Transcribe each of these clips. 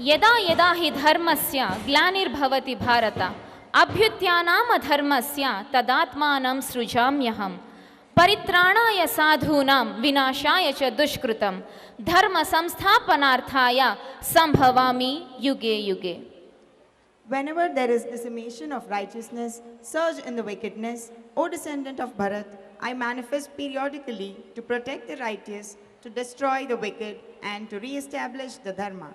यदा यदा हि धर्मस्य ग्लानिर्भवति भारत अभ्युत्थानाम धर्मस्य तदात्मानं सृजाम्यहम् परित्राणाय साधूनां विनाशाय च दुष्कृतं धर्म संस्थापनार्थाय संभवामि युगे युगे. Whenever there is decimation of righteousness, surge in the wickedness, O descendant of Bharat, I manifest periodically to protect the righteous, to destroy the wicked, and to re-establish the dharma.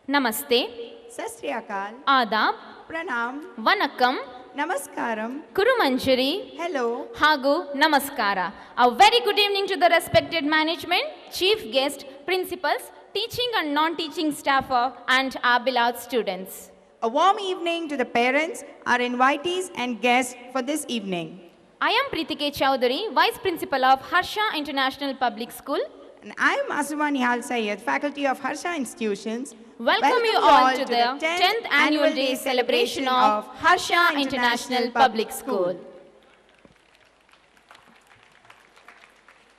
Namaste, Sat Sri Akal, Adab, Pranam, Vanakkam, Namaskaram, Kurumanjari, hello, Hagu Namaskara. A very good evening to the respected management, chief guest, principals, teaching and non-teaching staff and our beloved students. A warm evening to the parents, our invitees and guests for this evening. I am Preeti Chowdhury, Vice Principal of Harsha International Public School. And I am Asuma Nihal Syed, Faculty of Harsha Institutions. Welcome you all to the 10th Annual Day celebration of Harsha International Public School.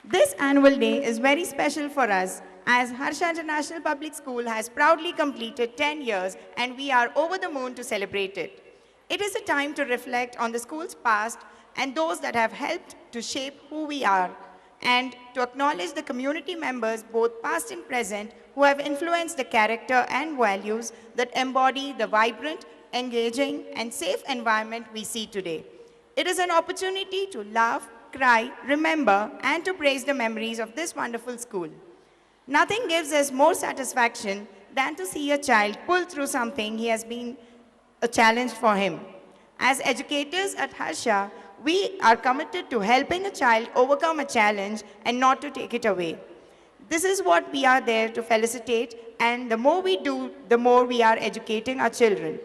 This annual day is very special for us as Harsha International Public School has proudly completed 10 years and we are over the moon to celebrate it. It is a time to reflect on the school's past and those that have helped to shape who we are, and to acknowledge the community members, both past and present, who have influenced the character and values that embody the vibrant, engaging, and safe environment we see today. It is an opportunity to laugh, cry, remember, and to praise the memories of this wonderful school. Nothing gives us more satisfaction than to see a child pull through something he has been a challenge for him. As educators at Harsha, we are committed to helping a child overcome a challenge and not to take it away. This is what we are there to felicitate, and the more we do, the more we are educating our children.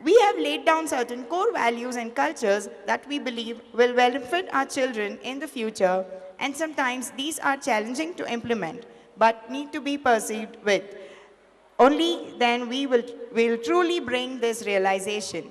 We have laid down certain core values and cultures that we believe will benefit our children in the future, and sometimes these are challenging to implement, but need to be perceived with. Only then we will truly bring this realization.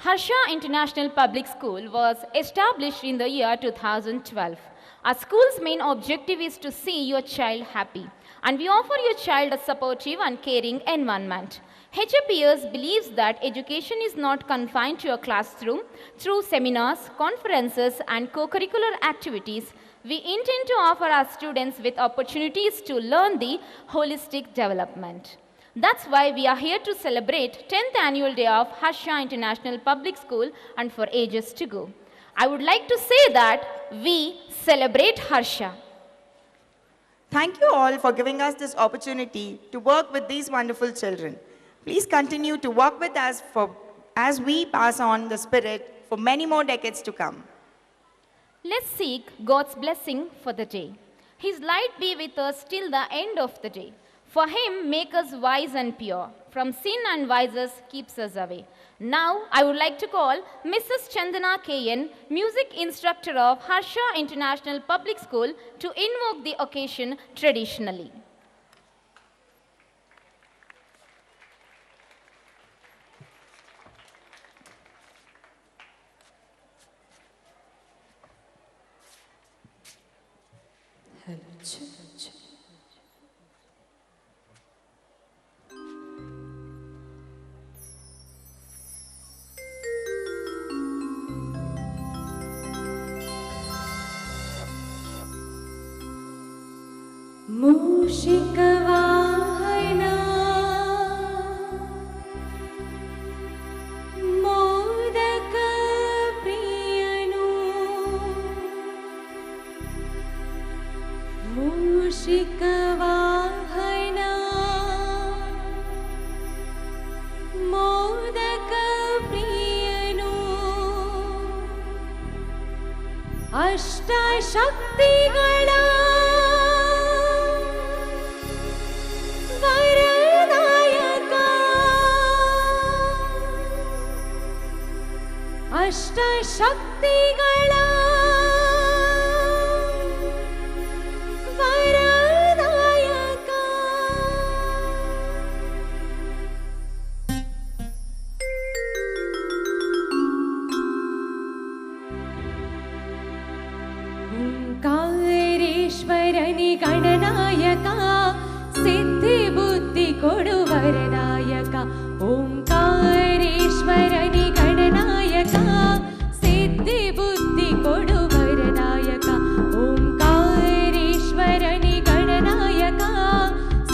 Harsha International Public School was established in the year 2012. Our school's main objective is to see your child happy, and we offer your child a supportive and caring environment. HAPS believes that education is not confined to a classroom. Through seminars, conferences, and co-curricular activities, we intend to offer our students with opportunities to learn the holistic development. That's why we are here to celebrate 10th Annual Day of Harsha International Public School and for ages to go. I would like to say that we celebrate Harsha. Thank you all for giving us this opportunity to work with these wonderful children. Please continue to work with us as we pass on the spirit for many more decades to come. Let's seek God's blessing for the day. His light be with us till the end of the day. For him, make us wise and pure. From sin and vices, keeps us away. Now, I would like to call Mrs. Chandana K.N., music instructor of Harsha International Public School, to invoke the occasion traditionally. मूषिकवाहना मोदकप्रियनु मूषिकवाहना मोदकप्रियनु अष्टशक्तिगळा ಅಷ್ಟಶಕ್ತಿಗಳ ವರದಾಯಕ ಓಂಕಾರೇಶ್ವರನಿ Gananayaka ಸಿದ್ಧಿ ಬುದ್ಧಿ ಓಂಕಾರೇಶ್ವರನಿ ಗಣನಾಯಕ ಸಿದ್ಧಿ ಬುದ್ಧಿ ಕೊಡು ವರದಾಯಕ ಓಂಕಾರೇಶ್ವರನಿ ಗಣನಾಯಕ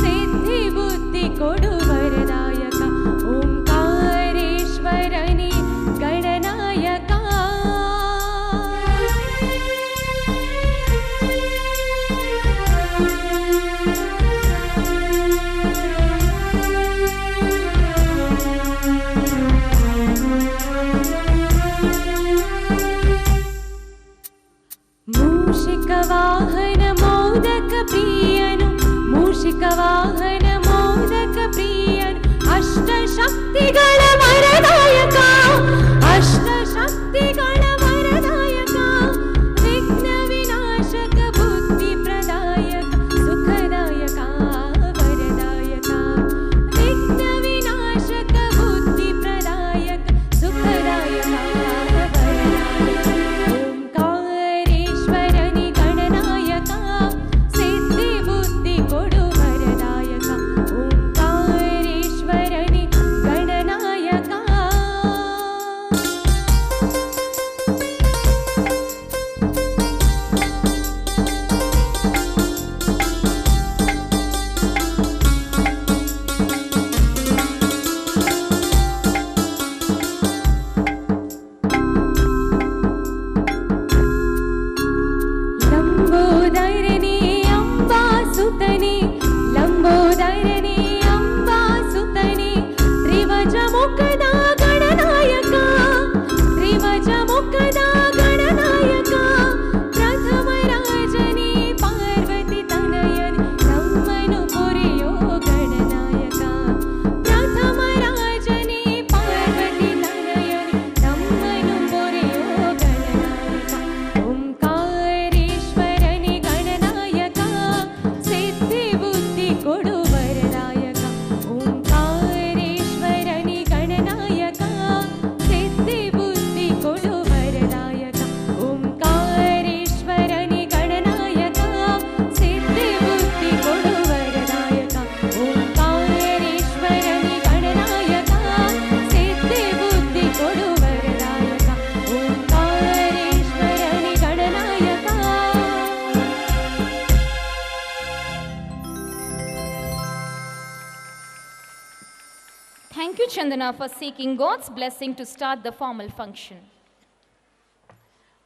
ಸಿದ್ಧಿ ಬುದ್ಧಿ ಕೊಡು ವರದಾಯಕ ಓಂಕಾರೇಶ್ವರನಿ ಗಣನಾಯಕ ಮೂಷಿಕವಾಹನ ಮೋದಕ ಪ್ರಿಯನು ಮೂಷಿಕವಾಹನ ಮೋದಕ ಪ್ರಿಯನು ಅಷ್ಟಶಕ್ತಿಗಳ ವರದಾಯಕ ಅಷ್ಟಶಕ್ತಿಗಳ ವರದಾಯಕ ವಿಘ್ನ ವಿನಾಶಕ ಬುದ್ಧಿ ಪ್ರದಾಯಕ ಸುಖದಾಯಕ ವರದಾಯಕ ವಿಘ್ನ ವಿನಾಶಕ ಬುದ್ಧಿ ಪ್ರದಾಯಕ ಸುಖದಾಯಕ ವರದಾಯಕ ಓಂಕಾರೇಶ್ವರನಿ ಗಣನಾಯಕ ಸಿದ್ಧಿ ಬುದ್ಧಿ ಕೊಡು ವರದಾಯಕ ಓಂಕಾರೇಶ್ವರನಿ ಗಣನಾಯಕ ಲಂಬೋದರನಿ ಅಂಬಾಸುತನಿ ಲಂಬೋದರನಿ ಅಂಬಾಸುತನಿ ತ್ರಿವಜ ಮುಖದ ಗಣನಾಯಕ ತ್ರಿವಜ ಮುಖದ ಗಣನಾಯಕ ಪ್ರಥಮ ರಾಜನಿ ಪಾರ್ವತಿ ತನಯನಿ ನಮ್ಮನು ಪೊರೆಯೋ ಗಣನಾಯಕ ಪ್ರಥಮ ರಾಜನಿ ಪಾರ್ವತಿ ತನಯನಿ ನಮ್ಮನು ಪೊರೆಯೋ ಗಣನಾಯಕ ಓಂಕಾರೇಶ್ವರನಿ ಗಣನಾಯಕ ಸಿದ್ಧಿ ಬುದ್ಧಿ ಕೊಡು ವರದಾಯಕ ಓಂಕಾರೇಶ್ವರನಿ ಗಣನಾಯಕ ಸಿದ್ಧಿ ಬುದ್ಧಿ ಕೊಡು ವರದಾಯಕ ಓಂಕಾರೇಶ್ವರನಿ ಗಣನಾಯಕ ಸಿದ್ಧಿ ಬುದ್ಧಿ ಕೊಡು ವರದಾಯಕ ಓಂಕಾರೇಶ್ವರನಿ ಗಣನಾಯಕ ಸಿದ್ಧಿ ಬುದ್ಧಿ ಕೊಡು ವರದಾಯಕ ಓಂಕಾರೇಶ್ವರನಿ Gananayaka Thank you, Chandana, for seeking God's blessing to start the formal function.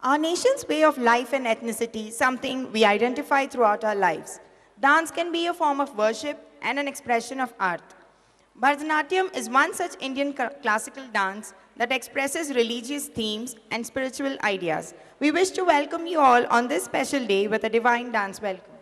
Our nation's way of life and ethnicity is something we identify throughout our lives. Dance can be a form of worship and an expression of art. Bharatanatyam is one such Indian classical dance that expresses religious themes and spiritual ideas. We wish to welcome you all on this special day with a divine dance welcome.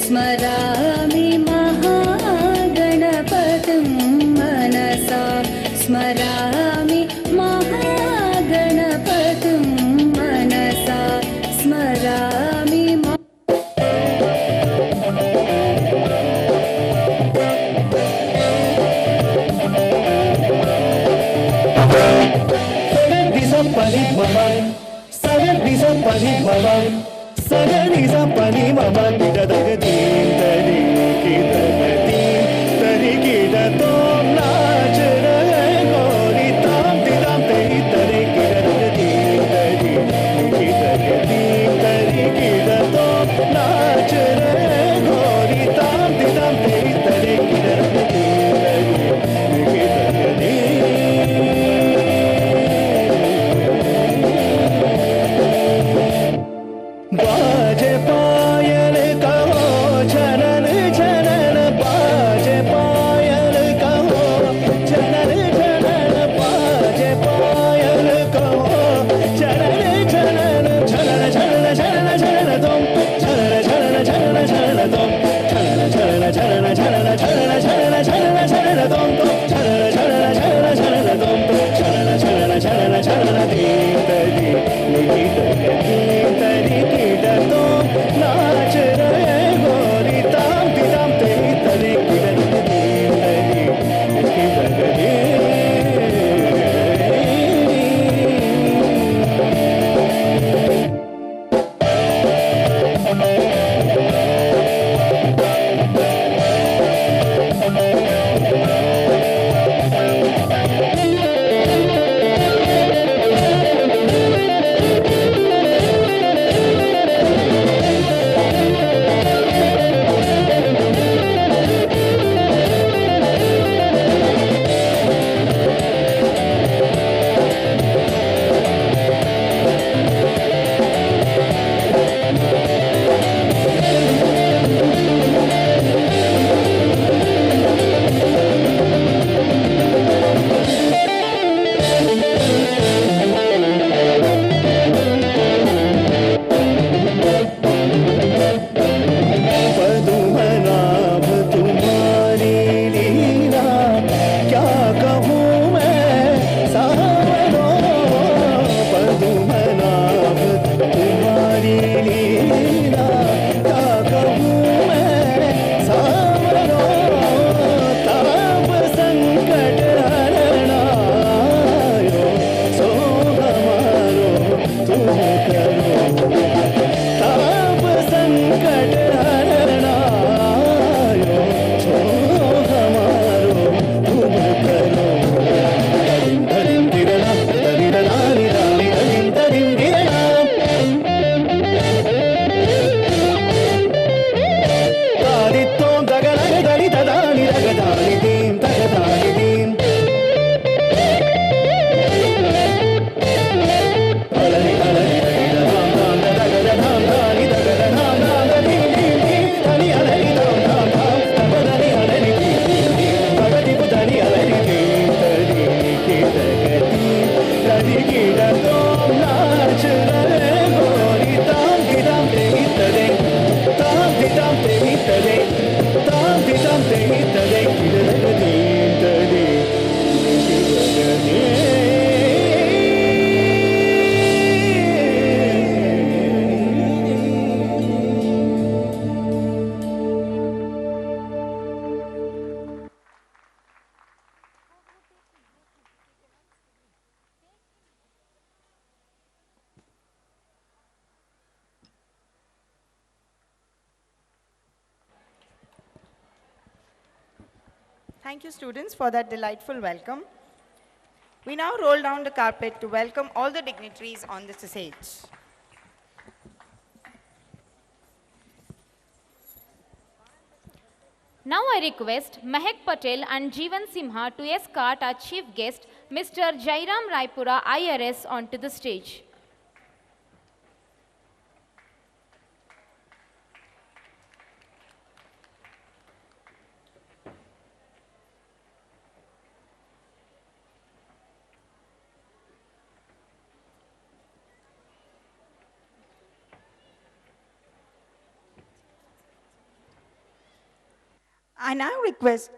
स्मरामि महागणपतिं मनसा स्मरामि नाच रे गोरी ताम दी ताम तेरी तरे Thank you, students, for that delightful welcome. We now roll down the carpet to welcome all the dignitaries on this stage. Now I request Mehak Patel and Jeevan Simha to escort our chief guest, Mr. Jayaram Raipura, IRS, onto the stage. I now request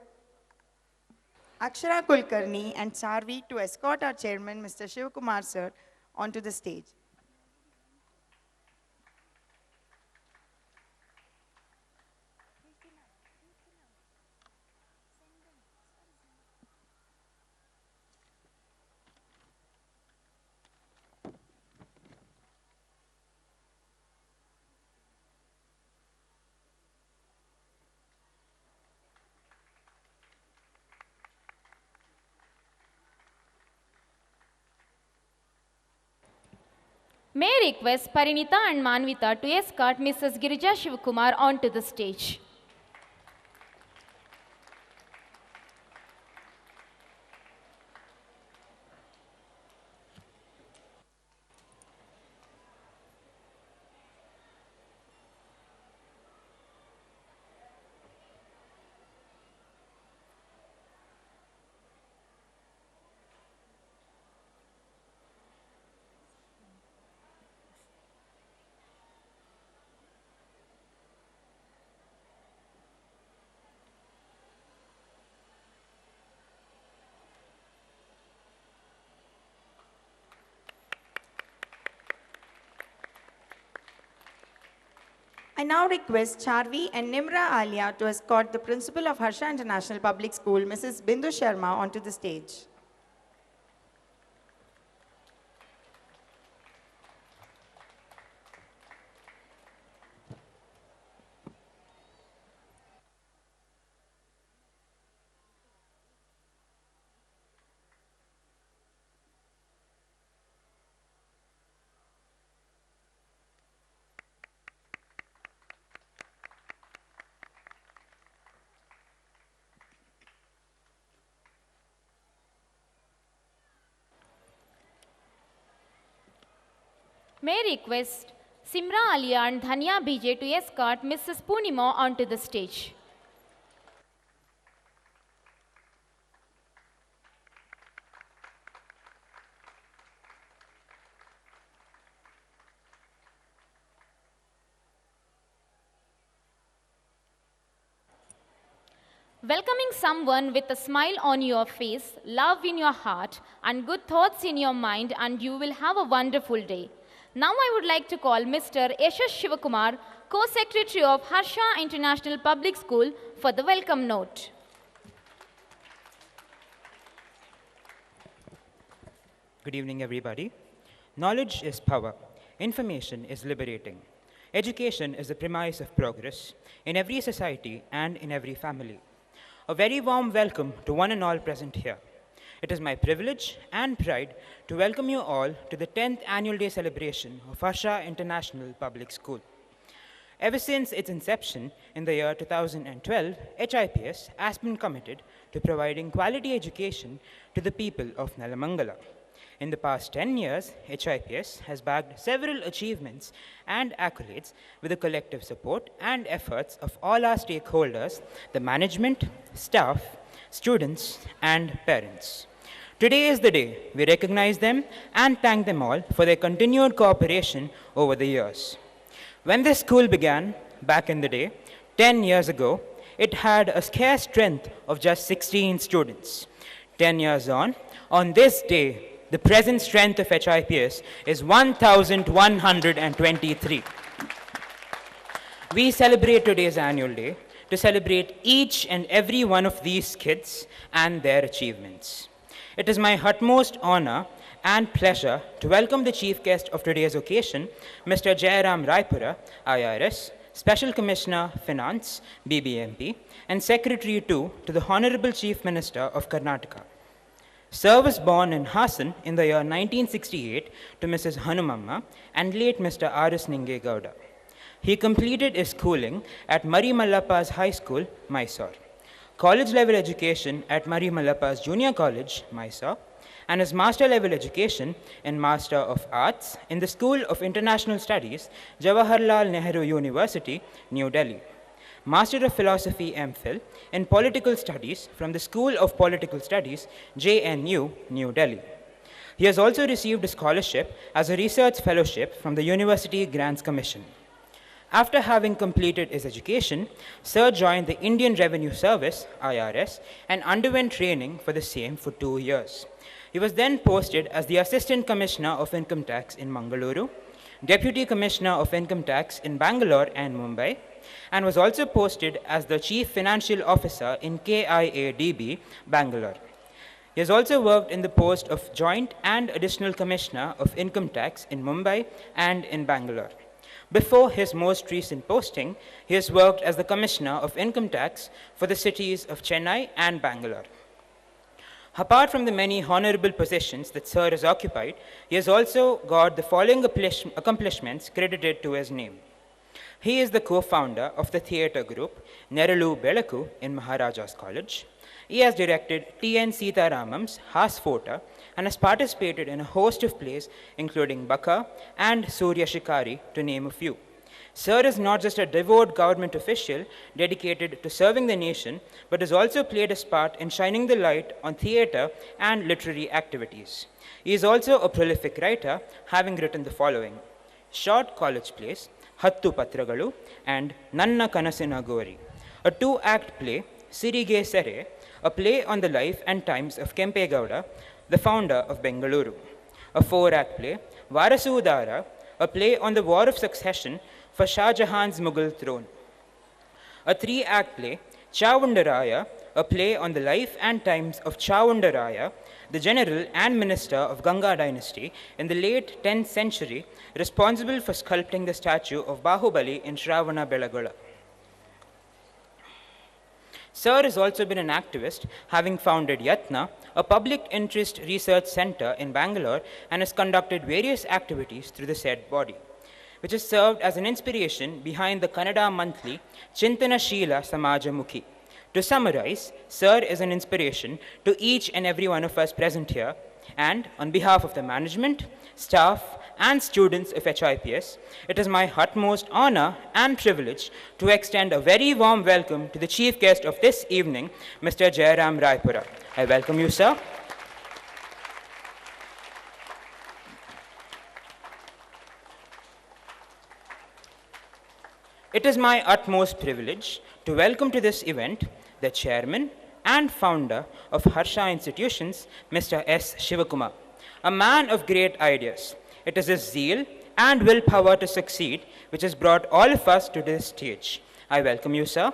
Akshara Kulkarni and Charvi to escort our chairman, Mr. Shivakumar sir, onto the stage. May I request Parinita and Manvita to escort Mrs. Girija Shivakumar onto the stage. I now request Charvi and Nimra Alia to escort the principal of Harsha International Public School, Mrs. Bindu Sharma, onto the stage. May I request Simra Alia and Dhanya BJ to escort Mrs. Poonima onto the stage. Welcoming someone with a smile on your face, love in your heart, and good thoughts in your mind, and you will have a wonderful day. Now I would like to call Mr. Yashash Shivakumar, Co-Secretary of Harsha International Public School, for the welcome note. Good evening, everybody. Knowledge is power. Information is liberating. Education is the premise of progress in every society and in every family. A very warm welcome to one and all present here. It is my privilege and pride to welcome you all to the 10th Annual Day celebration of Harsha International Public School. Ever since its inception in the year 2012, HIPS has been committed to providing quality education to the people of Nelamangala. In the past 10 years, HIPS has bagged several achievements and accolades with the collective support and efforts of all our stakeholders, the management, staff, students, and parents. Today is the day we recognize them and thank them all for their continued cooperation over the years. When this school began, back in the day, 10 years ago, it had a scarce strength of just 16 students. 10 years on this day, the present strength of HIPS is 1,123. We celebrate today's annual day to celebrate each and every one of these kids and their achievements. It is my utmost honor and pleasure to welcome the chief guest of today's occasion, Mr. Jayaram Raipura, IRS, Special Commissioner, Finance, BBMP, and Secretary to the Honorable Chief Minister of Karnataka. Sir was born in Hassan in the year 1968 to Mrs. Hanumamma and late Mr. R.S. Ningegowda. He completed his schooling at Mari Mallappa's High School, Mysore, college-level education at Mari Mallappa's Junior College, Mysore, and his master-level education in Master of Arts in the School of International Studies, Jawaharlal Nehru University, New Delhi. Master of Philosophy MPhil in Political Studies from the School of Political Studies, JNU, New Delhi. He has also received a scholarship as a research fellowship from the University Grants Commission. After having completed his education, Sir joined the Indian Revenue Service, IRS, and underwent training for the same for 2 years. He was then posted as the Assistant Commissioner of Income Tax in Mangaluru, Deputy Commissioner of Income Tax in Bangalore and Mumbai, and was also posted as the Chief Financial Officer in KIADB, Bangalore. He has also worked in the post of Joint and Additional Commissioner of Income Tax in Mumbai and in Bangalore. Before his most recent posting, he has worked as the Commissioner of Income Tax for the cities of Chennai and Bangalore. Apart from the many honorable positions that Sir has occupied, he has also got the following accomplishments credited to his name. He is the co-founder of the theatre group Neralu Belaku in Maharaja's College. He has directed T.N. Sitaramam's Hasfota and has participated in a host of plays including Baka and Surya Shikari, to name a few. Sir is not just a devout government official dedicated to serving the nation, but has also played his part in shining the light on theatre and literary activities. He is also a prolific writer, having written the following: short college plays, Hattu Patragalu and Nanna Kanasina Gori, a 2-act play, Sirige Sere, a play on the life and times of Kempe Gowda, the founder of Bengaluru, a 4-act play, Varasudara, a play on the War of Succession for Shah Jahan's Mughal throne, a 3-act play, Chawundaraya, a play on the life and times of Chawundaraya, the general and minister of Ganga dynasty in the late 10th century, responsible for sculpting the statue of Bahubali in Shravana Belagala. Sir has also been an activist, having founded Yatna, a public interest research center in Bangalore, and has conducted various activities through the said body, which has served as an inspiration behind the Kannada monthly Chintana Sheela Samajamukhi. To summarize, Sir is an inspiration to each and every one of us present here, and on behalf of the management, staff, and students of HIPS, it is my utmost honor and privilege to extend a very warm welcome to the chief guest of this evening, Mr. Jayaram Raipura. I welcome you, sir. It is my utmost privilege to welcome to this event the chairman and founder of Harsha Institutions, Mr. S. Shivakumar, a man of great ideas. It is his zeal and willpower to succeed which has brought all of us to this stage. I welcome you, sir.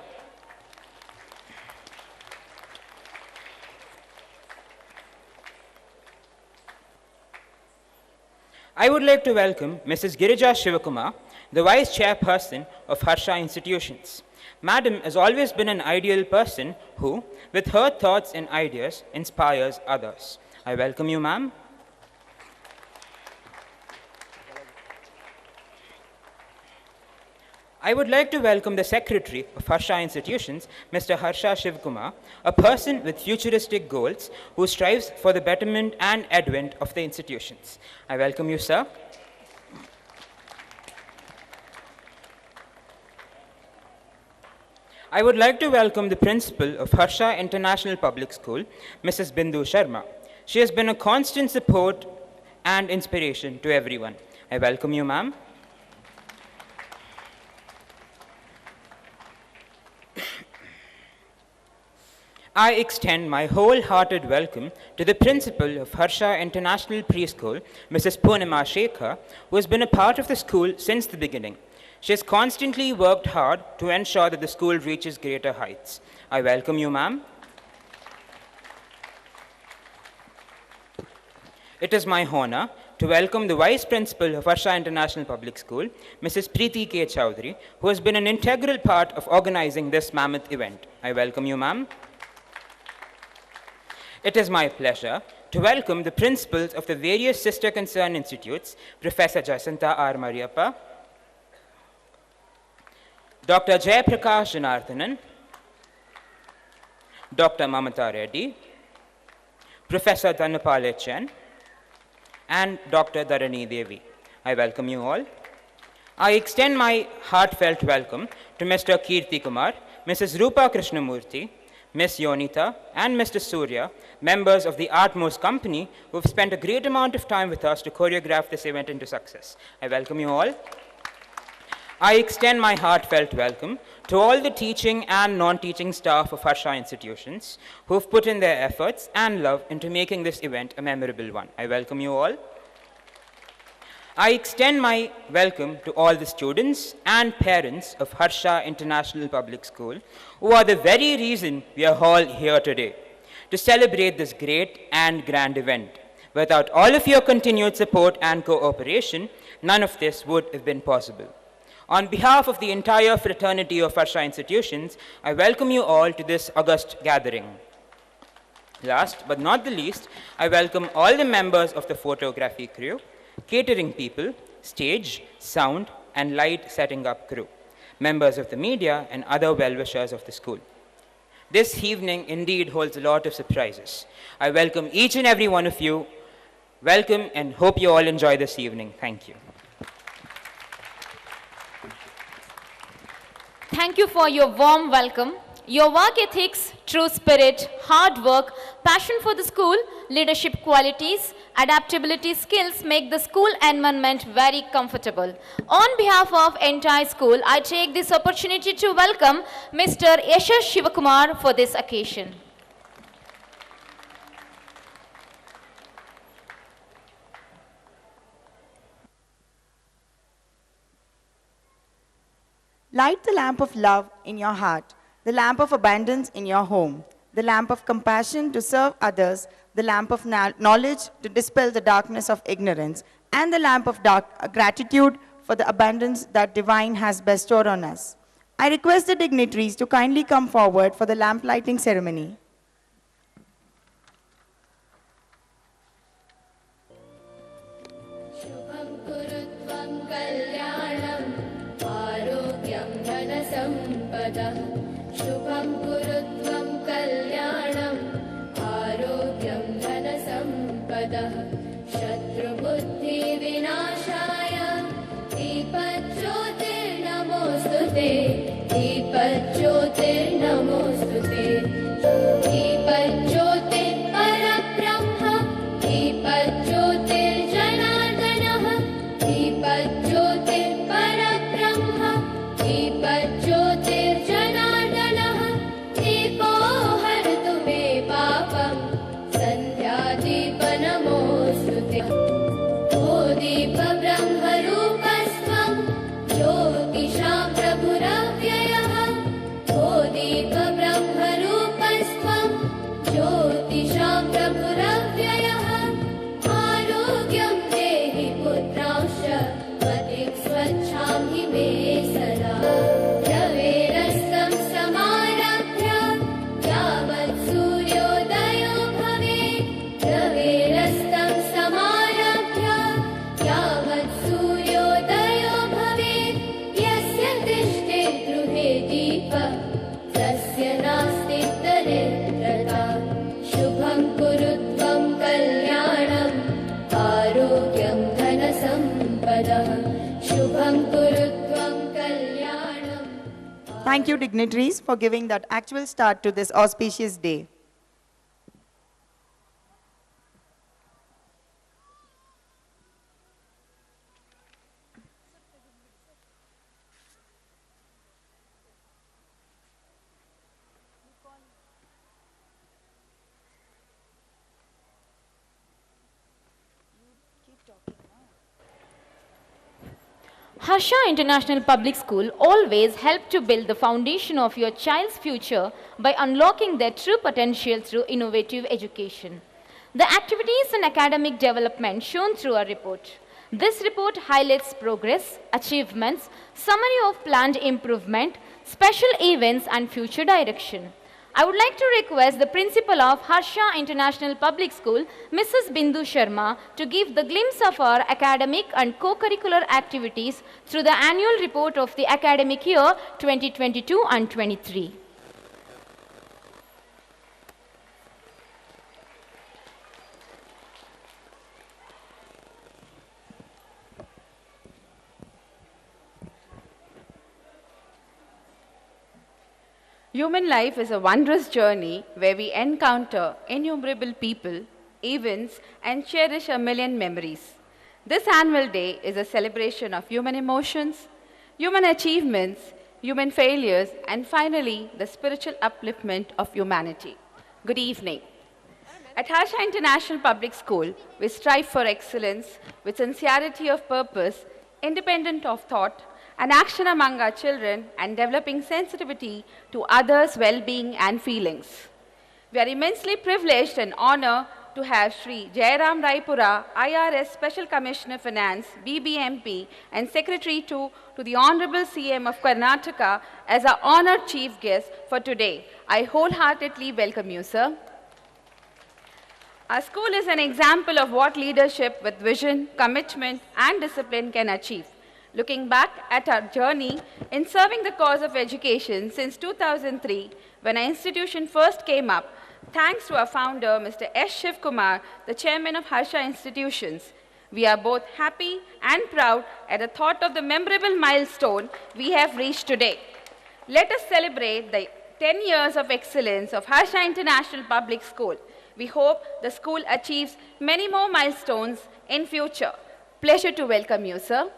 I would like to welcome Mrs. Girija Shivakumar, the Vice Chairperson of Harsha Institutions. Madam has always been an ideal person who, with her thoughts and ideas, inspires others. I welcome you, ma'am. I would like to welcome the Secretary of Harsha Institutions, Mr. Harsha Shivkumar, a person with futuristic goals who strives for the betterment and advent of the institutions. I welcome you, sir. I would like to welcome the Principal of Harsha International Public School, Mrs. Bindu Sharma. She has been a constant support and inspiration to everyone. I welcome you, ma'am. I extend my wholehearted welcome to the Principal of Harsha International Preschool, Mrs. Poonima Shekhar, who has been a part of the school since the beginning. She has constantly worked hard to ensure that the school reaches greater heights. I welcome you, ma'am. It is my honor to welcome the Vice Principal of Harsha International Public School, Mrs. Preeti K. Chowdhury, who has been an integral part of organizing this mammoth event. I welcome you, ma'am. It is my pleasure to welcome the principals of the various sister concern institutes, Professor Jasanta R. Mariappa, Dr. Jayaprakash Janardhanan, Dr. Mamata Reddy, Professor Dhanapal Chen, and Dr. Dharani Devi. I welcome you all. I extend my heartfelt welcome to Mr. Kirti Kumar, Mrs. Rupa Krishnamurthy, Ms. Yonita, and Mr. Surya, members of the Artmost Company, who have spent a great amount of time with us to choreograph this event into success. I welcome you all. I extend my heartfelt welcome to all the teaching and non-teaching staff of Harsha institutions who have put in their efforts and love into making this event a memorable one. I welcome you all. I extend my welcome to all the students and parents of Harsha International Public School, who are the very reason we are all here today, to celebrate this great and grand event. Without all of your continued support and cooperation, none of this would have been possible. On behalf of the entire fraternity of Harsha institutions, I welcome you all to this august gathering. Last but not the least, I welcome all the members of the photography crew, catering people, stage, sound, and light setting up crew, members of the media, and other well-wishers of the school. This evening indeed holds a lot of surprises. I welcome each and every one of you. Welcome and hope you all enjoy this evening. Thank you. Thank you for your warm welcome. Your work ethics, true spirit, hard work, passion for the school, leadership qualities, adaptability skills make the school environment very comfortable. On behalf of entire school, I take this opportunity to welcome Mr. Yashash Shivakumar for this occasion. Light the lamp of love in your heart, the lamp of abundance in your home, the lamp of compassion to serve others, the lamp of knowledge to dispel the darkness of ignorance, and the lamp of gratitude for the abundance that divine has bestowed on us. I request the dignitaries to kindly come forward for the lamp lighting ceremony. शुभं कुरु त्वं कल्याणम् आरोग्यं धनसम्पदः शत्रुबुद्धिविनाशाय दीपज्योतिर्नमोऽस्तुते दीपज्योतिर्नमोऽस्तुते दीपज्योतिः परब्रह्म दीपज्योतिर्जनार्दनः दीपज्योतिः परब्रह्म दीपज्योतिर्जनार्दनः दीपो हरतु मे पापं सन्ध्यादीपनमोऽस्तुते ओ दीपब्रह्मरूपस्त्वं ज्योतिषां प्रभुरव्ययः ओ दीपब्रह्मरूपस्त्वं ज्योतिषां प्रभुरव्ययः आरोग्यं देहि पुत्रांश्च मतिं स्वच्छां हि मे सदा रवेरस्तं समारभ्य यावत् सूर्योदयो भवेत् रवेरस्तं समारभ्य यावत् सूर्योदयो भवेत् यस्य तिष्ठे गृहे दीपः तस्य नास्ति दरिद्रता शुभं कुरु त्वं कल्याणम् आरोग्यं धनसम्पदः शुभं कुरु त्वं कल्याणम्. Thank you, dignitaries, for giving that actual start to this auspicious day. Harsha International Public School always help to build the foundation of your child's future by unlocking their true potential through innovative education. the activities and academic development shown through our report. This report highlights progress, achievements, summary of planned improvement, special events and future direction. I would like to request the principal of Harsha International Public School, Mrs. Bindu Sharma, to give the glimpse of our academic and co-curricular activities through the annual report of the academic year 2022 and 23. Human life is a wondrous journey where we encounter innumerable people, events, and cherish a million memories. This annual day is a celebration of human emotions, human achievements, human failures, and finally, the spiritual upliftment of humanity. Good evening. At Harsha International Public School, we strive for excellence with sincerity of purpose, independent of thought, and action among our children, and developing sensitivity to others' well-being and feelings. We are immensely privileged and honored to have Sri Jayaram Raipura, IRS Special Commissioner Finance, BBMP, and Secretary to the Honorable CM of Karnataka as our honored chief guest for today. I wholeheartedly welcome you, sir. Our school is an example of what leadership with vision, commitment, and discipline can achieve. Looking back at our journey in serving the cause of education since 2003, when our institution first came up, thanks to our founder, Mr. S. Shivkumar, the chairman of Harsha Institutions, we are both happy and proud at the thought of the memorable milestone we have reached today. Let us celebrate the 10 years of excellence of Harsha International Public School. We hope the school achieves many more milestones in future. Pleasure to welcome you, sir.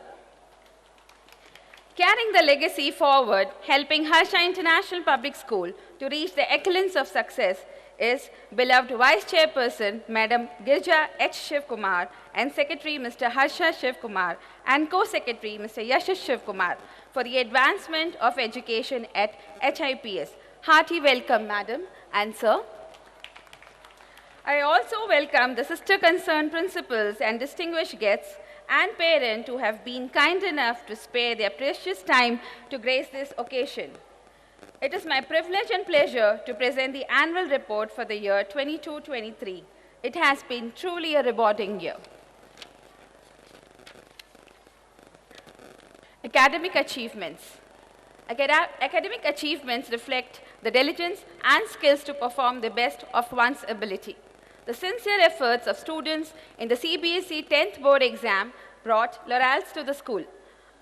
Carrying the legacy forward, helping Harsha International Public School to reach the excellence of success is beloved Vice Chairperson, Madam Girja H. Shivkumar, and Secretary, Mr. Harsha Shivkumar, and Co-Secretary, Mr. Yashish Shivkumar, for the advancement of education at HIPS. Hearty welcome, Madam and Sir. I also welcome the sister concerned principals and distinguished guests and parents who have been kind enough to spare their precious time to grace this occasion. It is my privilege and pleasure to present the annual report for the year 22-23. It has been truly a rewarding year. Academic achievements. Academic achievements reflect the diligence and skills to perform the best of one's ability. The sincere efforts of students in the CBSE 10th board exam brought laurels to the school.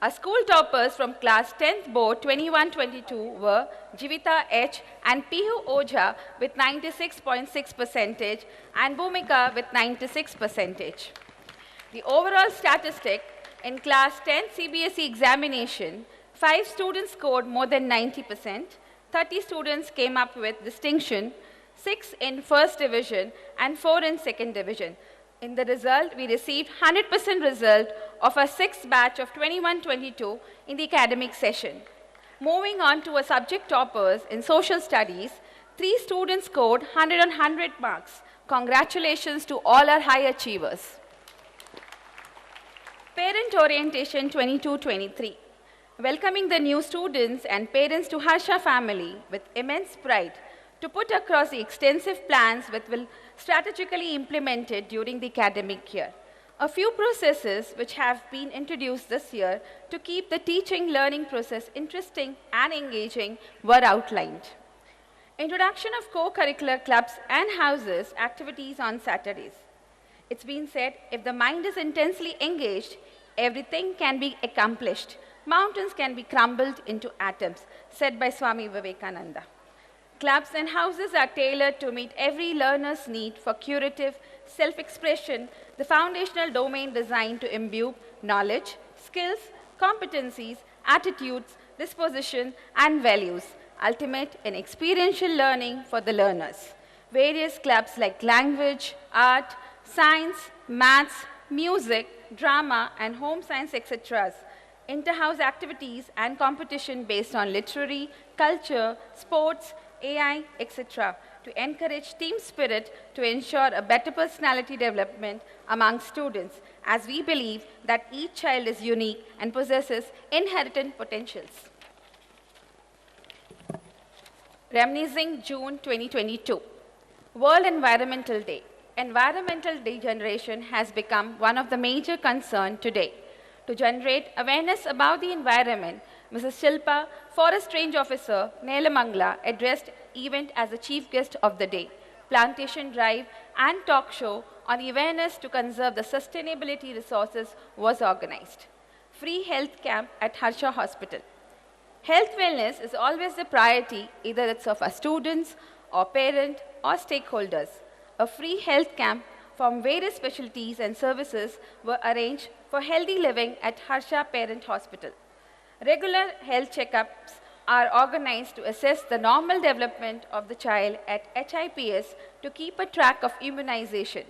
Our school toppers from class 10th board 21-22 were Jivita H. and Pihu Oja with 96.6% and Bhumika with 96%. The overall statistic in class 10th CBSE examination, 5 students scored more than 90%, 30 students came up with distinction, 6 in first division and 4 in second division. In the result, we received 100% result of our 6th batch of 21-22 in the academic session. Moving on to our subject toppers in social studies, 3 students scored 100 on 100 marks. Congratulations to all our high achievers. Parent Orientation 22-23. Welcoming the new students and parents to Harsha family with immense pride, to put across the extensive plans which will strategically implemented during the academic year. A few processes which have been introduced this year to keep the teaching-learning process interesting and engaging were outlined. Introduction of co-curricular clubs and houses activities on Saturdays. It's been said, if the mind is intensely engaged, everything can be accomplished. Mountains can be crumbled into atoms, said by Swami Vivekananda. Clubs and houses are tailored to meet every learner's need for curative self-expression, the foundational domain designed to imbue knowledge, skills, competencies, attitudes, disposition, and values, ultimate in experiential learning for the learners. Various clubs like language, art, science, maths, music, drama, and home science, etc. Inter-house activities and competition based on literary, culture, sports, AI, etc. to encourage team spirit to ensure a better personality development among students, as we believe that each child is unique and possesses inherent potentials. Reminiscing June 2022, World Environmental Day. Environmental degeneration has become one of the major concerns today. To generate awareness about the environment, Mrs. Shilpa, Forest Range Officer, Nelamangala, addressed event as the chief guest of the day. Plantation drive and talk show on awareness to conserve the sustainability resources was organized. Free health camp at Harsha Hospital. Health wellness is always the priority, either it's of our students or parent or stakeholders. A free health camp from various specialties and services were arranged for healthy living at Harsha Parent Hospital. Regular health checkups are organized to assess the normal development of the child at HIPS to keep a track of immunization.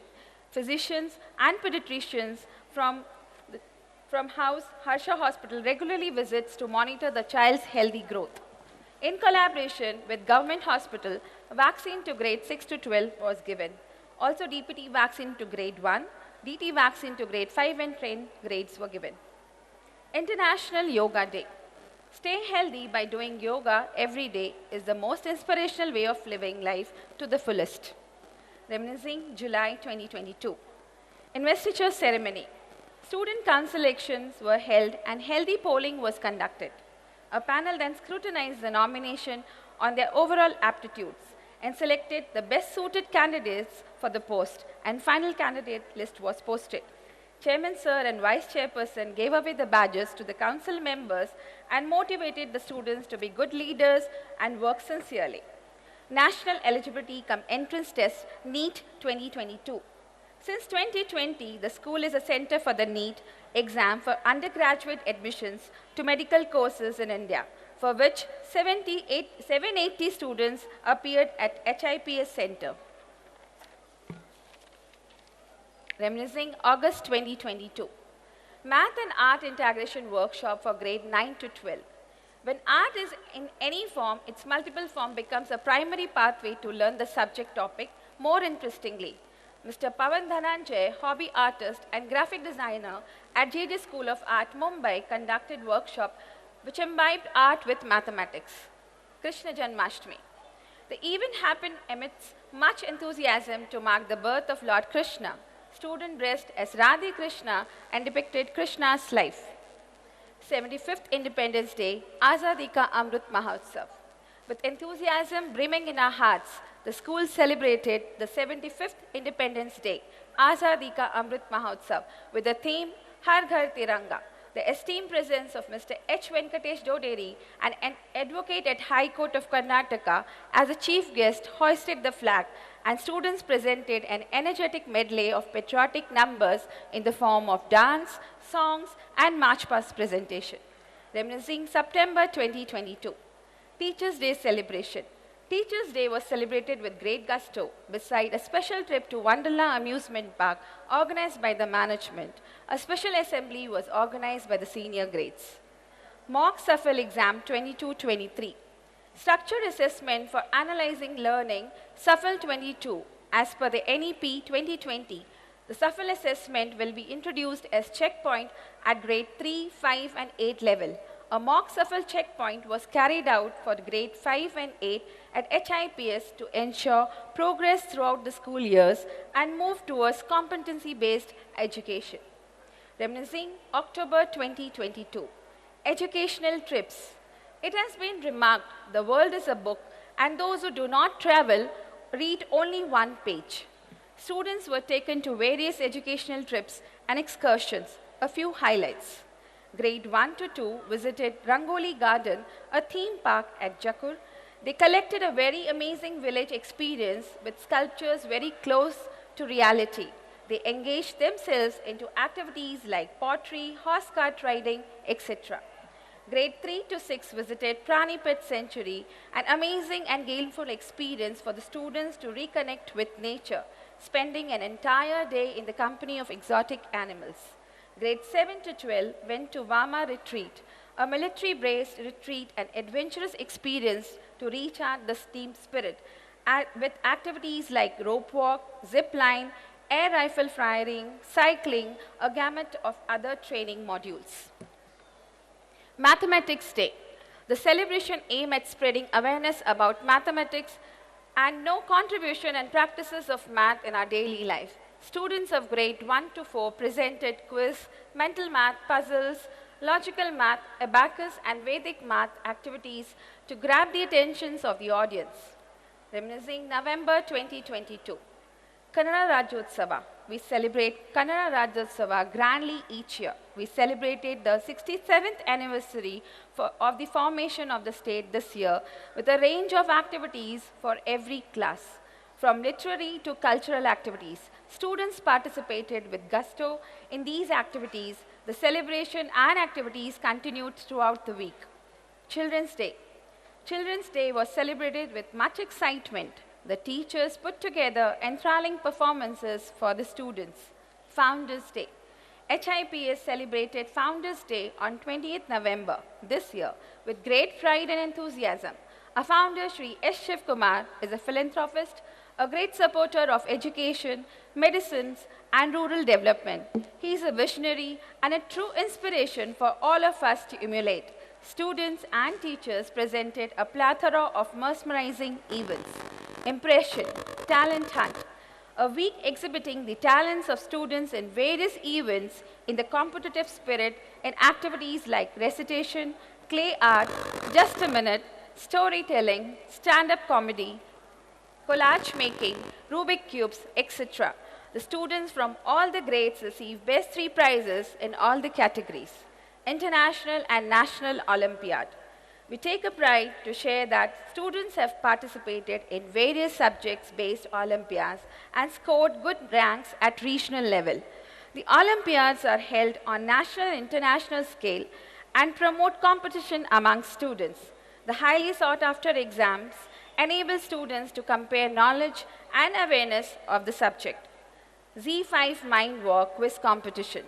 Physicians and pediatricians from Harsha Hospital regularly visits to monitor the child's healthy growth. In collaboration with government hospital, vaccine to grade 6 to 12 was given. Also DPT vaccine to grade 1, DT vaccine to grade 5 and 10 grades were given. International Yoga Day. Stay healthy by doing yoga every day is the most inspirational way of living life to the fullest. Reminiscing July 2022. Investiture ceremony. Student council elections were held and healthy polling was conducted. A panel then scrutinized the nomination on their overall aptitudes and selected the best suited candidates for the post, and final candidate list was posted. Chairman Sir and Vice Chairperson gave away the badges to the council members and motivated the students to be good leaders and work sincerely. National Eligibility cum Entrance Test NEET 2022. Since 2020, the school is a center for the NEET exam for undergraduate admissions to medical courses in India, for which 780 students appeared at HIPS Center. Reminiscing August 2022. Math and Art Integration Workshop for grade 9 to 12. When art is in any form, its multiple form becomes a primary pathway to learn the subject topic more interestingly. Mr. Pavan Dhananjay, hobby artist and graphic designer at JJ School of Art, Mumbai, conducted workshop which imbibed art with mathematics. Krishna Janmashtami. The event happened amidst much enthusiasm to mark the birth of Lord Krishna. Student dressed as Radhe Krishna and depicted Krishna's life. 75th Independence Day, Azadi Ka Amrit Mahotsav. With enthusiasm brimming in our hearts, the school celebrated the 75th Independence Day, Azadi Ka Amrit Mahotsav, with the theme Har Ghar Tiranga. The esteemed presence of Mr. H. Venkatesh Doderi, an advocate at High Court of Karnataka, as a chief guest, hoisted the flag, and students presented an energetic medley of patriotic numbers in the form of dance, songs, and march past presentation. Reminiscing September 2022. Teachers' Day celebration. Teachers' Day was celebrated with great gusto beside a special trip to Wonderla Amusement Park organized by the management. A special assembly was organized by the senior grades. Mock SAFL exam 22-23. Structured assessment for analyzing learning SAFL 22 as per the NEP 2020. The SAFL assessment will be introduced as checkpoint at grade 3, 5 and 8 level. A mock SAFL checkpoint was carried out for grade 5 and 8 at HIPS to ensure progress throughout the school years and move towards competency-based education. Reminiscing October 2022. Educational trips. It has been remarked the world is a book and those who do not travel read only one page. Students were taken to various educational trips and excursions. A few highlights. Grade 1 to 2 visited Rangoli Garden, a theme park at Jakur. They collected a very amazing village experience with sculptures very close to reality. They engaged themselves into activities like pottery, horse cart riding, etc. Grade 3 to 6 visited Pranipet Sanctuary, an amazing and gainful experience for the students to reconnect with nature, spending an entire day in the company of exotic animals. Grade 7 to 12 went to Vama Retreat, a military-based retreat and adventurous experience to recharge the team spirit with activities like rope walk, zip line, air rifle firing, cycling, a gamut of other training modules. Mathematics Day. The celebration aims at spreading awareness about mathematics and no contribution and practices of math in our daily life. Students of grade 1 to 4 presented quiz, mental math, puzzles, logical math, abacus and Vedic math activities to grab the attentions of the audience. Reminiscing November 2022. Kannada Rajyotsava. We celebrate Kannada Rajyotsava grandly each year. We celebrated the 67th anniversary of the formation of the state this year with a range of activities for every class. From literary to cultural activities, students participated with gusto in these activities. The celebration and activities continued throughout the week. Children's Day. Children's Day was celebrated with much excitement. The teachers put together enthralling performances for the students. Founders Day. HIPS celebrated Founders Day on 20th November this year with great pride and enthusiasm. Our founder, Sri S. Shivkumar, is a philanthropist, a great supporter of education, medicines, and rural development. He is a visionary and a true inspiration for all of us to emulate. Students and teachers presented a plethora of mesmerizing events. Impression, Talent Hunt, a week exhibiting the talents of students in various events in the competitive spirit in activities like recitation, clay art, just a minute, storytelling, stand-up comedy, collage making, Rubik cubes, etc. The students from all the grades receive best 3 prizes in all the categories. International and National Olympiad. We take a pride to share that students have participated in various subjects-based Olympiads and scored good ranks at regional level. The Olympiads are held on national and international scale and promote competition among students. The highly sought-after exams enable students to compare knowledge and awareness of the subject. Z5 Mind Walk Quiz Competition.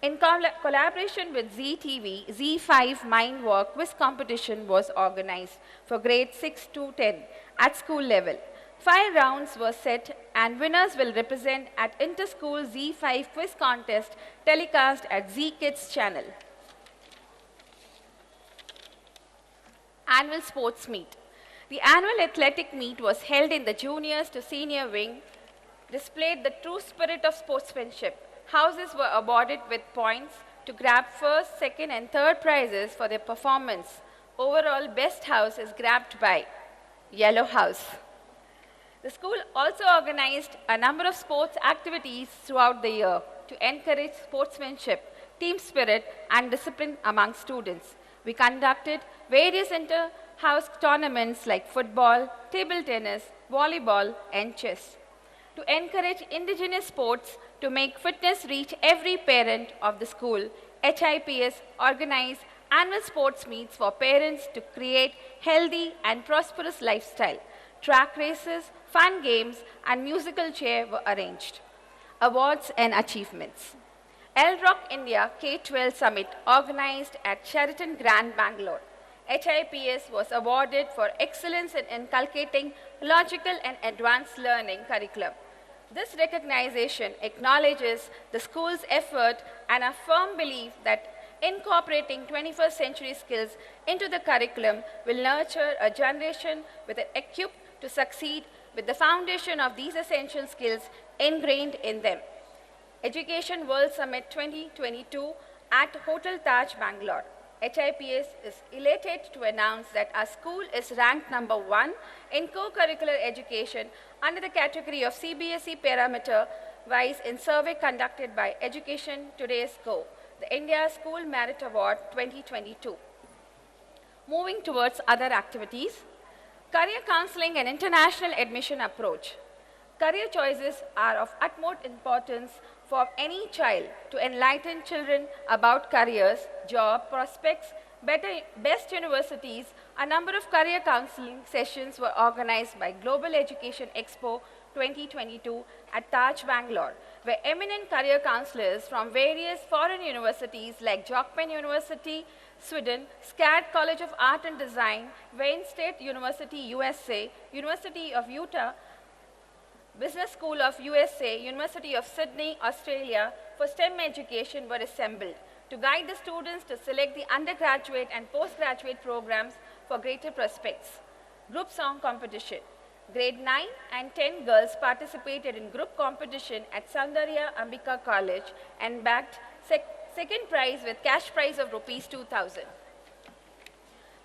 In collaboration with ZTV, Z5 Mind Walk Quiz Competition was organized for grades 6 to 10 at school level. 5 rounds were set and winners will represent at Inter-School Z5 Quiz Contest telecast at Z Kids channel. Annual Sports Meet. The annual athletic meet was held in the juniors to senior wing, displayed the true spirit of sportsmanship. Houses were awarded with points to grab first, second and third prizes for their performance. Overall, best house is grabbed by Yellow House. The school also organized a number of sports activities throughout the year to encourage sportsmanship, team spirit and discipline among students. We conducted various inter-house tournaments like football, table tennis, volleyball and chess. To encourage indigenous sports, to make fitness reach every parent of the school, HIPS organized annual sports meets for parents to create healthy and prosperous lifestyle. Track races, fun games, and musical chair were arranged. Awards and achievements. L-Rock India K-12 Summit organized at Sheraton Grand Bangalore. HIPS was awarded for excellence in inculcating logical and advanced learning curriculum. This recognition acknowledges the school's effort and a firm belief that incorporating 21st century skills into the curriculum will nurture a generation with an equipped to succeed with the foundation of these essential skills ingrained in them. Education World Summit 2022 at Hotel Taj, Bangalore. HIPS is elated to announce that our school is ranked number 1 in co-curricular education under the category of CBSE parameter-wise in survey conducted by Education Today's Go, the India School Merit Award 2022. Moving towards other activities, career counseling and international admission approach. Career choices are of utmost importance for any child to enlighten children about careers, job prospects, best universities. A number of career counseling sessions were organized by Global Education Expo 2022 at Taj, Bangalore. where eminent career counselors from various foreign universities like Jokpen University, Sweden, SCAD College of Art and Design, Wayne State University, USA, University of Utah, Business School of USA, University of Sydney, Australia, for STEM education were assembled to guide the students to select the undergraduate and postgraduate programs for greater prospects. Group song competition. Grade 9 and 10 girls participated in group competition at Soundarya Ambika College and bagged second prize with cash prize of rupees 2,000.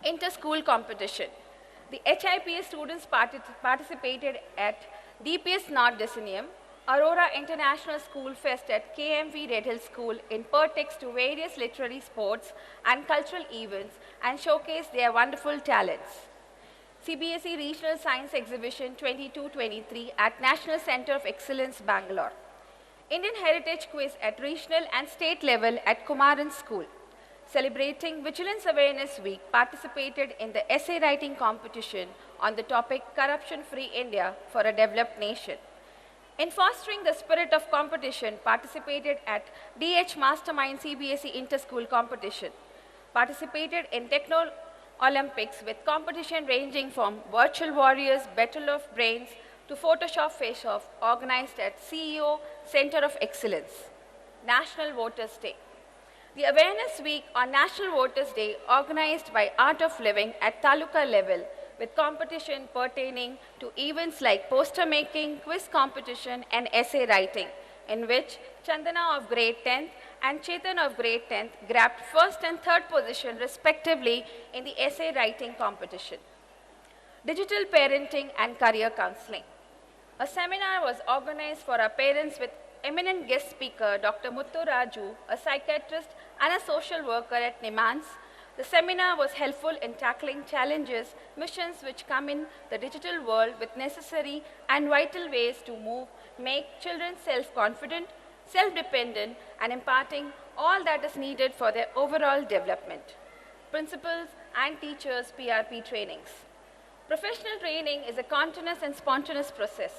Inter-school competition. The HIPS students participated at DPS North Decennium, Aurora International School Fest at KMV Red Hill School in Pertex to various literary, sports and cultural events and showcased their wonderful talents. CBSE Regional Science Exhibition 22-23 at National Center of Excellence, Bangalore. Indian Heritage Quiz at regional and state level at Kumaran School. Celebrating Vigilance Awareness Week, participated in the essay writing competition on the topic Corruption-Free India for a Developed Nation. In fostering the spirit of competition, participated at DH Mastermind CBSE Inter-School Competition. Participated in Techno Olympics with competition ranging from Virtual Warriors, Battle of Brains to Photoshop Face-Off, organized at CEO Center of Excellence. National Voters' Day. The Awareness Week on National Voters' Day, organized by Art of Living at Taluka level, with competition pertaining to events like poster making, quiz competition, and essay writing, in which Chandana of grade 10th and Chetan of grade 10th grabbed first and third position respectively in the essay writing competition. Digital Parenting and Career Counseling. A seminar was organized for our parents with eminent guest speaker Dr. Muthu Raju, a psychiatrist and a social worker at NIMANS. The seminar was helpful in tackling challenges, missions which come in the digital world with necessary and vital ways to make children self-confident, self-dependent, and imparting all that is needed for their overall development. Principals and teachers PRP trainings. Professional training is a continuous and spontaneous process.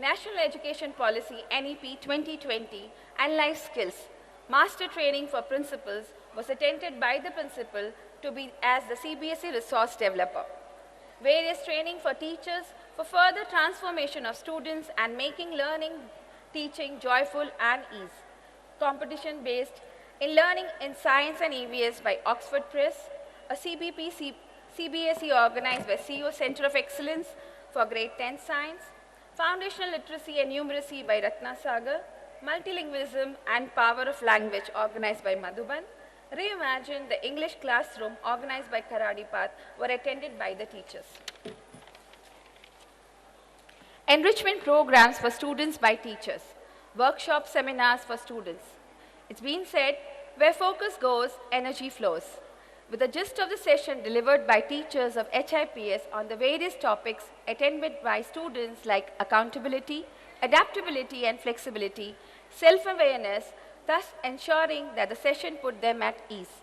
National Education Policy NEP 2020 and life skills. Master training for principals was attended by the principal to be as the CBSE resource developer. Various training for teachers for further transformation of students and making learning, teaching joyful and ease. Competition based in learning in science and EVS by Oxford Press, a CBSE organized by CEO Center of Excellence for grade 10 science, Foundational Literacy and Numeracy by Ratna Sagar, Multilingualism and Power of Language organized by Madhuban, Reimagine the English Classroom organized by Karadipath were attended by the teachers. Enrichment programs for students by teachers, workshop seminars for students. It's been said, where focus goes, energy flows. With the gist of the session delivered by teachers of HIPS on the various topics attended by students like accountability, adaptability and flexibility, self-awareness, thus ensuring that the session put them at ease.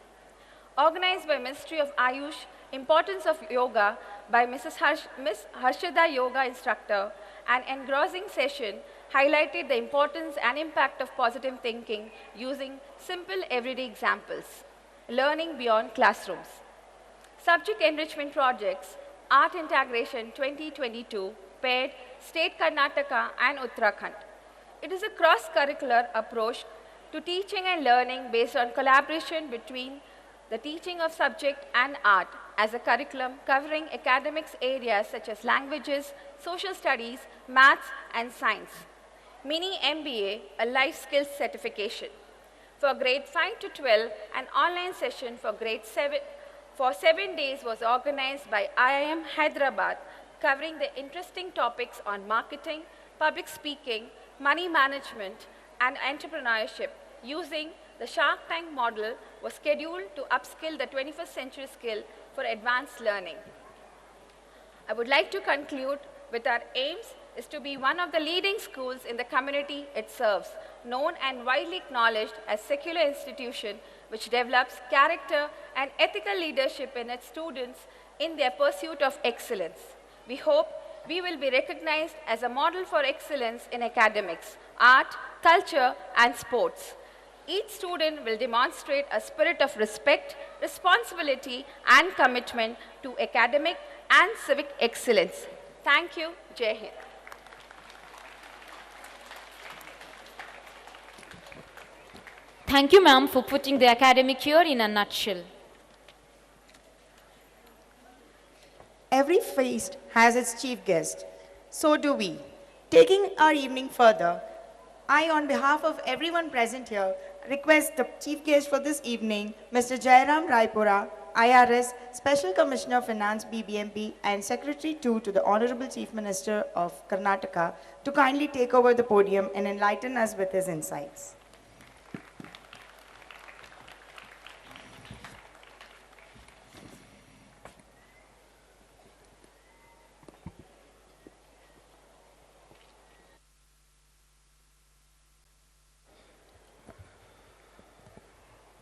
Organized by Ministry of Ayush, Importance of Yoga by Miss Harshada Yoga Instructor, an engrossing session highlighted the importance and impact of positive thinking using simple everyday examples. Learning beyond classrooms. Subject enrichment projects, Art Integration 2022, paired State Karnataka and Uttarakhand. It is a cross-curricular approach to teaching and learning based on collaboration between the teaching of subject and art as a curriculum covering academics areas such as languages, social studies, maths, and science. Mini MBA, a life skills certification. For grade 5 to 12, an online session for grade 7 for 7 days was organized by IIM Hyderabad, covering the interesting topics on marketing, public speaking, money management, and entrepreneurship. Using the Shark Tank model was scheduled to upskill the 21st century skill for advanced learning. I would like to conclude with our aims is to be one of the leading schools in the community it serves, known and widely acknowledged as secular institution which develops character and ethical leadership in its students in their pursuit of excellence. We hope we will be recognized as a model for excellence in academics, art, culture, and sports. Each student will demonstrate a spirit of respect, responsibility, and commitment to academic and civic excellence. Thank you. Jai Hind. Thank you, ma'am, for putting the academic year in a nutshell. Every feast has its chief guest. So do we. Taking our evening further, I, on behalf of everyone present here, request the chief guest for this evening, Mr. Jayaram Raipura, IRS, Special Commissioner of Finance, BBMP, and Secretary 2 to the Honorable Chief Minister of Karnataka, to kindly take over the podium and enlighten us with his insights.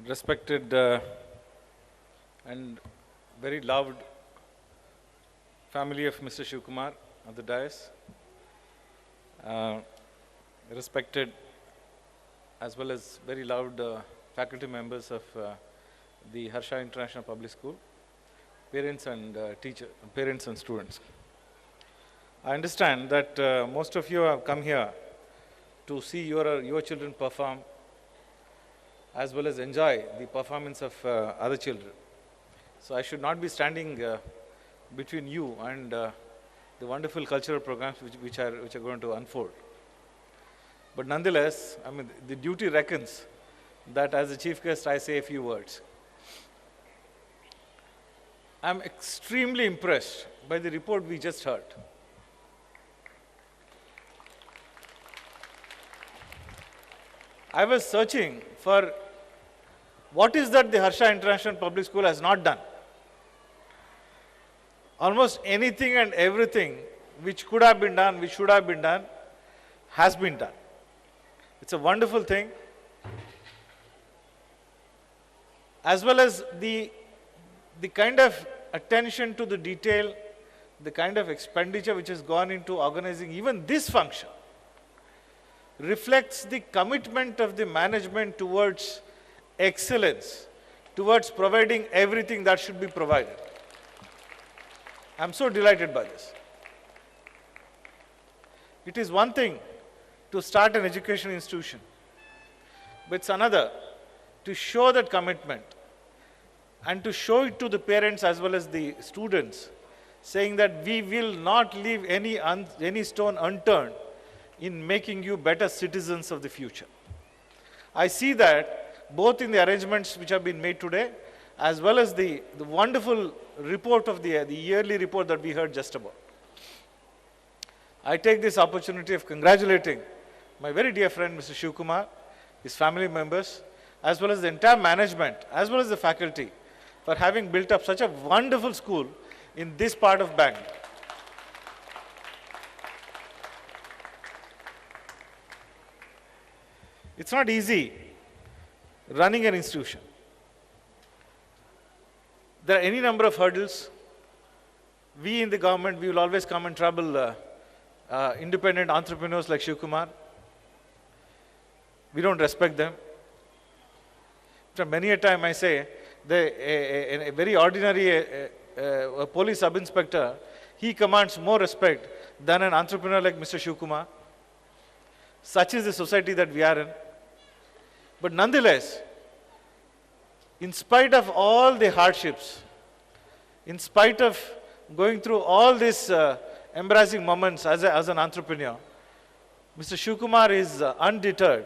Respected and very loved family of Mr. Shivkumar of the dais, respected as well as very loved faculty members of the Harsha International Public School, parents and parents and students. I understand that most of you have come here to see your children perform as well as enjoy the performance of other children. So I should not be standing between you and the wonderful cultural programs which are going to unfold. But nonetheless, I mean, the duty reckons that as a chief guest, I say a few words. I'm extremely impressed by the report we just heard. I was searching for what is that the Harsha International Public School has not done. Almost anything and everything which could have been done, which should have been done, has been done. It's a wonderful thing. As well as the kind of attention to the detail, the kind of expenditure which has gone into organizing even this function, reflects the commitment of the management towards excellence, towards providing everything that should be provided. I'm so delighted by this. It is one thing to start an education institution, but it's another to show that commitment and to show it to the parents as well as the students, saying that we will not leave any stone unturned in making you better citizens of the future. I see that both in the arrangements which have been made today, as well as the wonderful report of the yearly report that we heard just about. I take this opportunity of congratulating my very dear friend Mr. Shivkumar, his family members, as well as the entire management, as well as the faculty, for having built up such a wonderful school in this part of Bangalore. It's not easy running an institution. There are any number of hurdles. We in the government, we will always come and trouble independent entrepreneurs like Shivkumar. We don't respect them. So many a time I say, a very ordinary police sub-inspector, he commands more respect than an entrepreneur like Mr. Shivkumar. Such is the society that we are in. But nonetheless, in spite of all the hardships, in spite of going through all these embarrassing moments as an entrepreneur, Mr. Shivkumar is undeterred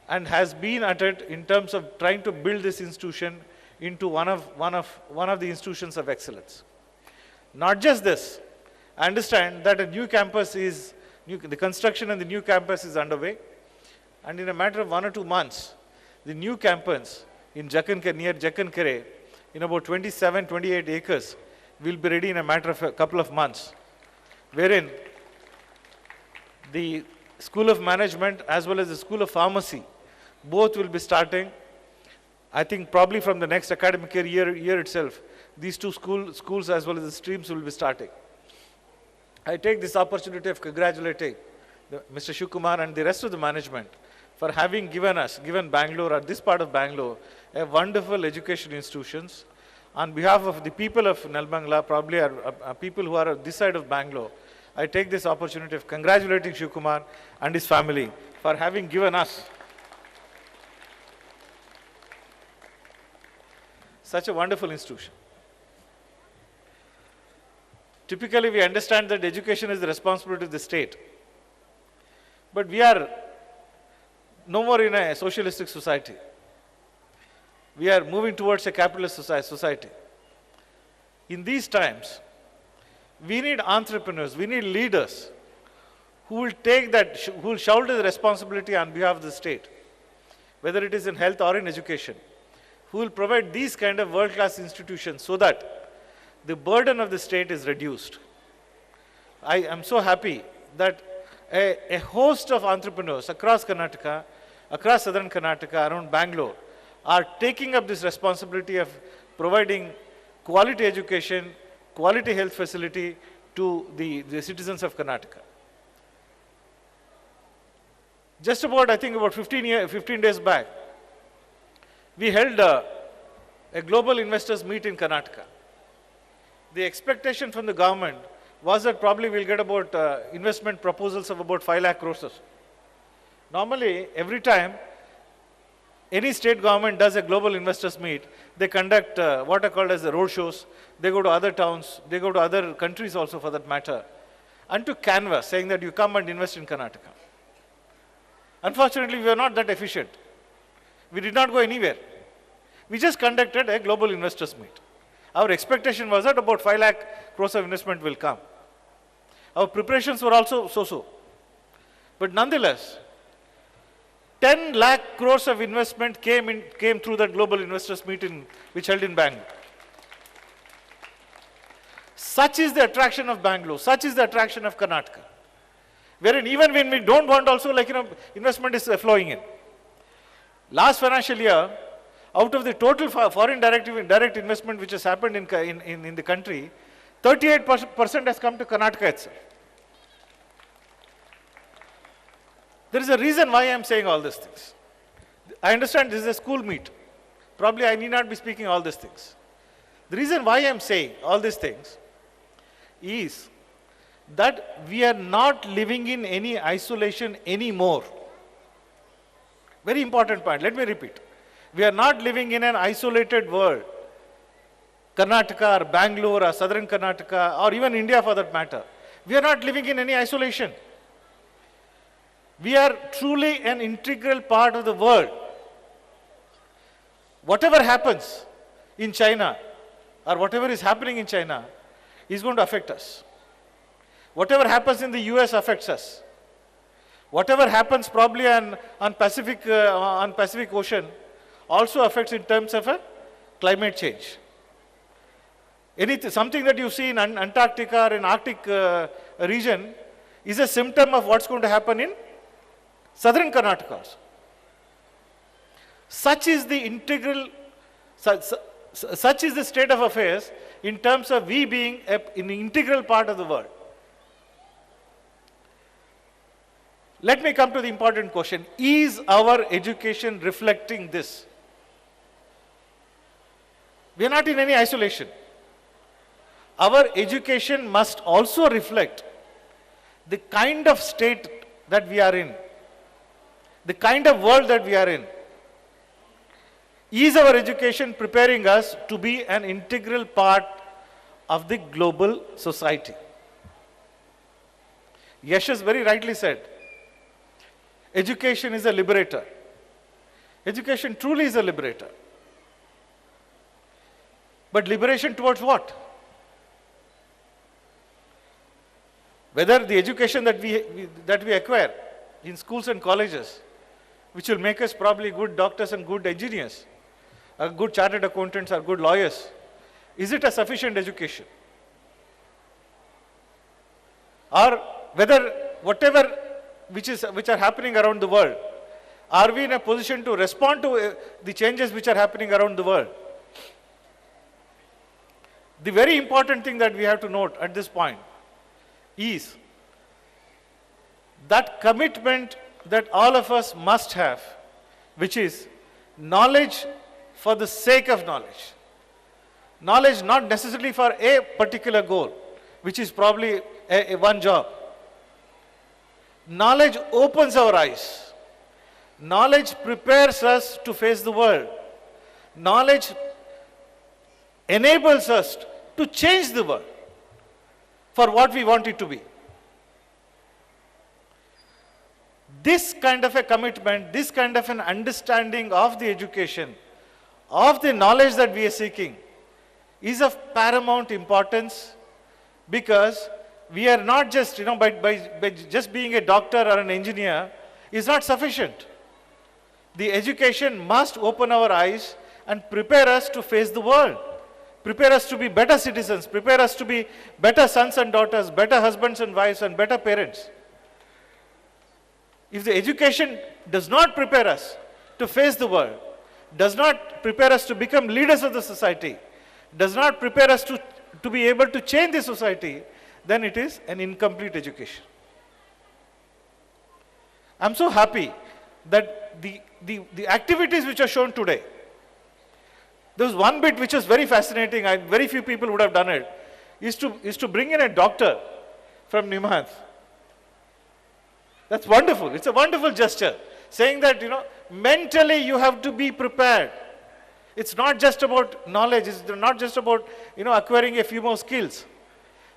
and has been at it in terms of trying to build this institution into one of the institutions of excellence. Not just this, I understand that a new campus the construction of the new campus is underway, and in a matter of 1 or 2 months, the new campus in near Jakkankere, in about 27, 28 acres, will be ready in a matter of a couple of months, wherein the School of Management as well as the School of Pharmacy, both will be starting. I think probably from the next academic year itself, these two schools as well as the streams will be starting. I take this opportunity of congratulating Mr. Shivkumar and the rest of the management for having given Bangalore, or this part of Bangalore, a wonderful education institutions. On behalf of the people of Nelbangla, probably are people who are on this side of Bangalore, I take this opportunity of congratulating Shivkumar and his family for having given us such a wonderful institution. Typically, we understand that education is the responsibility of the state. But we are no more in a socialistic society. We are moving towards a capitalist society. In these times, we need entrepreneurs, we need leaders who will take that, who will shoulder the responsibility on behalf of the state, whether it is in health or in education, who will provide these kind of world-class institutions so that the burden of the state is reduced. I am so happy that a host of entrepreneurs across Karnataka, across southern Karnataka, around Bangalore, are taking up this responsibility of providing quality education, quality health facility to the citizens of Karnataka. Just about, I think about 15 days back, we held a global investors meet in Karnataka. The expectation from the government was that probably we'll get about investment proposals of about 5 lakh crores. Normally, every time any state government does a global investors meet, they conduct what are called as the road shows. They go to other towns, they go to other countries also for that matter, and to canvass, saying that you come and invest in Karnataka. Unfortunately, we were not that efficient. We did not go anywhere. We just conducted a global investors meet. Our expectation was that about 5 lakh crores of investment will come. Our preparations were also so-so. But nonetheless, 10 lakh crores of investment came through that global investors meeting which held in Bangalore. Such is the attraction of Bangalore, such is the attraction of Karnataka. Wherein even when we don't want also, like, investment is flowing in. Last financial year, out of the total foreign direct investment which has happened in the country, 38% has come to Karnataka itself. There is a reason why I am saying all these things. I understand this is a school meet. Probably I need not be speaking all these things. The reason why I am saying all these things is that we are not living in any isolation anymore. Very important point. Let me repeat. We are not living in an isolated world. Karnataka or Bangalore or southern Karnataka or even India for that matter. We are not living in any isolation. We are truly an integral part of the world. Whatever happens in China or whatever is happening in China is going to affect us. Whatever happens in the US affects us. Whatever happens probably on Pacific Ocean also affects in terms of a climate change. Something that you see in Antarctica or in Arctic region is a symptom of what's going to happen in southern Karnataka. Such is the such is the state of affairs in terms of we being an integral part of the world. Let me come to the important question. Is our education reflecting this? We are not in any isolation. Our education must also reflect the kind of state that we are in, the kind of world that we are in. Is our education preparing us to be an integral part of the global society? Yash has very rightly said, education is a liberator. Education truly is a liberator. But liberation towards what? Whether the education that we acquire in schools and colleges, which will make us probably good doctors and good engineers, good chartered accountants or good lawyers, is it a sufficient education? Or whether whatever which are happening around the world, are we in a position to respond to the changes which are happening around the world? The very important thing that we have to note at this point is that commitment that all of us must have, which is knowledge for the sake of knowledge. Knowledge not necessarily for a particular goal, which is probably one job. Knowledge opens our eyes. Knowledge prepares us to face the world. Knowledge enables us to change the world for what we want it to be. This kind of a commitment, this kind of an understanding of the education, of the knowledge that we are seeking, is of paramount importance, because we are not just, by just being a doctor or an engineer is not sufficient. The education must open our eyes and prepare us to face the world, prepare us to be better citizens, prepare us to be better sons and daughters, better husbands and wives, and better parents. If the education does not prepare us to face the world, does not prepare us to become leaders of the society, does not prepare us to be able to change the society, then it is an incomplete education. I'm so happy that the activities which are shown today, there was one bit which was very fascinating, and very few people would have done it, is to bring in a doctor from Nimhans. That's wonderful. It's a wonderful gesture, saying that, mentally you have to be prepared. It's not just about knowledge, it's not just about, acquiring a few more skills.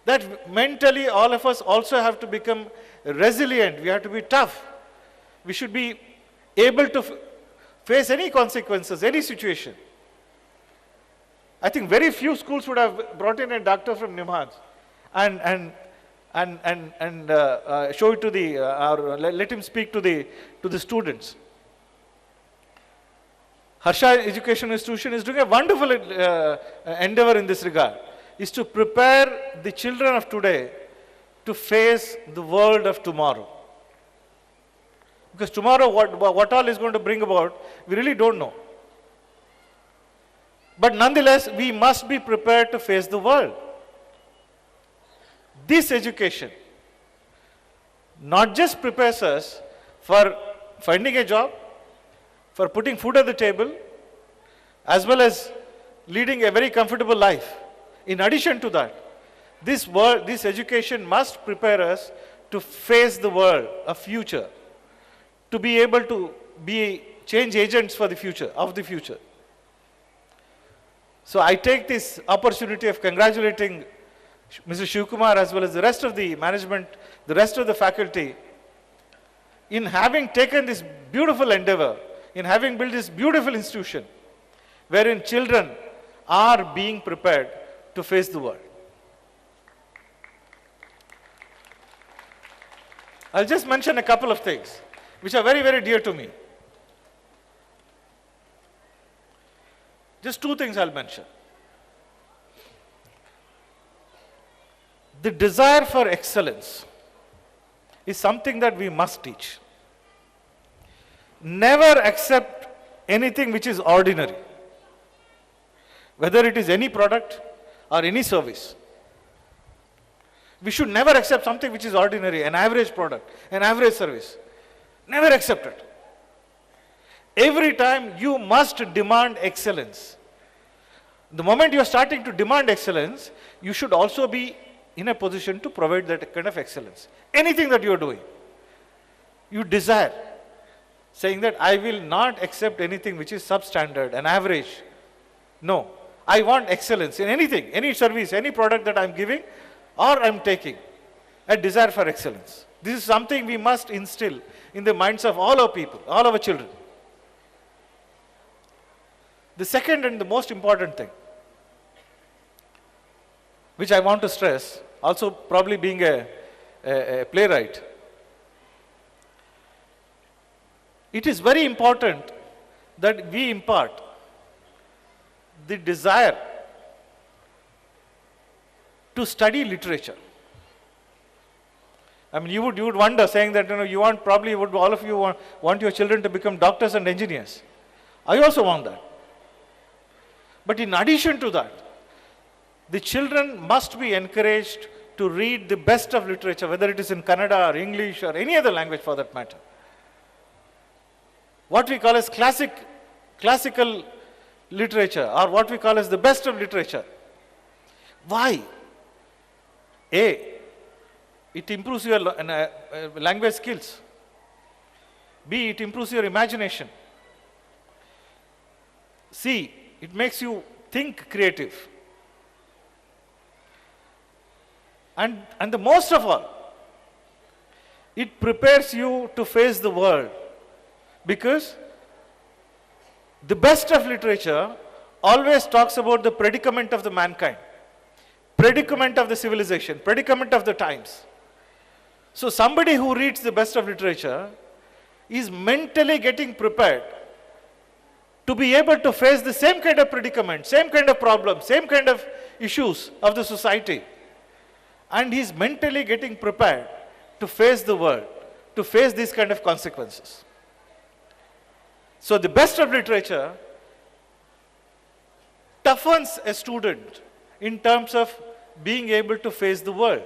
That mentally all of us also have to become resilient. We have to be tough. We should be able to face any consequences, any situation. I think very few schools would have brought in a doctor from Nimhans and show it to or let him speak to the students. Harsha Education Institution is doing a wonderful endeavor in this regard, is to prepare the children of today to face the world of tomorrow. Because tomorrow, what all is going to bring about, we really don't know. But nonetheless, we must be prepared to face the world. This education not just prepares us for finding a job, for putting food at the table, as well as leading a very comfortable life. In addition to that, this education must prepare us to face the world, a future, to be able to be change agents for the future, of the future. So I take this opportunity of congratulating Mr. Shivkumar as well as the rest of the management, the rest of the faculty, in having taken this beautiful endeavor, in having built this beautiful institution, wherein children are being prepared to face the world. I'll just mention a couple of things which are very, very dear to me. Just two things I'll mention. The desire for excellence is something that we must teach. Never accept anything which is ordinary, whether it is any product or any service. We should never accept something which is ordinary, an average product, an average service. Never accept it. Every time you must demand excellence. The moment you are starting to demand excellence, you should also be in a position to provide that kind of excellence. Anything that you are doing, you desire, saying that I will not accept anything which is substandard, an average. No, I want excellence in anything, any service, any product that I'm giving or I'm taking, a desire for excellence. This is something we must instill in the minds of all our people, all our children. The second and the most important thing, which I want to stress, also probably being a playwright, it is very important that we impart the desire to study literature. I mean, you would wonder, saying that you want, probably would all of you want your children to become doctors and engineers. I also want that. But in addition to that, the children must be encouraged to read the best of literature, whether it is in Kannada or English or any other language for that matter. What we call as classical literature, or what we call as the best of literature. Why? A, it improves your language skills. B, it improves your imagination. C, it makes you think creative. And the most of all, it prepares you to face the world, because the best of literature always talks about the predicament of the mankind, predicament of the civilization, predicament of the times. So somebody who reads the best of literature is mentally getting prepared to be able to face the same kind of predicament, same kind of problems, same kind of issues of the society. And he's mentally getting prepared to face the world, to face these kind of consequences. So the best of literature toughens a student in terms of being able to face the world.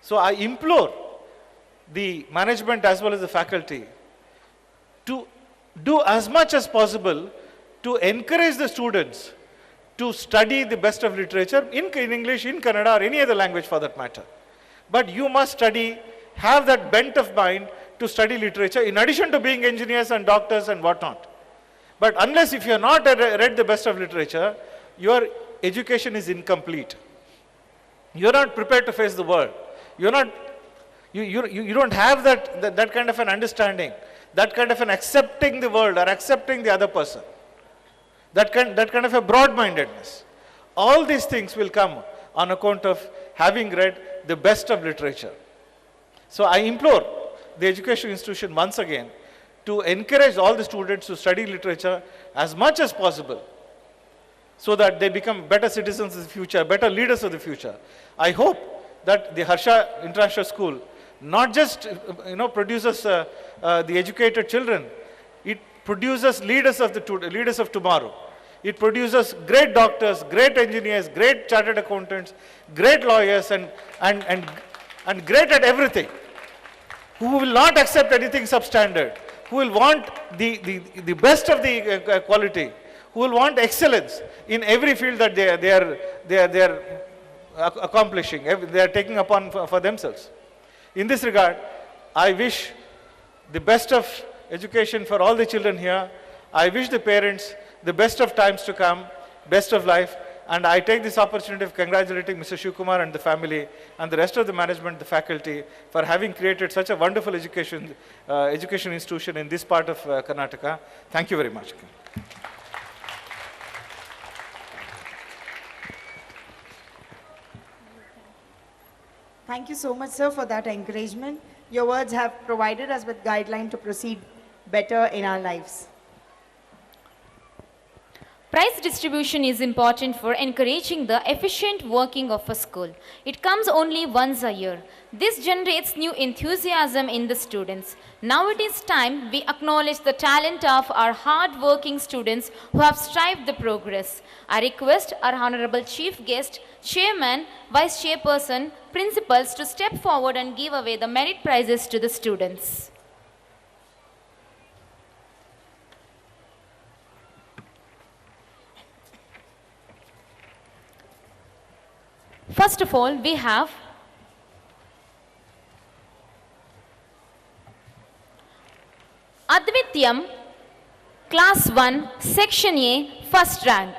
So I implore the management as well as the faculty to do as much as possible to encourage the students to study the best of literature in English, in Kannada, or any other language for that matter. But you must study, have that bent of mind to study literature in addition to being engineers and doctors and whatnot. But unless if you have not read the best of literature, your education is incomplete. You are not prepared to face the world. You don't have that kind of an understanding, that kind of an accepting the world or accepting the other person. That kind of a broad-mindedness. All these things will come on account of having read the best of literature. So I implore the education institution once again to encourage all the students to study literature as much as possible, so that they become better citizens of the future, better leaders of the future. I hope that the Harsha International School not just produces the educated children, it produces leaders of tomorrow. It produces great doctors, great engineers, great chartered accountants, great lawyers, and great at everything, who will not accept anything substandard, who will want the best of the quality, who will want excellence in every field that they are accomplishing, they are taking upon for themselves. In this regard, I wish the best of education for all the children here. I wish the parents the best of times to come, best of life, and I take this opportunity of congratulating Mr. Shivkumar and the family and the rest of the management, the faculty, for having created such a wonderful education institution in this part of Karnataka. Thank you very much. Thank you so much, sir, for that encouragement. Your words have provided us with guideline to proceed better in our lives. Prize distribution is important for encouraging the efficient working of a school. It comes only once a year. This generates new enthusiasm in the students. Now it is time we acknowledge the talent of our hard-working students who have strived the progress. I request our Honorable Chief Guest, Chairman, Vice Chairperson, Principals to step forward and give away the merit prizes to the students. First of all, we have Advityam, Class 1, Section A, First Rank.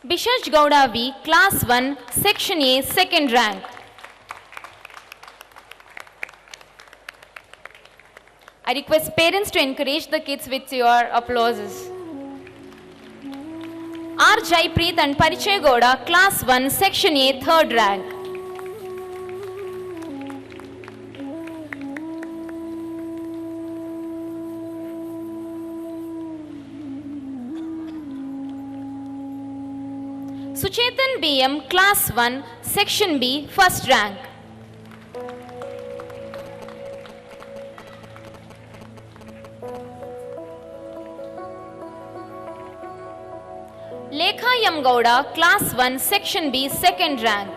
Bishaj Gowda V, Class 1, Section A, Second Rank. I request parents to encourage the kids with your applauses. R. Jaipreet and Parichay Gowda, Class 1, Section A, Third Rank. Suchetan BM, Class 1, Section B, first rank. Lekha M. Gowda, Class 1, Section B, second rank.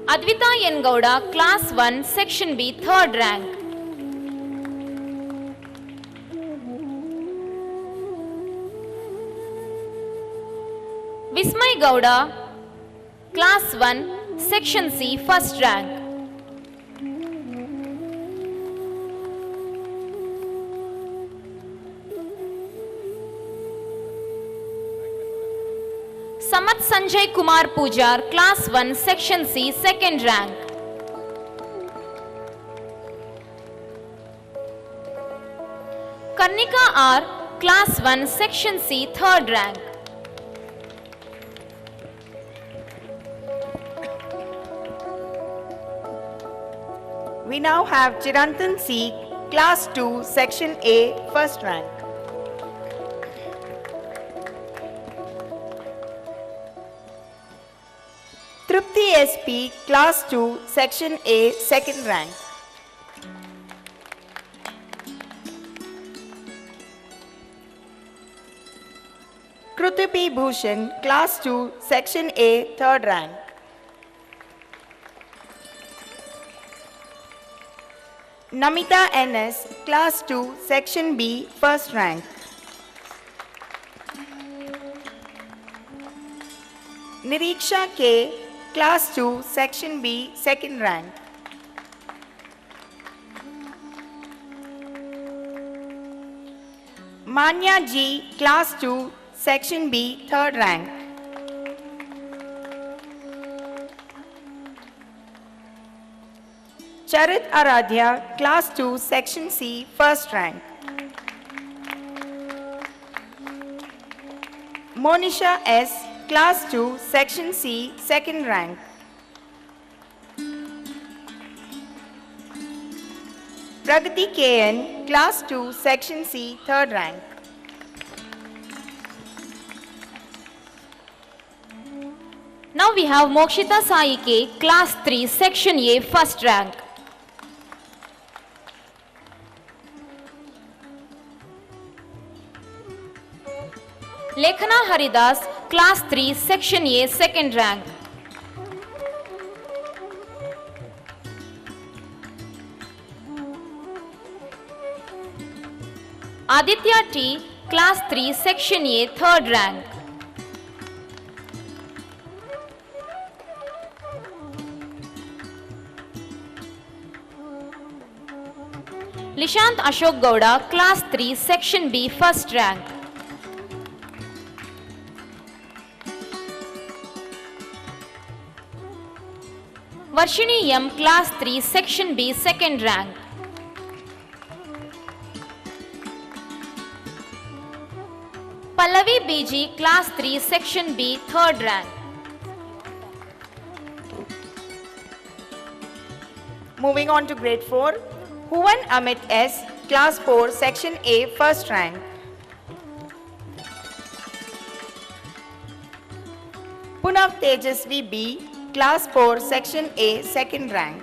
Advita N. Gowda, Class 1, Section B, third rank. Vismay Gowda, Class 1, Section C, first rank. Samat Sanjay Kumar Pujar, Class 1, Section C, second rank. Karnika R, Class 1, Section C, third rank. We now have Chirantan C, Class 2, Section A, first rank. Trupti SP, Class 2, Section A, second rank. Kruti P. Bhushan, Class 2, Section A, third rank. Namita NS, Class 2, Section B, first rank. Niriksha K, Class 2, Section B, second rank. Manya G, Class 2, Section B, third rank. Charit Aradhya, Class 2, Section C, first rank. Monisha S, Class 2, Section C, second rank. Pragati KN, Class 2, Section C, third rank. Now we have Mokshita Sai K, Class 3, Section A, first rank. Lekhana Haridas, Class 3, Section A, second rank. Aditya T, Class 3, Section A, third rank. Lishant Ashok Gowda, Class 3, Section B, first rank. Varshini M, Class 3, Section B, second rank. Pallavi BG, Class 3, Section B, third rank. Moving on to grade 4, Huvan Amit S, Class 4, Section A, first rank. Punav Tejasvi B, Class 4, Section A, second rank.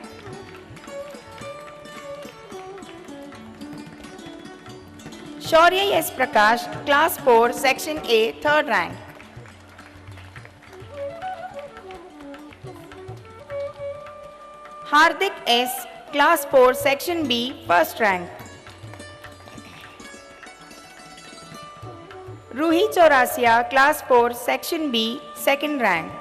Shaurya S. Prakash, Class 4, Section A, third rank. Hardik S, Class 4, Section B, first rank. Ruhi Chaurasia, Class 4, Section B, second rank.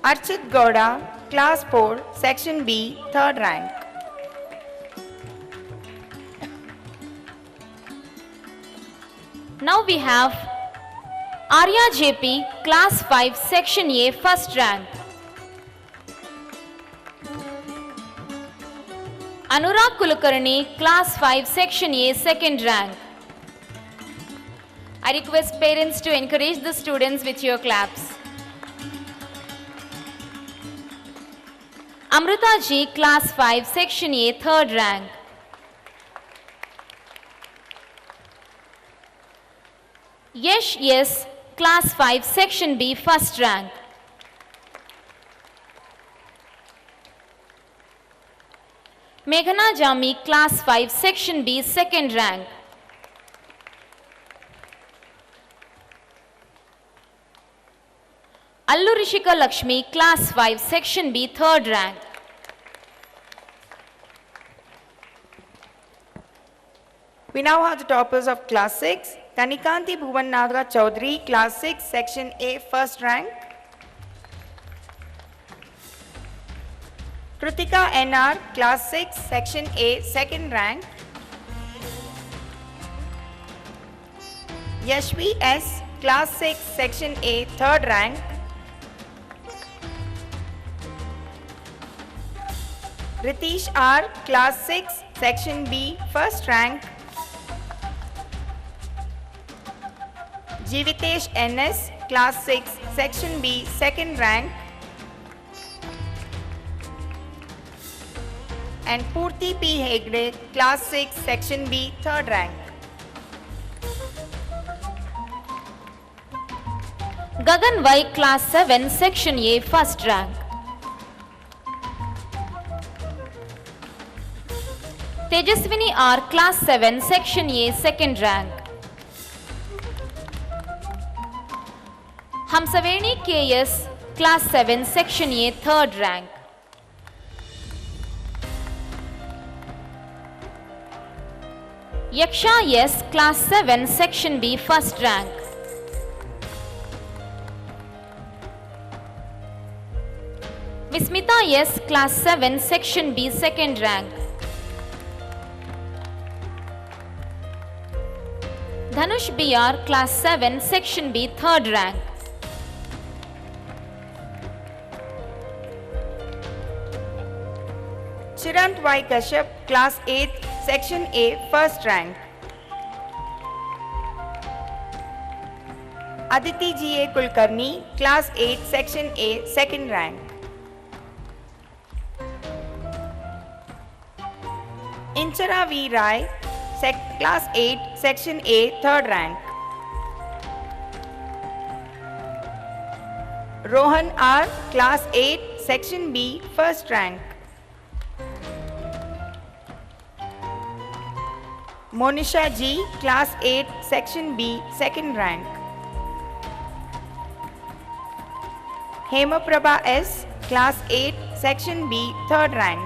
Archit Gowda, Class 4, Section B, third rank. Now we have Arya JP, Class 5, Section A, first rank. Anurag Kulkarni, Class 5, Section A, second rank. I request parents to encourage the students with your claps. Amrita Ji, Class 5, Section A, 3rd rank. Yash S, Class 5, Section B, 1st rank. Meghana Jami, Class 5, Section B, 2nd rank. Allu Rishika Lakshmi, Class 5, Section B, 3rd rank. We now have the toppers of Class 6. Kanikanti Bhuvan Nagra Chaudhary, Class 6, Section A, 1st rank. Kritika NR, Class 6, Section A, 2nd rank. Yashvi S, Class 6, Section A, 3rd rank. Ritesh R, Class 6, Section B, 1st rank. Jivitesh NS, Class 6, Section B, 2nd rank. And Purti P. Hegde, Class 6, Section B, 3rd rank. Gagan Y, Class 7, Section A, 1st rank. Tejaswini R, Class 7, Section A, 2nd rank. Hamsaveni KS, Class 7, Section A, 3rd rank. Yaksha S, Class 7, Section B, 1st rank. Vismita S, Class 7, Section B, 2nd rank. Dhanush BR, Class 7, Section B, 3rd rank. Chirant Y. Kashyap, Class 8, Section A, 1st rank. Aditi G.A. Kulkarni, Class 8, Section A, 2nd rank. Inchara V. Rai, Class 8, Section A, 3rd rank. Rohan R, Class 8, Section B, 1st rank. Monisha G, Class 8, Section B, 2nd rank. Hema Prabha S, Class 8, Section B, 3rd rank.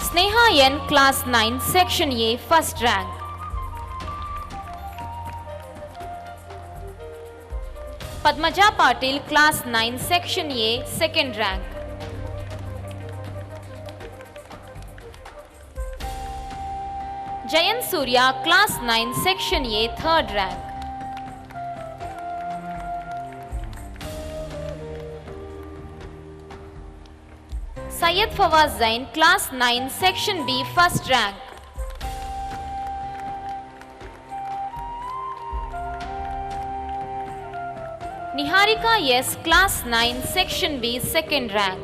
Sneha N, Class 9, Section A, 1st rank. Padmaja Patil, Class 9, Section A, 2nd rank. Jayan Surya, Class 9, Section A, 3rd rank. Syed Fawaz Zain, Class 9, Section B, 1st rank. Niharika S, Class 9, Section B, 2nd rank.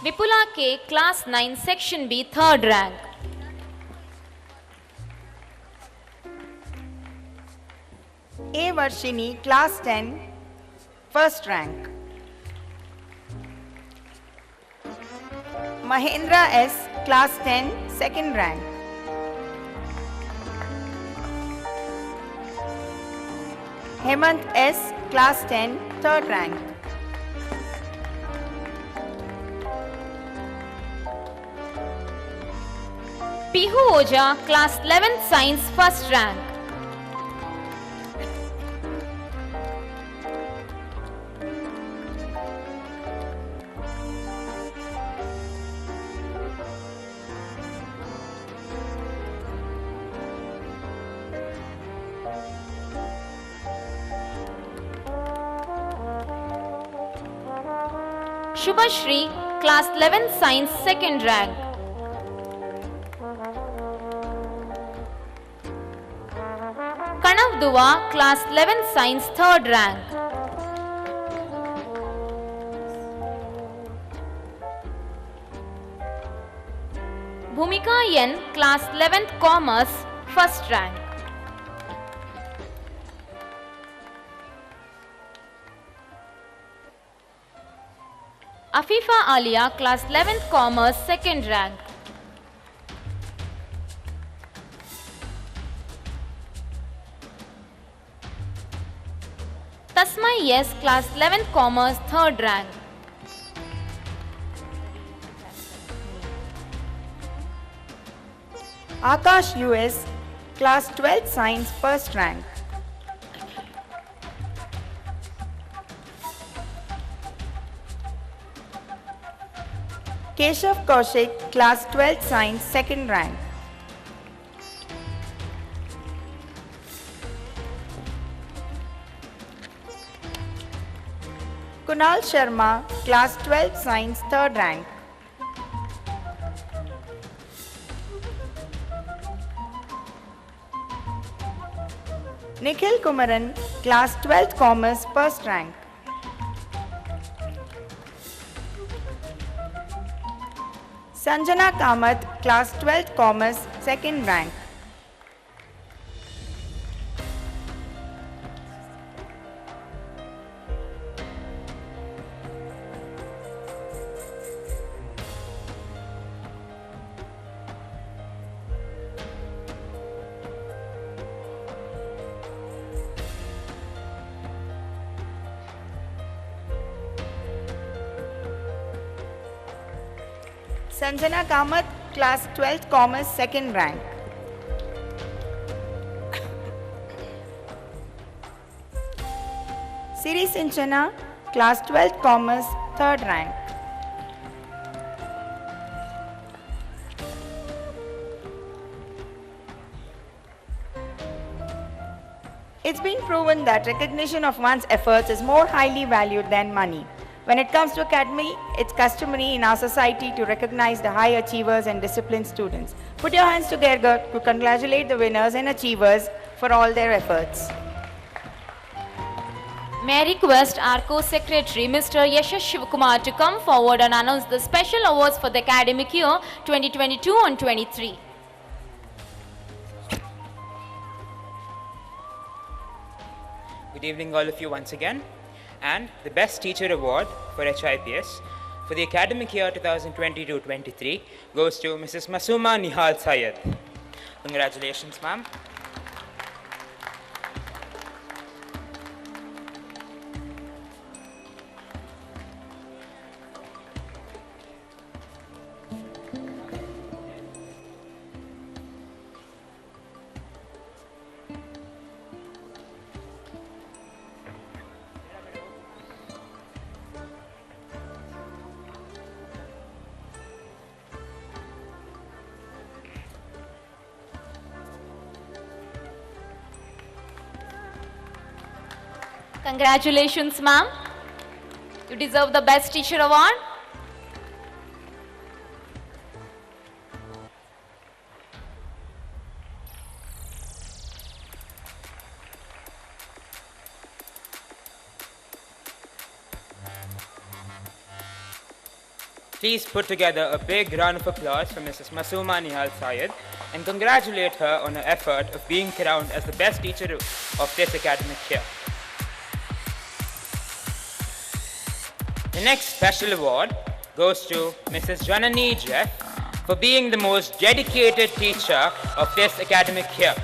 Vipula K, Class 9, Section B, 3rd rank. A. Varshini, Class 10, 1st rank. Mahendra S, Class 10, 2nd rank. Hemant S, Class 10, 3rd rank. Pihu Oja, Class 11th Science, 1st rank. Shubhashri, Class 11th Science, 2nd rank. Kanavduva, Class 11 Science, 3rd rank. Bhumika N, Class 11th Commerce, 1st rank. Afifa Alia, Class 11th Commerce, 2nd rank. Tasmai S, Class 11th Commerce, 3rd rank. Akash US, Class 12th Science, 1st rank. Keshav Kaushik, Class 12th Science, 2nd rank. Kunal Sharma, Class 12th Science, 3rd rank. Nikhil Kumaran, Class 12th Commerce, 1st rank. Sanjana Kamath, Class 12th Commerce, 2nd rank. Sanjana Kamath, Class 12th Commerce, 2nd rank. Siri Sinchana, Class 12th Commerce, 3rd rank. It's been proven that recognition of one's efforts is more highly valued than money. When it comes to academy, it's customary in our society to recognize the high achievers and disciplined students. Put your hands together to congratulate the winners and achievers for all their efforts. May I request our co-secretary, Mr. Yashash Shivakumar, to come forward and announce the special awards for the academic year 2022 and 23. Good evening, all of you, once again. And the Best Teacher Award for HIPS for the academic year 2022-23 goes to Mrs. Masuma Nihal Syed. Congratulations, ma'am. Congratulations, ma'am. You deserve the Best Teacher Award. Please put together a big round of applause for Mrs. Masuma Nihal Syed and congratulate her on her effort of being crowned as the best teacher of this academic year. The next special award goes to Mrs. Janani Jeff for being the most dedicated teacher of this academic year.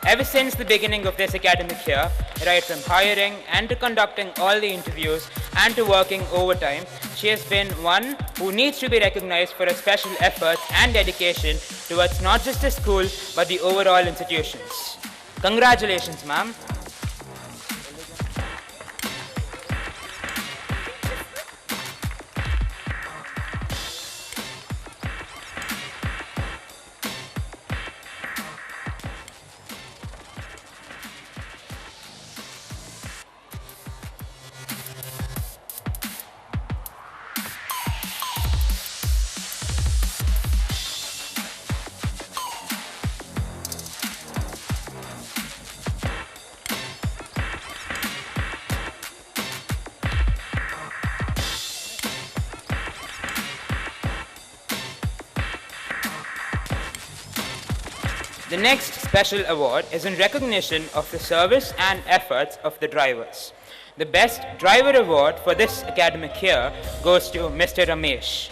Ever since the beginning of this academic year, right from hiring and to conducting all the interviews and to working overtime, she has been one who needs to be recognized for her special efforts and dedication towards not just the school but the overall institutions. Congratulations, ma'am. The next special award is in recognition of the service and efforts of the drivers. The best driver award for this academic year goes to Mr. Ramesh.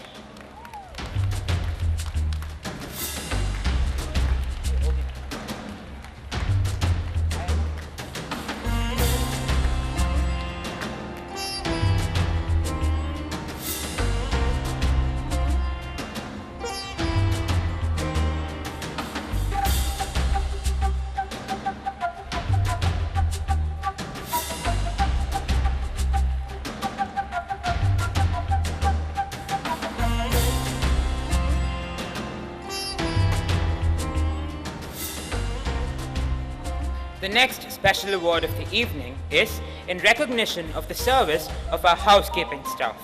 The next special award of the evening is in recognition of the service of our housekeeping staff.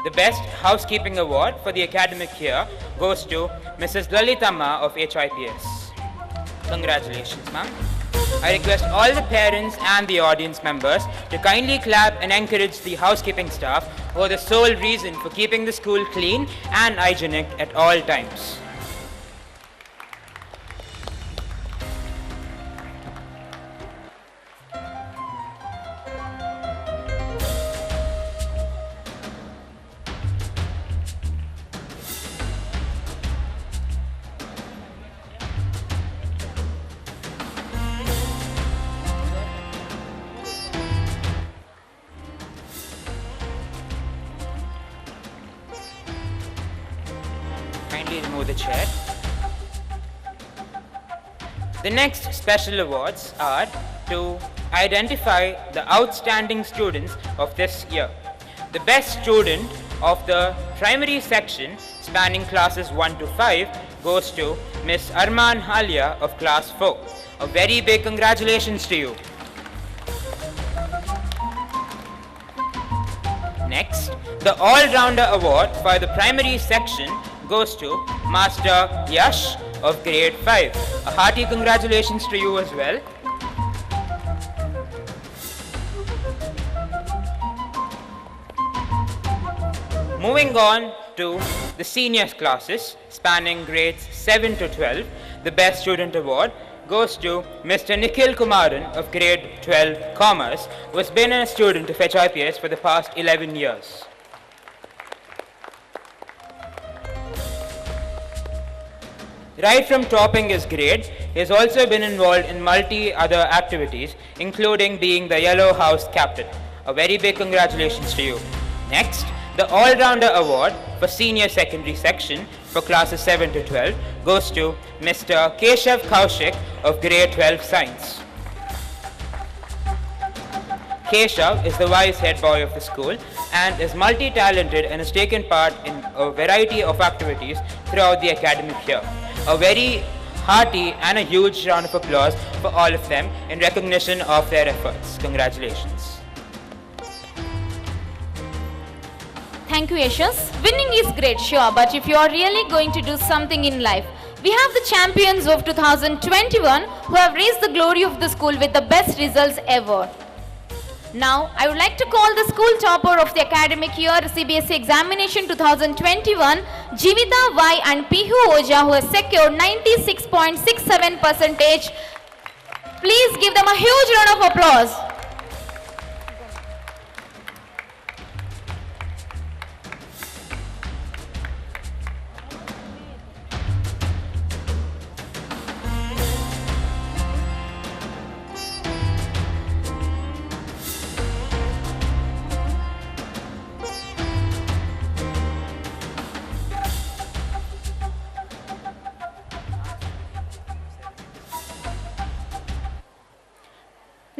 The best housekeeping award for the academic year goes to Mrs. Lalitama of HIPS. Congratulations, ma'am. I request all the parents and the audience members to kindly clap and encourage the housekeeping staff who are the sole reason for keeping the school clean and hygienic at all times. Kindly remove the chair. The next special awards are to identify the outstanding students of this year. The best student of the primary section spanning classes 1 to 5 goes to Miss Arman Halia of class 4. A very big congratulations to you. Next, the all-rounder award for the primary section goes to Master Yash of grade 5. A hearty congratulations to you as well. Moving on to the seniors classes spanning grades 7 to 12, the best student award goes to Mr. Nikhil Kumaran of grade 12 Commerce, who has been a student of HIPS for the past 11 years. Right from topping his grade, he has also been involved in multi other activities, including being the Yellow House captain. A very big congratulations to you. Next, the all-rounder award for senior secondary section for classes 7 to 12 goes to Mr. Keshav Kaushik of grade 12 science. Keshav is the wise head boy of the school and is multi-talented and has taken part in a variety of activities throughout the academic year. A very hearty and a huge round of applause for all of them in recognition of their efforts. Congratulations. Thank you, Yashas. Winning is great, sure, but if you are really going to do something in life, we have the champions of 2021 who have raised the glory of the school with the best results ever. Now, I would like to call the school topper of the academic year CBSE examination 2021, Jivita Y and Pihu Oja, who has secured 96.67%. Please give them a huge round of applause.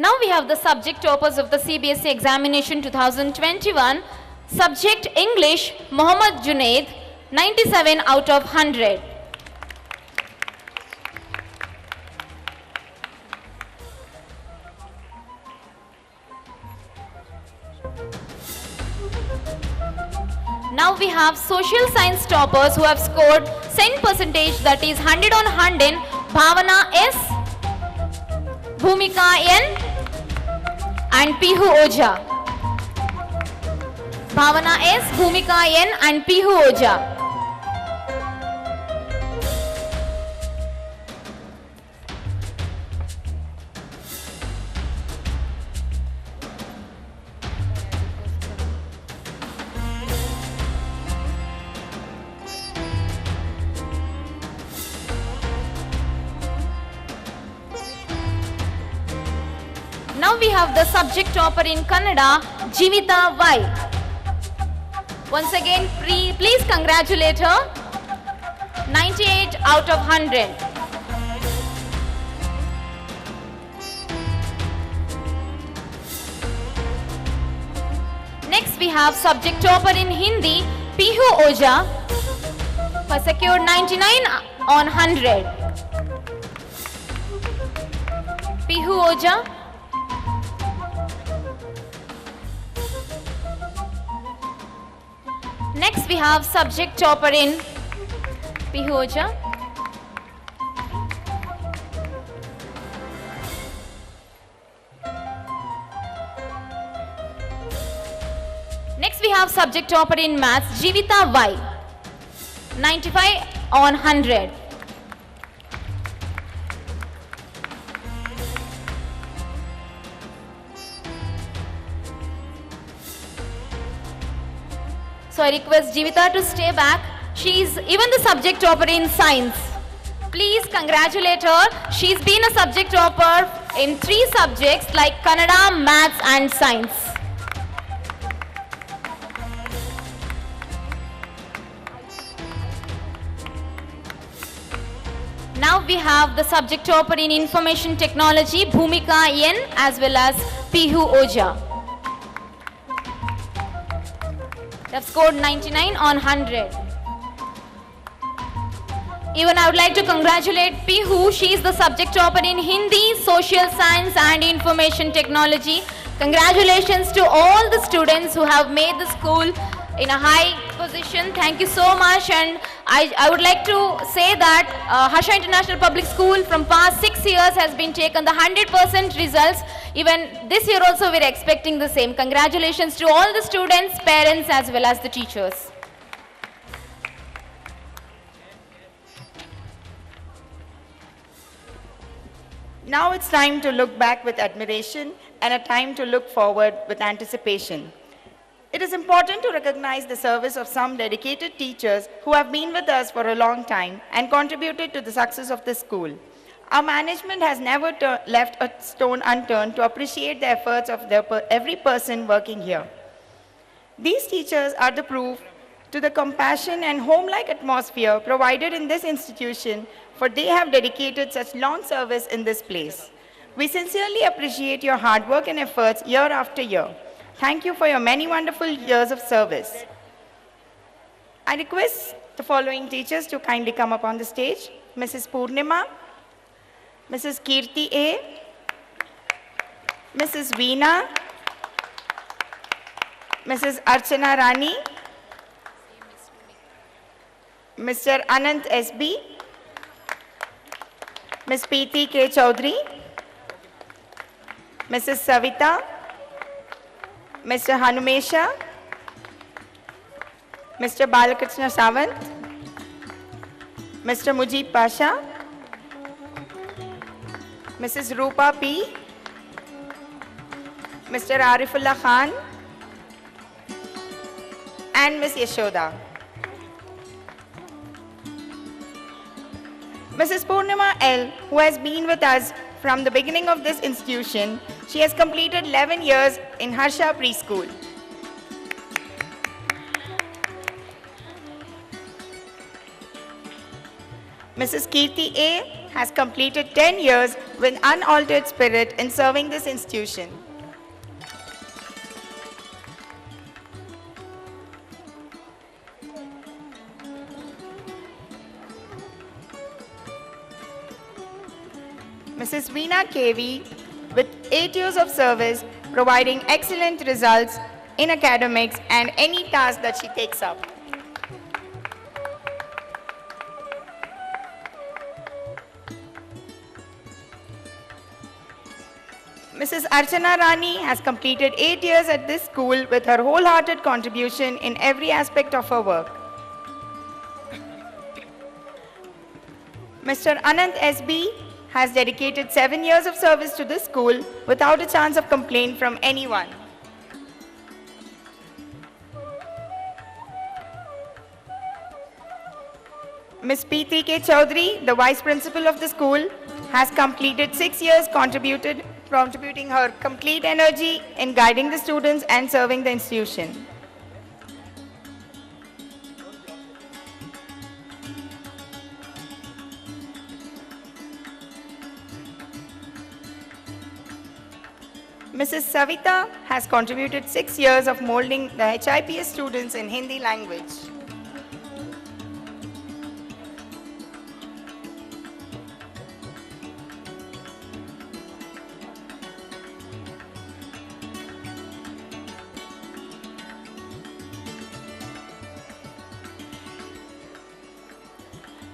Now we have the subject toppers of the CBSE examination 2021. Subject English, Mohammad Junaid, 97 out of 100. Now we have social science toppers who have scored same percentage, that is 100 on 100. Bhavana S, Bhumika N and Pihu Oja. Bhavana S, Bhumika N and Pihu Oja. Now we have the subject topper in Kannada, Jivita Y. Once again, please congratulate her. 98 out of 100. Next we have subject topper in Hindi, Pihu Oja, who secured 99 on 100. Pihu Oja. Next we have subject topper in Pihu Oja. Next we have subject topper in maths, Jivita Y. 95 on 100. So I request Jivita to stay back. She is even the subject topper in science. Please congratulate her. She's been a subject topper in 3 subjects like Kannada, maths and science. Now we have the subject topper in information technology, Bhumika N as well as Pihu Oja. They have scored 99 on 100. Even I would like to congratulate Pihu. She is the subject topper in Hindi, social science and information technology. Congratulations to all the students who have made the school in a high position. Thank you so much. And I would like to say that Harsha International Public School from past 6 years has been taken the 100% results. Even this year also we are expecting the same. Congratulations to all the students, parents as well as the teachers. Now it's time to look back with admiration and a time to look forward with anticipation. It is important to recognize the service of some dedicated teachers who have been with us for a long time and contributed to the success of the school. Our management has never left a stone unturned to appreciate the efforts of every person working here. These teachers are the proof to the compassion and home-like atmosphere provided in this institution, for they have dedicated such long service in this place. We sincerely appreciate your hard work and efforts year after year. Thank you for your many wonderful years of service. I request the following teachers to kindly come up on the stage. Mrs. Purnima, Mrs. Kirti A, Mrs. Veena, Mrs. Archana Rani, Mr. Anant SB, Ms. Preeti K. Chaudhary, Mrs. Savita, Mr. Hanumesha, Mr. Balakrishna Sawant, Mr. Mujib Pasha, Mrs. Rupa P, Mr. Arifullah Khan, and Ms. Yashoda. Mrs. Purnima L, who has been with us from the beginning of this institution, she has completed 11 years in Harsha Preschool. Mrs. Kirti A has completed 10 years with unaltered spirit in serving this institution. Mrs. Veena KV, with 8 years of service, providing excellent results in academics and any task that she takes up. Mrs. Archana Rani has completed 8 years at this school with her wholehearted contribution in every aspect of her work. Mr. Anant SB has dedicated 7 years of service to this school without a chance of complaint from anyone. Ms. Preeti K. Chaudhary, the Vice Principal of the school, has completed 6 years contributed contributing her complete energy in guiding the students and serving the institution. Mrs. Savita has contributed 6 years of molding the HIPS students in Hindi language.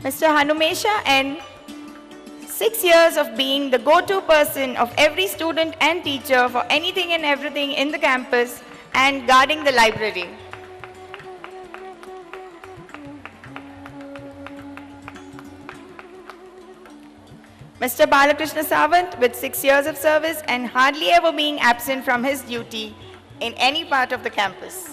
Mr. Hanumesha and 6 years of being the go-to person of every student and teacher for anything and everything in the campus and guarding the library. Mr. Balakrishna Sawant with 6 years of service and hardly ever being absent from his duty in any part of the campus.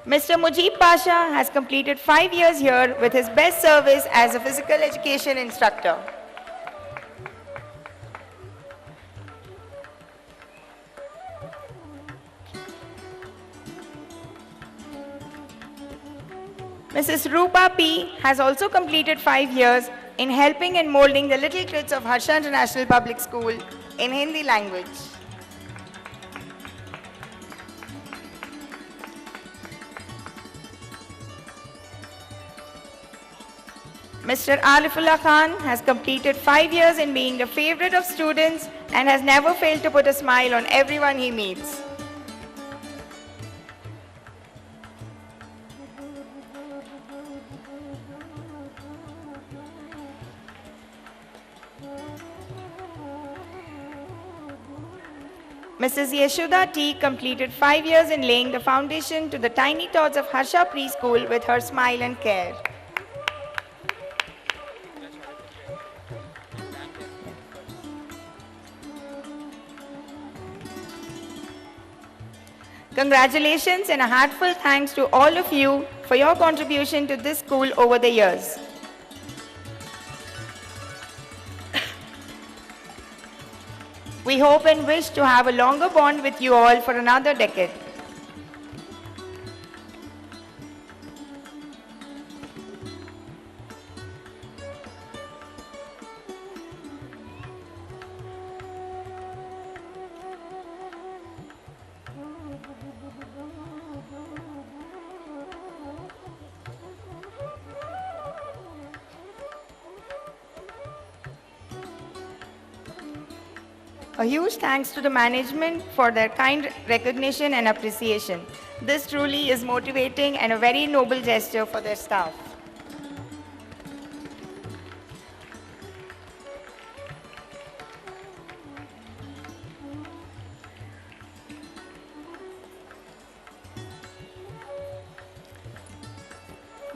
Mr. Mujib Pasha has completed 5 years here with his best service as a physical education instructor. Mrs. Rupa P. has also completed 5 years in helping and molding the little kids of Harsha International Public School in Hindi language. Mr. Arifullah Khan has completed 5 years in being the favorite of students and has never failed to put a smile on everyone he meets. Mrs. Yeshoda T. completed 5 years in laying the foundation to the tiny tots of Harsha Preschool with her smile and care. Congratulations and a heartfelt thanks to all of you for your contribution to this school over the years. We hope and wish to have a longer bond with you all for another decade. A huge thanks to the management for their kind recognition and appreciation. This truly is motivating and a very noble gesture for their staff.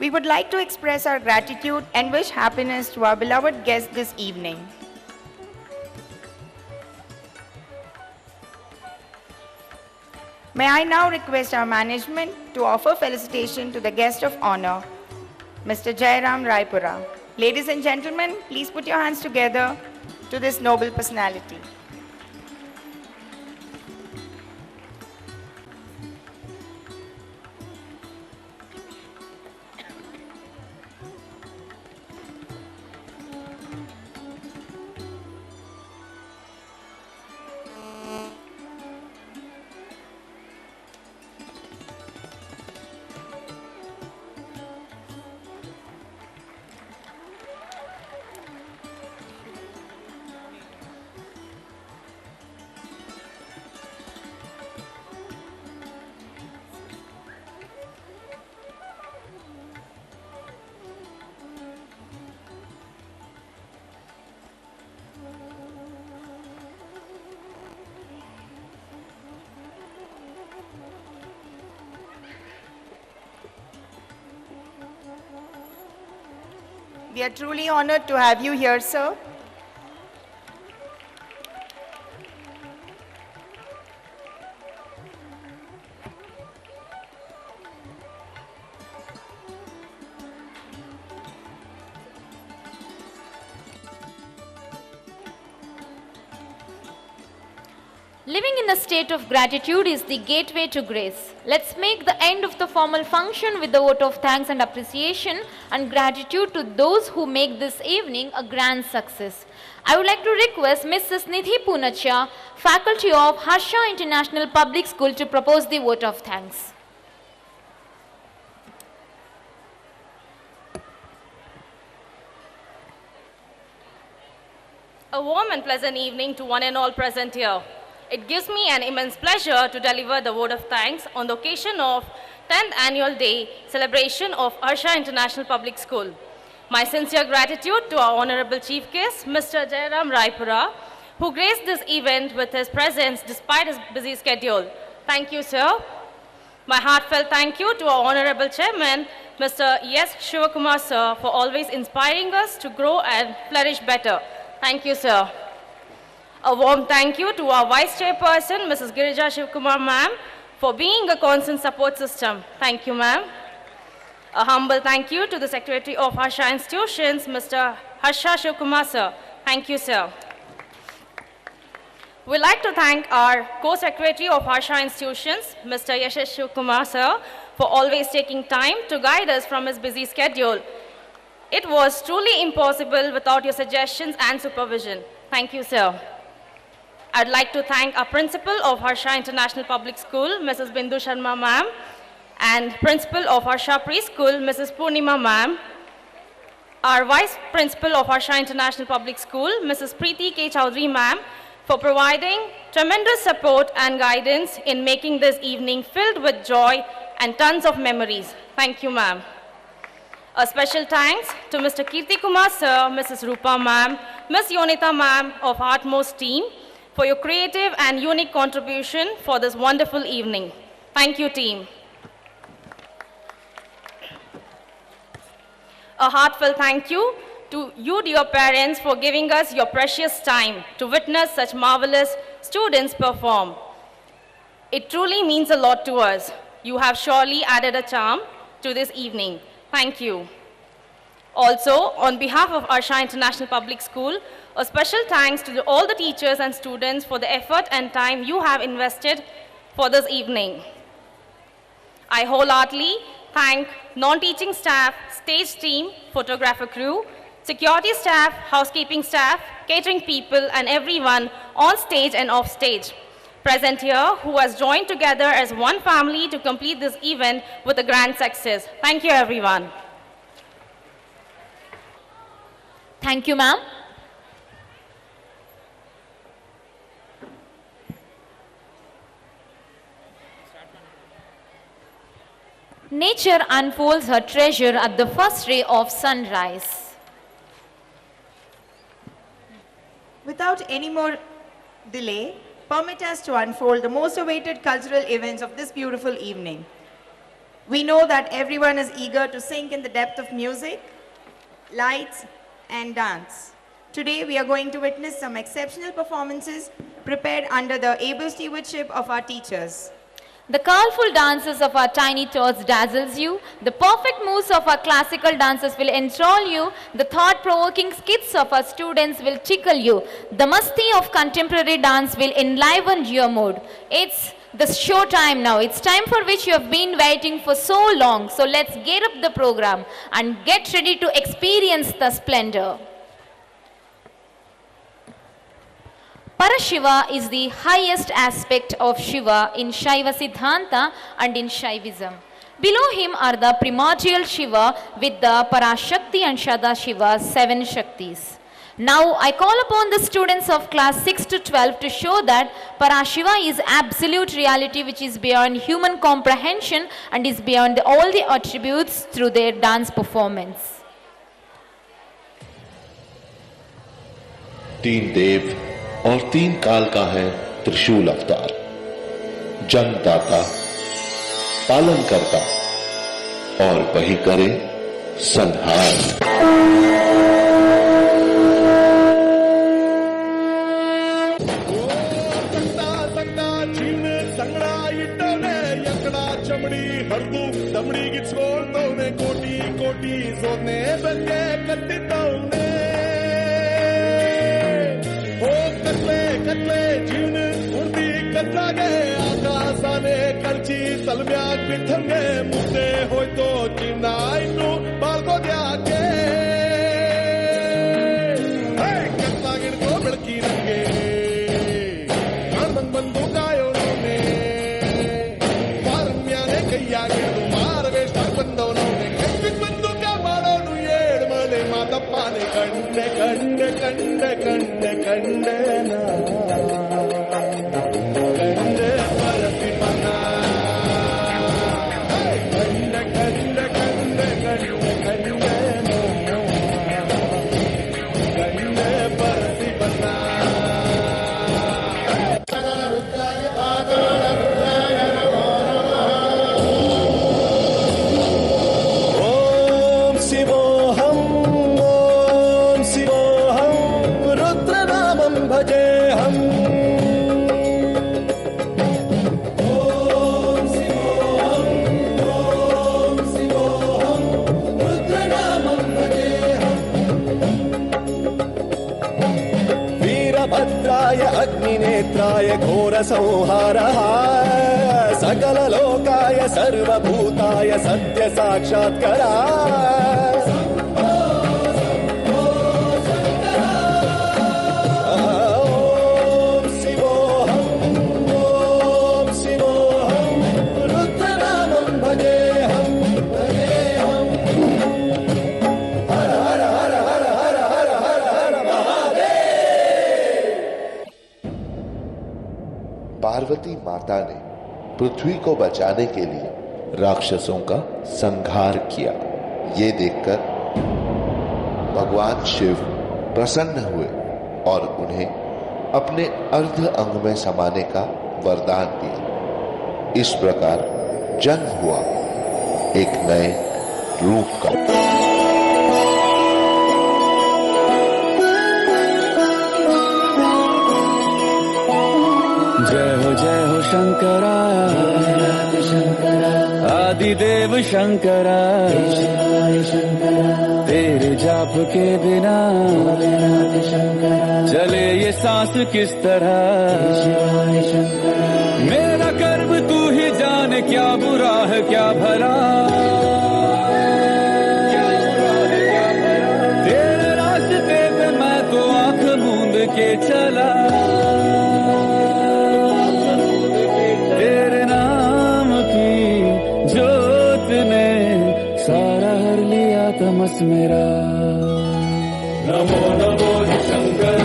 We would like to express our gratitude and wish happiness to our beloved guests this evening. May I now request our management to offer felicitation to the guest of honor, Mr. Jayaram Raipura. Ladies and gentlemen, please put your hands together to this noble personality. We are truly honored to have you here, sir. Living in a state of gratitude is the gateway to grace. Let's make the end of the formal function with the vote of thanks and appreciation and gratitude to those who make this evening a grand success. I would like to request Mrs. Nidhi Punacha, faculty of Harsha International Public School, to propose the vote of thanks. A warm and pleasant evening to one and all present here. It gives me an immense pleasure to deliver the vote of thanks on the occasion of 10th Annual Day celebration of Harsha International Public School. My sincere gratitude to our Honorable Chief Guest, Mr. Jayaram Raipura, who graced this event with his presence despite his busy schedule. Thank you, sir. My heartfelt thank you to our Honorable Chairman, Mr. S. Shivakumar, sir, for always inspiring us to grow and flourish better. Thank you, sir. A warm thank you to our Vice Chairperson, Mrs. Girija Shivkumar, ma'am, for being a constant support system. Thank you, ma'am. A humble thank you to the Secretary of Harsha Institutions, Mr. Harsha Shivkumar, sir. Thank you, sir. We'd like to thank our Co-Secretary of Harsha Institutions, Mr. Yashash Shivkumar, sir, for always taking time to guide us from his busy schedule. It was truly impossible without your suggestions and supervision. Thank you, sir. I'd like to thank our Principal of Harsha International Public School, Mrs. Bindu Sharma, ma'am, and Principal of Harsha Preschool, Mrs. Purnima, ma'am, our Vice Principal of Harsha International Public School, Mrs. Preeti K. Chowdhury, ma'am, for providing tremendous support and guidance in making this evening filled with joy and tons of memories. Thank you, ma'am. A special thanks to Mr. Kirti Kumar, sir, Mrs. Rupa, ma'am, Ms. Yonita, ma'am, of Heartmost team, for your creative and unique contribution for this wonderful evening. Thank you, team. A heartfelt thank you to you, dear parents, for giving us your precious time to witness such marvelous students perform. It truly means a lot to us. You have surely added a charm to this evening. Thank you. Also, on behalf of Harsha International Public School, a special thanks to all the teachers and students for the effort and time you have invested for this evening. I wholeheartedly thank non-teaching staff, stage team, photographer crew, security staff, housekeeping staff, catering people, and everyone on stage and off stage present here who has joined together as one family to complete this event with a grand success. Thank you, everyone. Thank you, ma'am. Nature unfolds her treasure at the first ray of sunrise. Without any more delay, permit us to unfold the most awaited cultural events of this beautiful evening. We know that everyone is eager to sink in the depth of music, lights, and dance. Today, we are going to witness some exceptional performances prepared under the able stewardship of our teachers. The colorful dances of our tiny tots dazzles you. The perfect moves of our classical dancers will enthrall you. The thought-provoking skits of our students will tickle you. The masti of contemporary dance will enliven your mood. It's the show time now. It's time for which you have been waiting for so long. So let's get up the program and get ready to experience the splendor. Parashiva is the highest aspect of Shiva in Shaiva Siddhanta and in Shaivism. Below him are the primordial Shiva with the Parashakti and Shadashiva, 7 Shaktis. Now I call upon the students of class 6 to 12 to show that Parashiva is absolute reality which is beyond human comprehension and is beyond all the attributes through their dance performance. 3 देव और 3 काल का है त्रिशूल अवतार, जन्मदाता, पालन करता और वही करे संहार। चमड़ी हरदू दमड़ी गिच्कोंतवने कोटी कोटी सोने बल्ले कट्टितवने ओ कत्ले कत्ले जीवन उर्दी एट्लागे आकाशाने कर्ची सलम्याग बिथंगे मुद्दे होय तो चिन्ना इन्नु बाल्गो द्याके कत्लागिड़को बेळकी नंगे कांदंग बंदूकायोने पारम्याने कैयागिड़ु मारवेष्टाग बंदोनोने कत्तिग बंदूका माडोनु येळ್ मले मातप्पाने कंडे कंडे कंडे कंडे कंडे ना कंडे परति पना कंडे कंडे कंडे कंडे कंडे ना कंडे परति पना ओम शिवोहम रुद्रनामं भजेहम ओम शिवोहम रुद्रनामं भजेहम वीरभद्राय अग्निनेत्राय घोरसंहारः सकललोकाय सर्वभूताय सत्य साक्षात्काराय ओम शिवोहम रुद्रनामं भजेहम भजेहम हर हर हर हर हर हर हर हर महादेव। पार्वती माता ने पृथ्वी को बचाने के लिए राक्षसों का संहार किया। ये देखकर भगवान शिव प्रसन्न हुए और उन्हें अपने अर्ध अंग में समाने का वरदान दिया। इस प्रकार जन्म हुआ एक नए रूप का। जय हो शंकरा आदिदेव शंकरा तेरे जाप के बिना चले ये सांस किस तरह मेरा कर्म तू ही जाने क्या बुरा है क्या भला तेरे रास्ते पे मैं तो आंख मूंद के चला तेरे नाम की जोत ने सारा हर लिया तमस मेरा। नमो नमो शंकर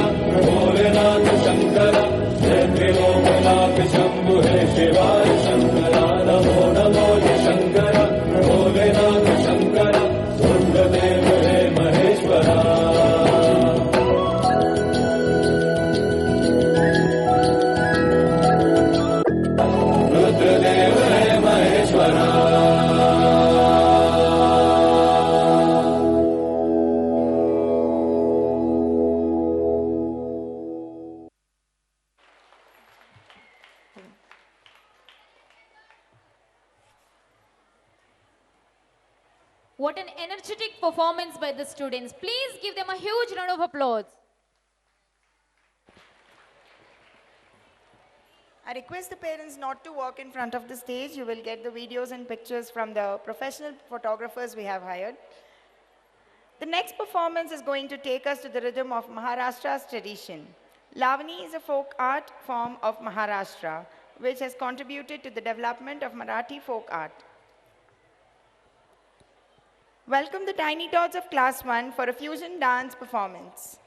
भोलेनाथ शंकर जय त्रिलोकनाथ शंभु हे शिवाय शंकरा। नमो नमो शंकर भोलेनाथ शंकर दुर्गदेव हे महेश्वरा। रुद्रदेव है Maheshwara. What an energetic performance by the students. Please give them a huge round of applause. I request the parents not to walk in front of the stage. You will get the videos and pictures from the professional photographers we have hired. The next performance is going to take us to the rhythm of Maharashtra's tradition. Lavani is a folk art form of Maharashtra, which has contributed to the development of Marathi folk art. Welcome the tiny tots of class 1 for a fusion dance performance.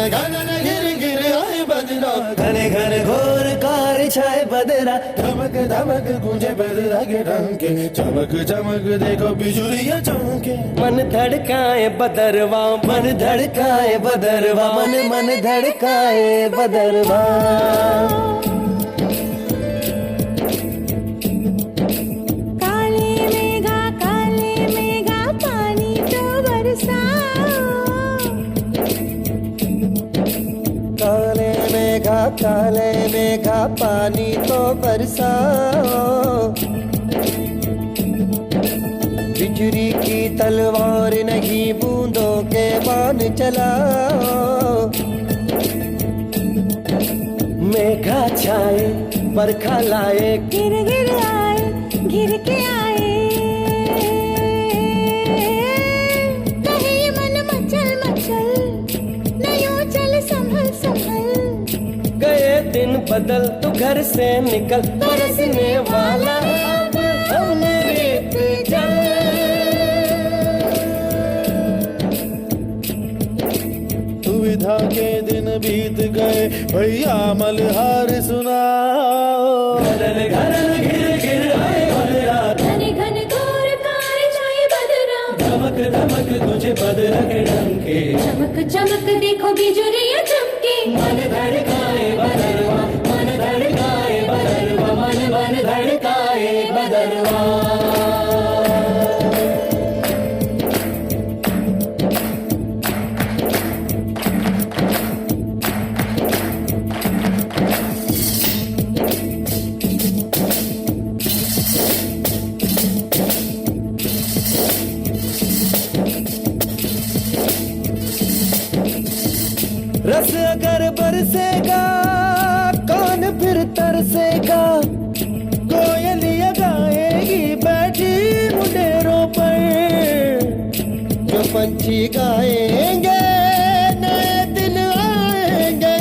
घनन घिर घिर आए बदरा घने घने घोर car छाए बदरा धमक धमक गूंजे बदरा के डंके चमक चमक देखो बिजुलियां चमके मन धड़काए बदरवा मन धड़काए बदरवा मन मन धड़काए बदरवा काले मेघा पानी तो बरसाओ बिजली की तलवार नहीं बूंदों के बाण चलाओ मेघा छाए बरखा लाए गिर गिर आए गिर के आए कहीं मन मचल मचल नहीं चल संभल संभल गए दिन बदल तू घर से निकल बरसने वाला हमने रेत जल दुविधा के दिन बीत गए भैया मलहार सुनाओ घरन घरन घिर घिर आए बदरा घने घने घोर कार छाए बदरा धमक धमक तुझे बदरा के डंके चमक चमक देखो बिजुलियां चमके मन धड़काए बदरवा मन धड़काए बदरवा मन मन धड़काए बदरवा रस अगर बरसेगा कौन फिर तरसेगा कोयलियां गाएगी बैठी मुंडेरों पर जो पंछी गाएंगे नए दिन आएंगे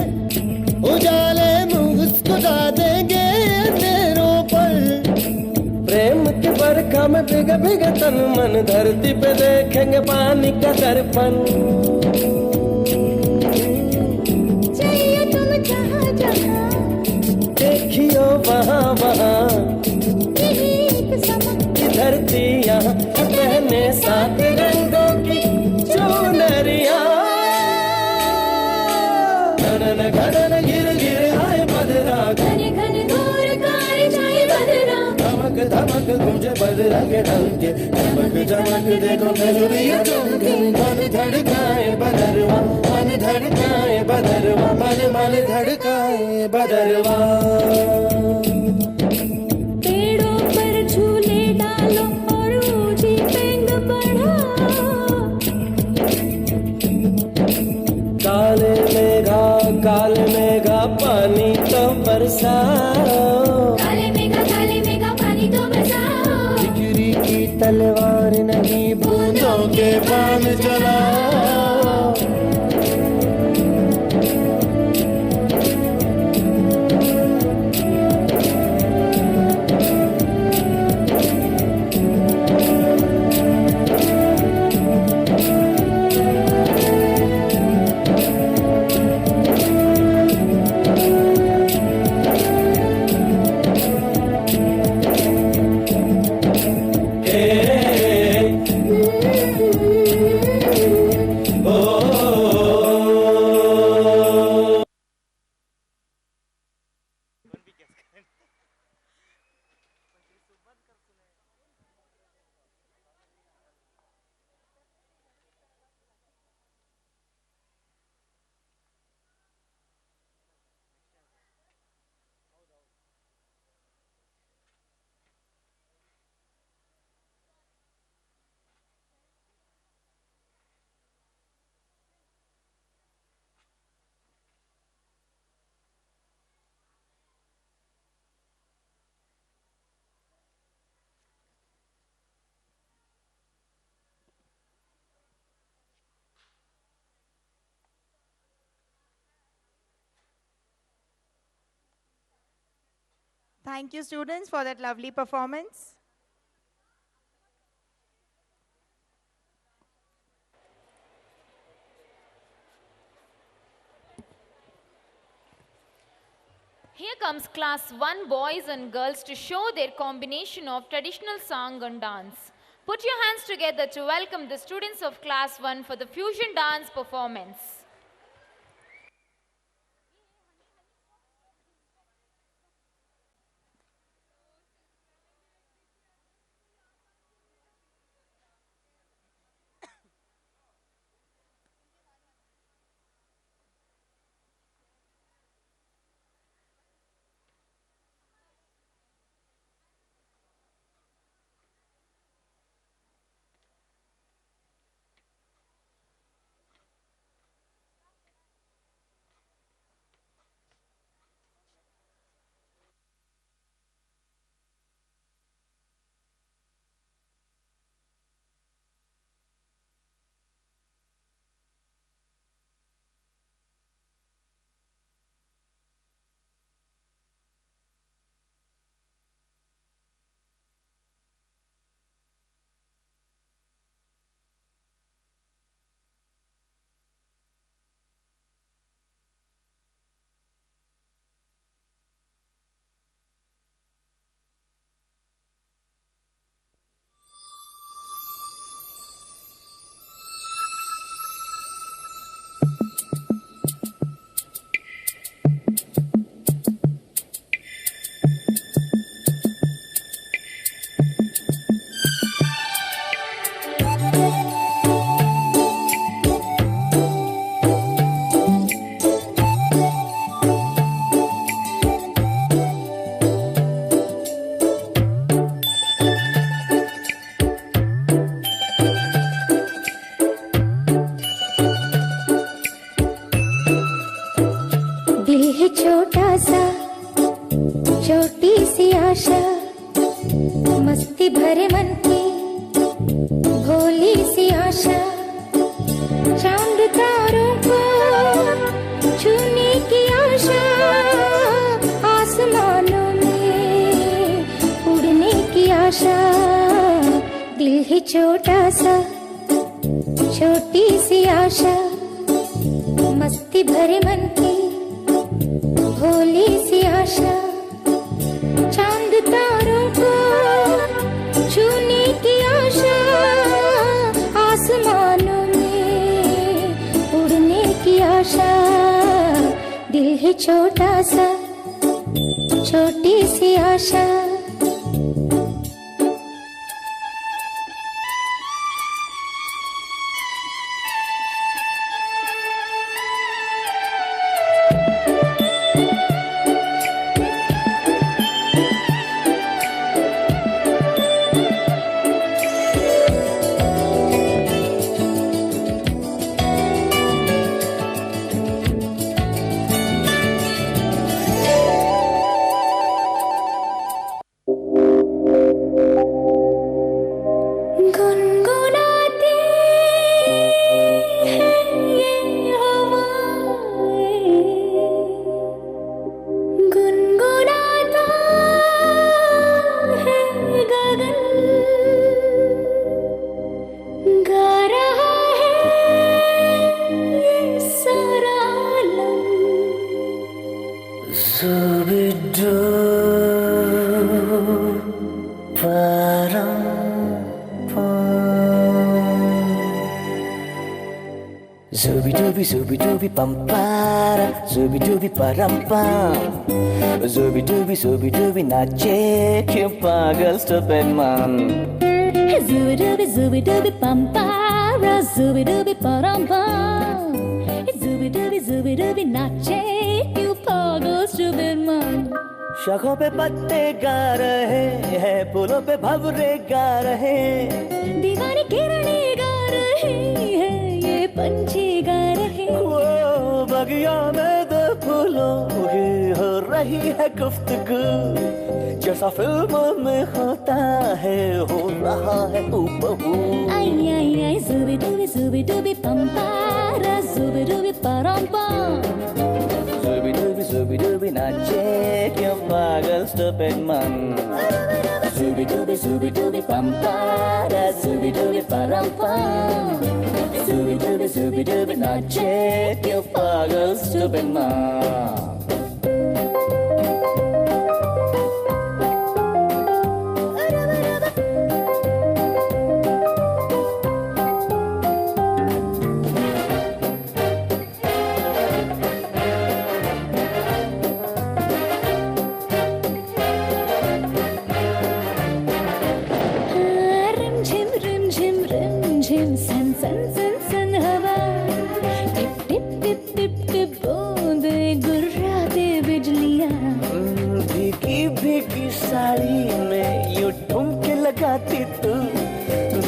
उजाले मुस्कुरा देंगे अंधेरों पर प्रेम के बरखा में भीग भीग तन मन धरती पे देखेंगे पानी का दर्पण देखियो वहाँ वहाँ की धरती यहाँ पहने सात रंगों की चुनरिया घनन घनन गिर गिर आए बदरा घने घने घोर कार छाए बदरा धमक धमक गूंजे बदरा के डंके चमक चमक देखो बिजुलियां चमके मन धड़काए बदरवा मन धड़काए बदरवा मन मन धड़काए बदरवा पेड़ों पर झूले डालो और ऊंची पेंग बढ़ाओ काले मेघा पानी तो बरसाओ काले मेघा पानी तो बरसाओ बिजली की तलवार नहीं बूंदों के बाण चलाओ Thank you, students, for that lovely performance. Here comes class 1 boys and girls to show their combination of traditional song and dance. Put your hands together to welcome the students of class 1 for the fusion dance performance. मस्ती भरे मन की भोली सी आशा, चांद तारों को छूने की आशा, आसमानों में उड़ने की आशा। दिल ही छोटा सा छोटी सी आशा, मस्ती भरे मन की भोली सी आशा, चांद तारों को छूने की आशा, आसमानों में उड़ने की आशा। दिल है छोटा सा छोटी सी आशा। Zooby dooby pam para, zooby dooby param pam, zooby dooby nache क्यों पागल stupid man. Zooby dooby pam para, zooby dooby param pam, zooby dooby nache क्यों पागल stupid man. शाखों पे पत्ते गा रहे हैं, पुलों पे भंवरे गा रहे, दीवानी किरणें गा रही है, ये पंछी गा रहे। वो बगिया में दो फूलों की हो रही है गुफ्तगू, जैसा फिल्मों में होता है हो रहा है हूबहू। आई आई आई zooby dooby pam para, zooby dooby param pam, zooby dooby nache क्यों पागल stupid man. Zooby dooby pam para, zooby dooby param pam, zooby dooby nache क्यों पागल stupid man.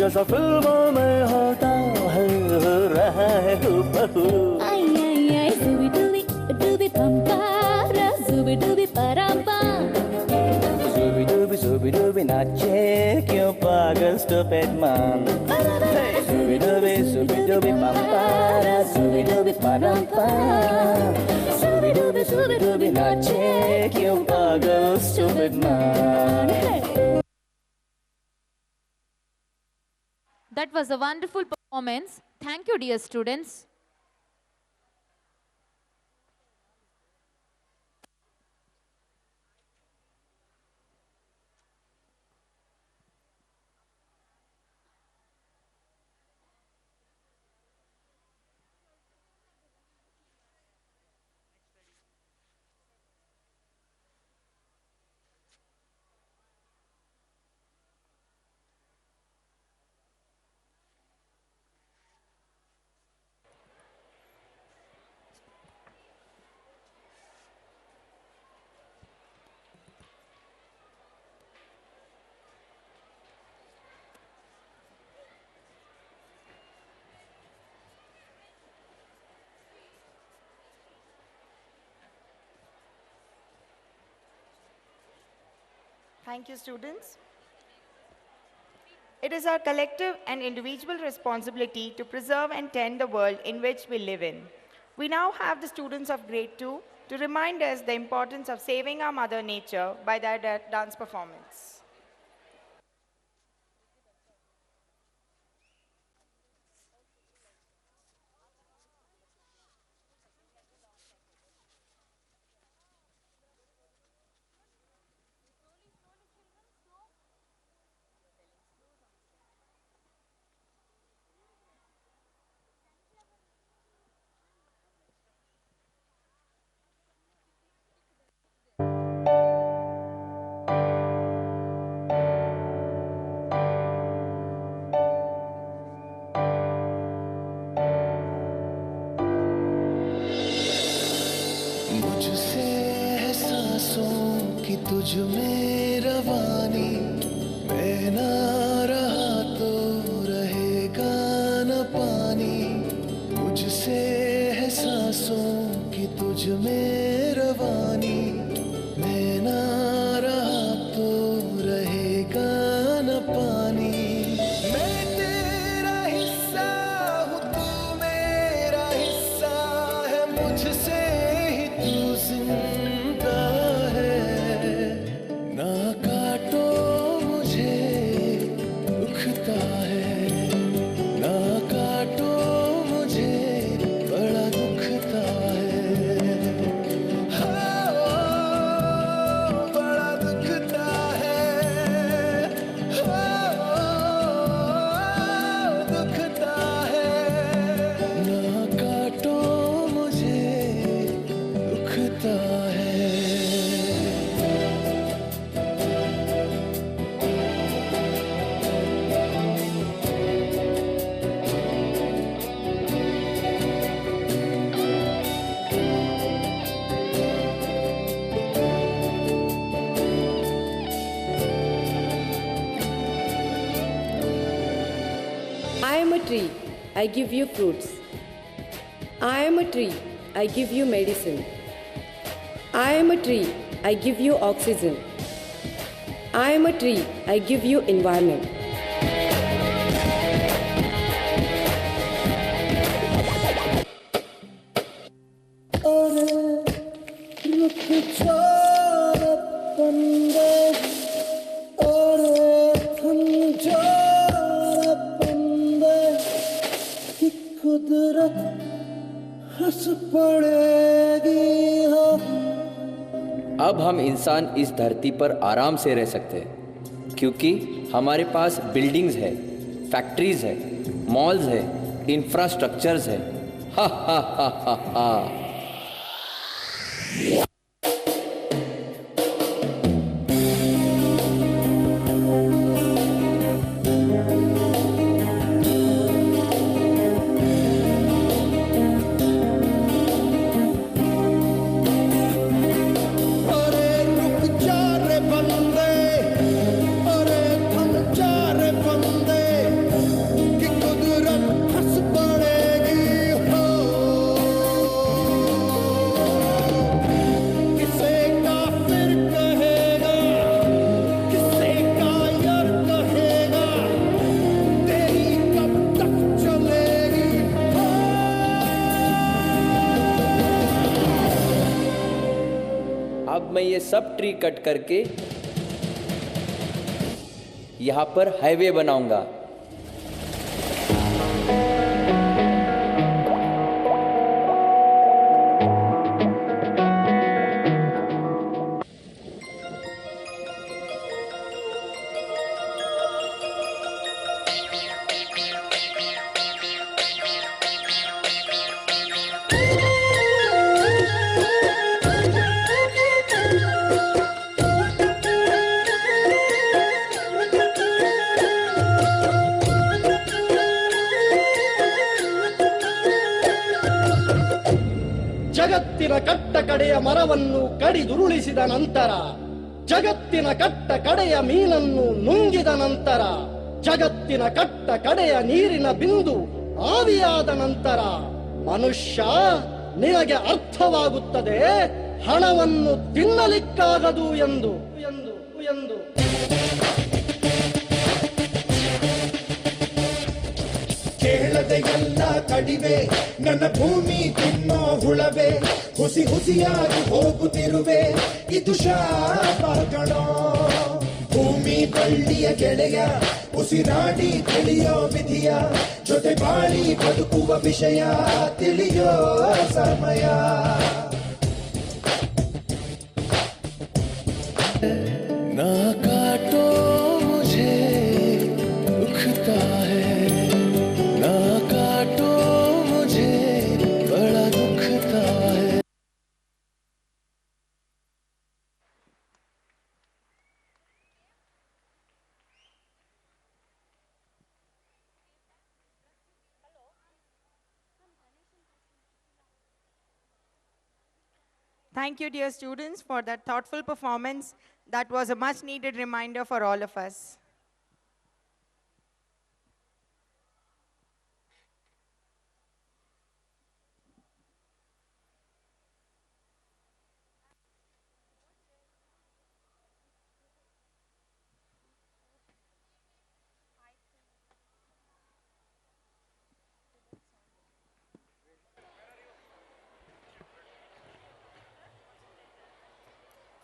जैसा फिल्मों में होता है हो रहा है हूबहू आई आई आई डूबी डूबी डूबी पंपारा डूबी डूबी परापा Zooby dooby नाचे क्यों पागल stupid man Zooby dooby pampara Zooby dooby parampa Zooby dooby नाचे क्यों पागल stupid man That was a wonderful performance. Thank you, dear students. Thank you, students. It is our collective and individual responsibility to preserve and tend the world in which we live in. We now have the students of grade 2 to remind us the importance of saving our mother nature by their dance performance. तुझ में रवानी मैं ना रहा तो रहेगा न पानी मुझसे है सांसों की तुझ में रवानी मैं ना रहा तो रहेगा न पानी मैं तेरा हिस्सा हूँ तू मेरा हिस्सा है मुझसे ही तू जिंदा ना काटो मुझे दुखता है ना काटो मुझे बड़ा दुखता है बड़ा दुखता है दुखता है ना काटो मुझे दुखता है I am a tree, I give you fruits. I am a tree, I give you medicine. I am a tree, I give you oxygen. I am a tree, I give you environment. कुदरत हंस पड़ेगी हाँ अब हम इंसान इस धरती पर आराम से रह सकते हैं, क्योंकि हमारे पास बिल्डिंग्स है, फैक्ट्रीज है, मॉल्स है, इंफ्रास्ट्रक्चर्स है। हा हा हा हा हा। मैं ये सब ट्री कट करके यहाँ पर हाईवे बनाऊंगा। ಜಗತ್ತಿನ ಕಟ್ಟ ಕಡೆಯ ಮರವನ್ನು ಕಡಿದುರುಳಿಸಿದ ನಂತರ, ಜಗತ್ತಿನ ಕಟ್ಟ ಕಡೆಯ ಮೀನನ್ನು ನುಂಗಿದ ನಂತರ, ಜಗತ್ತಿನ ಕಟ್ಟ ಕಡೆಯ ನೀರಿನ ಬಿಂದು ಆವಿಯಾದ ನಂತರ, ಮನುಷ್ಯ ನಿನಗೆ ಅರ್ಥವಾಗುತ್ತದೆ ಹಣವನ್ನು ತಿನ್ನಲಿಕ್ಕಾಗದು ಎಂದು ಎಂದು ಎಂದು ಕೇಳದೆ ಎಲ್ಲ ಕಡಿವೆ, ನನ್ನ ಭೂಮಿ ತಿನ್ನೋ ಹುಳವೆ, ಹುಸಿ ಹುಸಿಯಾಗಿ ಹೋಗುತ್ತಿರುವೆ, ಇದು ಶಾಪ ಕಣೋ. ಭೂಮಿ ಬಳ್ಳಿಯ ಗೆಳೆಯ, ಉಸಿರಾಡಿ ತಿಳಿಯೋ ವಿಧಿಯ, ಜೊತೆ ಬಾಳಿ ಬದುಕುವ ವಿಷಯ ತಿಳಿಯೋ ಸಮಯ. ना काटो मुझे दुखता है, ना काटो मुझे बड़ा दुखता है. Thank you, dear students, for that thoughtful performance. That was a much needed reminder for all of us.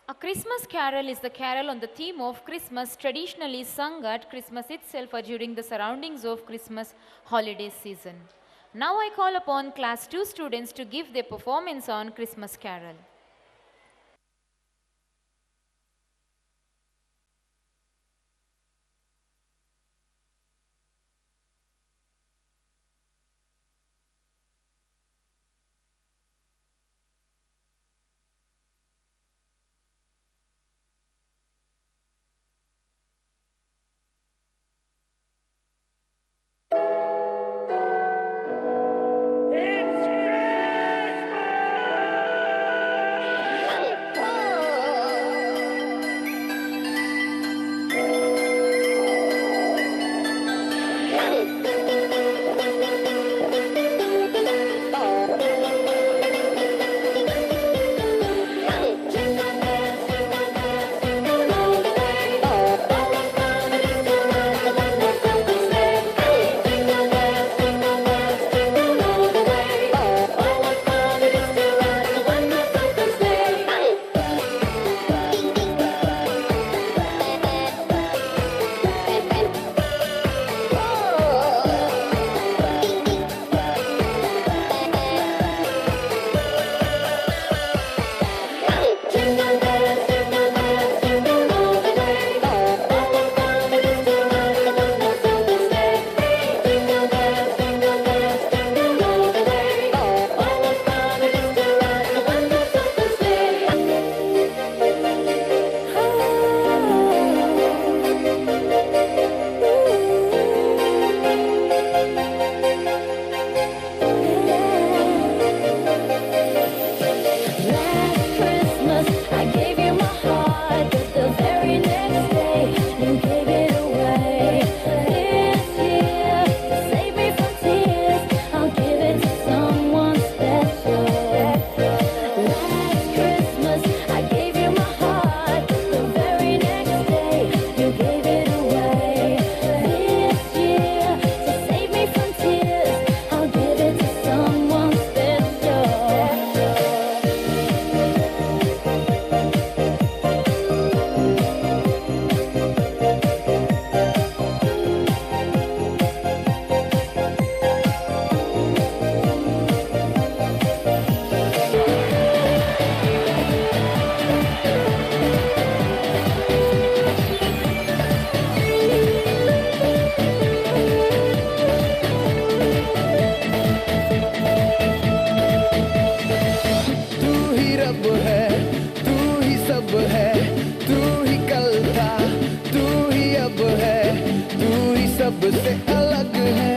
A Christmas carol is the carol on the theme of Christmas, traditionally sung at Christmas itself or during the surroundings of Christmas holiday season. Now I call upon class 2 students to give their performance on Christmas carol. सबसे अलग है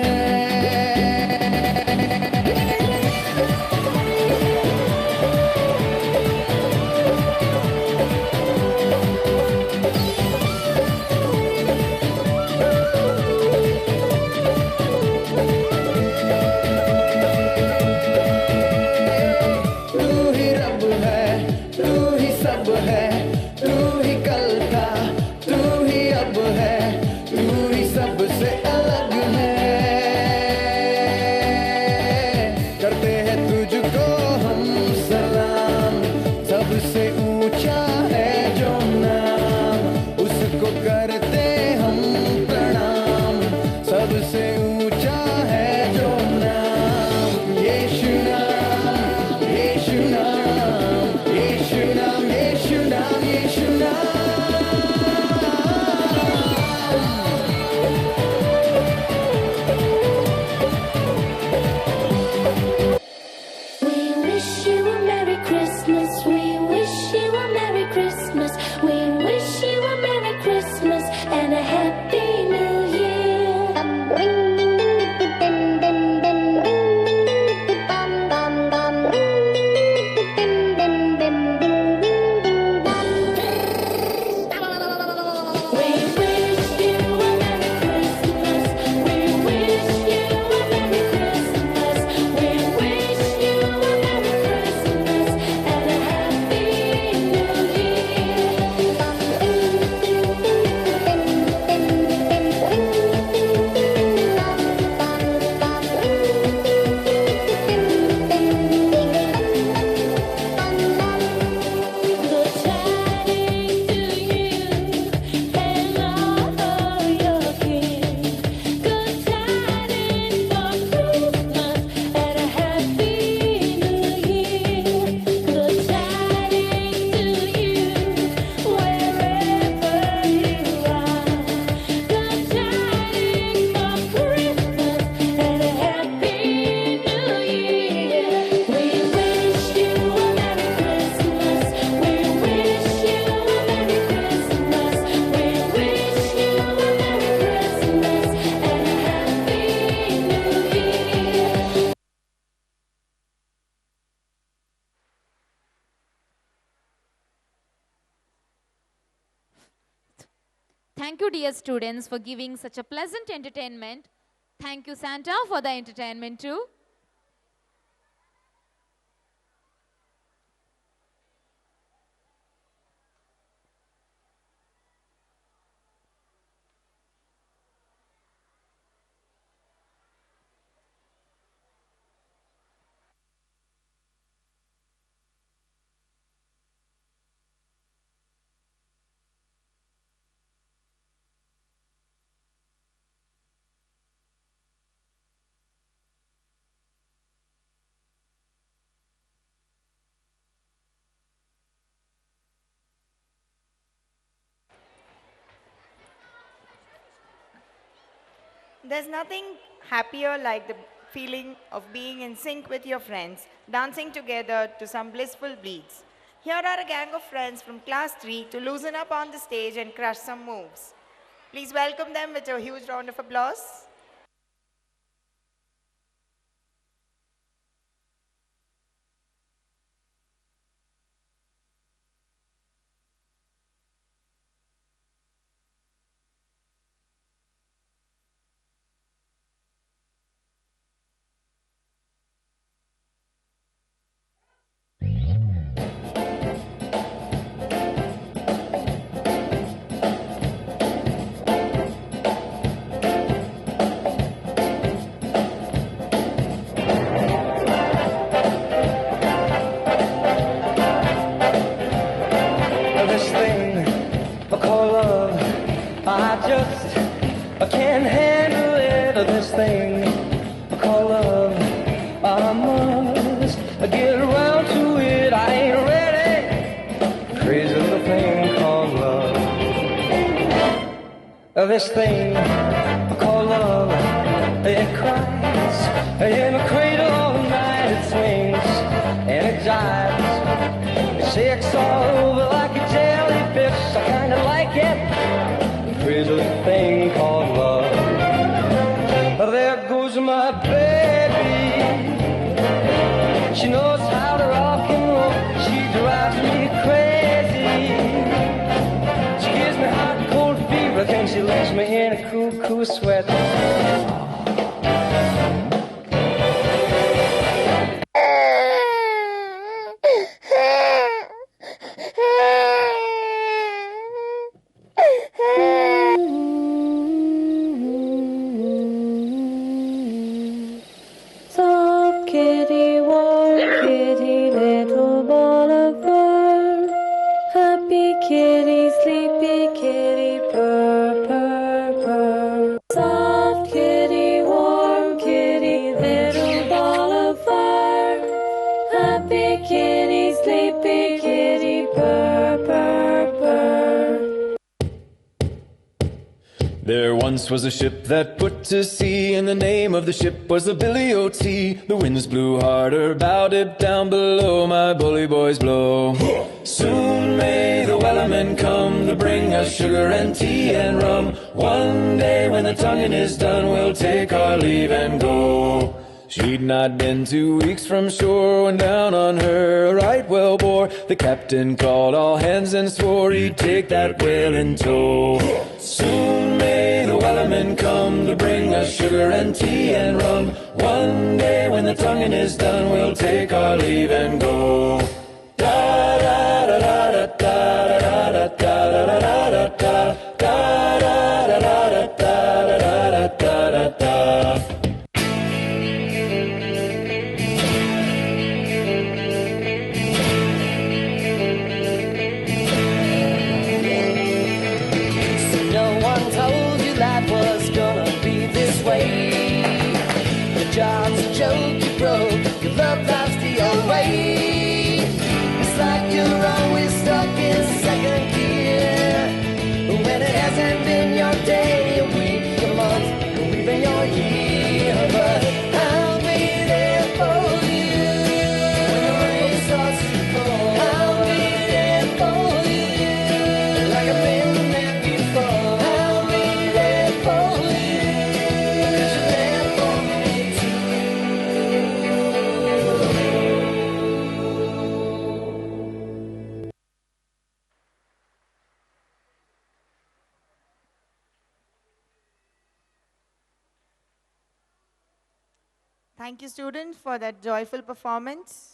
Thank you, dear students, for giving such a pleasant entertainment. Thank you, Santa, for the entertainment too. There's nothing happier like the feeling of being in sync with your friends, dancing together to some blissful beats. Here are a gang of friends from class 3 to loosen up on the stage and crush some moves. Please welcome them with a huge round of applause. I can't handle it, this thing called love. I must get around to it, I ain't ready. Crazy little thing called love. This thing called love, it cries in a cradle all night, it swings and it jives. It shakes all over like a jellyfish, I kinda like it. Crazy little thing called love. Sleepy kitty, purr, purr, purr. There once was a ship that put to sea, and the name of the ship was the Billy O.T. The winds blew harder, bowed it down below, my bully boys blow. Soon may the wellermen come to bring us sugar and tea and rum. One day when the tonguing is done, we'll take our leave and go. She'd not been 2 weeks from shore when down on her a right whale bore. The captain called all hands and swore he'd take that whale in tow. Soon may the wellermen come to bring us sugar and tea and rum. One day when the tonguing is done, we'll take our leave and go. Da da da da da da da da da da da da da da da da da da da. Job's a joke you broke, your love life's the old way. It's like you're always stuck in second gear, when it hasn't been your day, your week, your month, or even your year. But I'll be there for you when the rain starts to fall. I'll be there for you like I've been there before. I'll be there for you 'cause you're there for me. Thank you, students, for that joyful performance.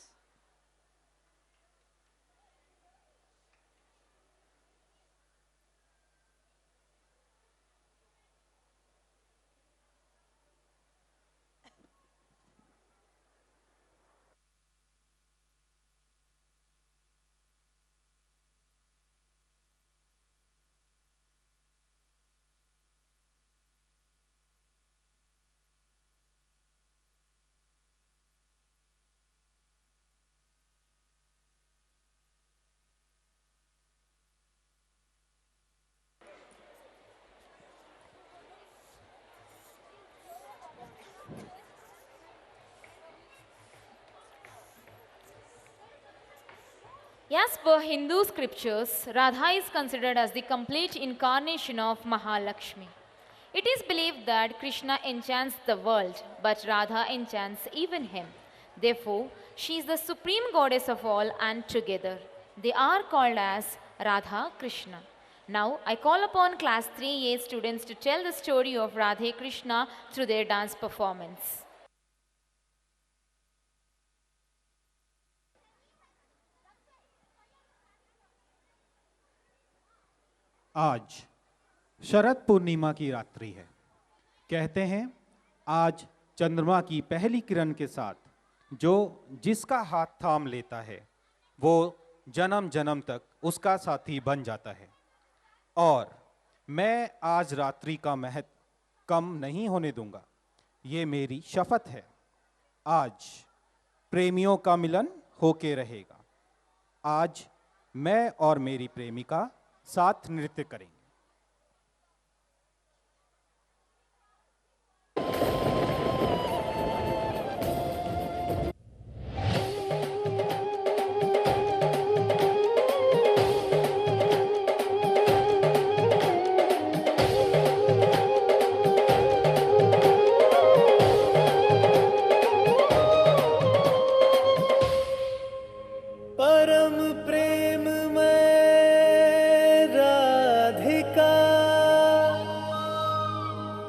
As per Hindu scriptures, Radha is considered as the complete incarnation of Mahalakshmi. It is believed that Krishna enchants the world, but Radha enchants even him. Therefore, she is the supreme goddess of all, and together they are called as Radha Krishna. Now, I call upon class 3A students to tell the story of Radha Krishna through their dance performance. आज शरद पूर्णिमा की रात्रि है। कहते हैं आज चंद्रमा की पहली किरण के साथ जो जिसका हाथ थाम लेता है वो जन्म जन्म तक उसका साथी बन जाता है। और मैं आज रात्रि का महत्व कम नहीं होने दूंगा, ये मेरी शपथ है। आज प्रेमियों का मिलन होके रहेगा। आज मैं और मेरी प्रेमिका साथ नृत्य करेंगे। परम प्रेम में राधिका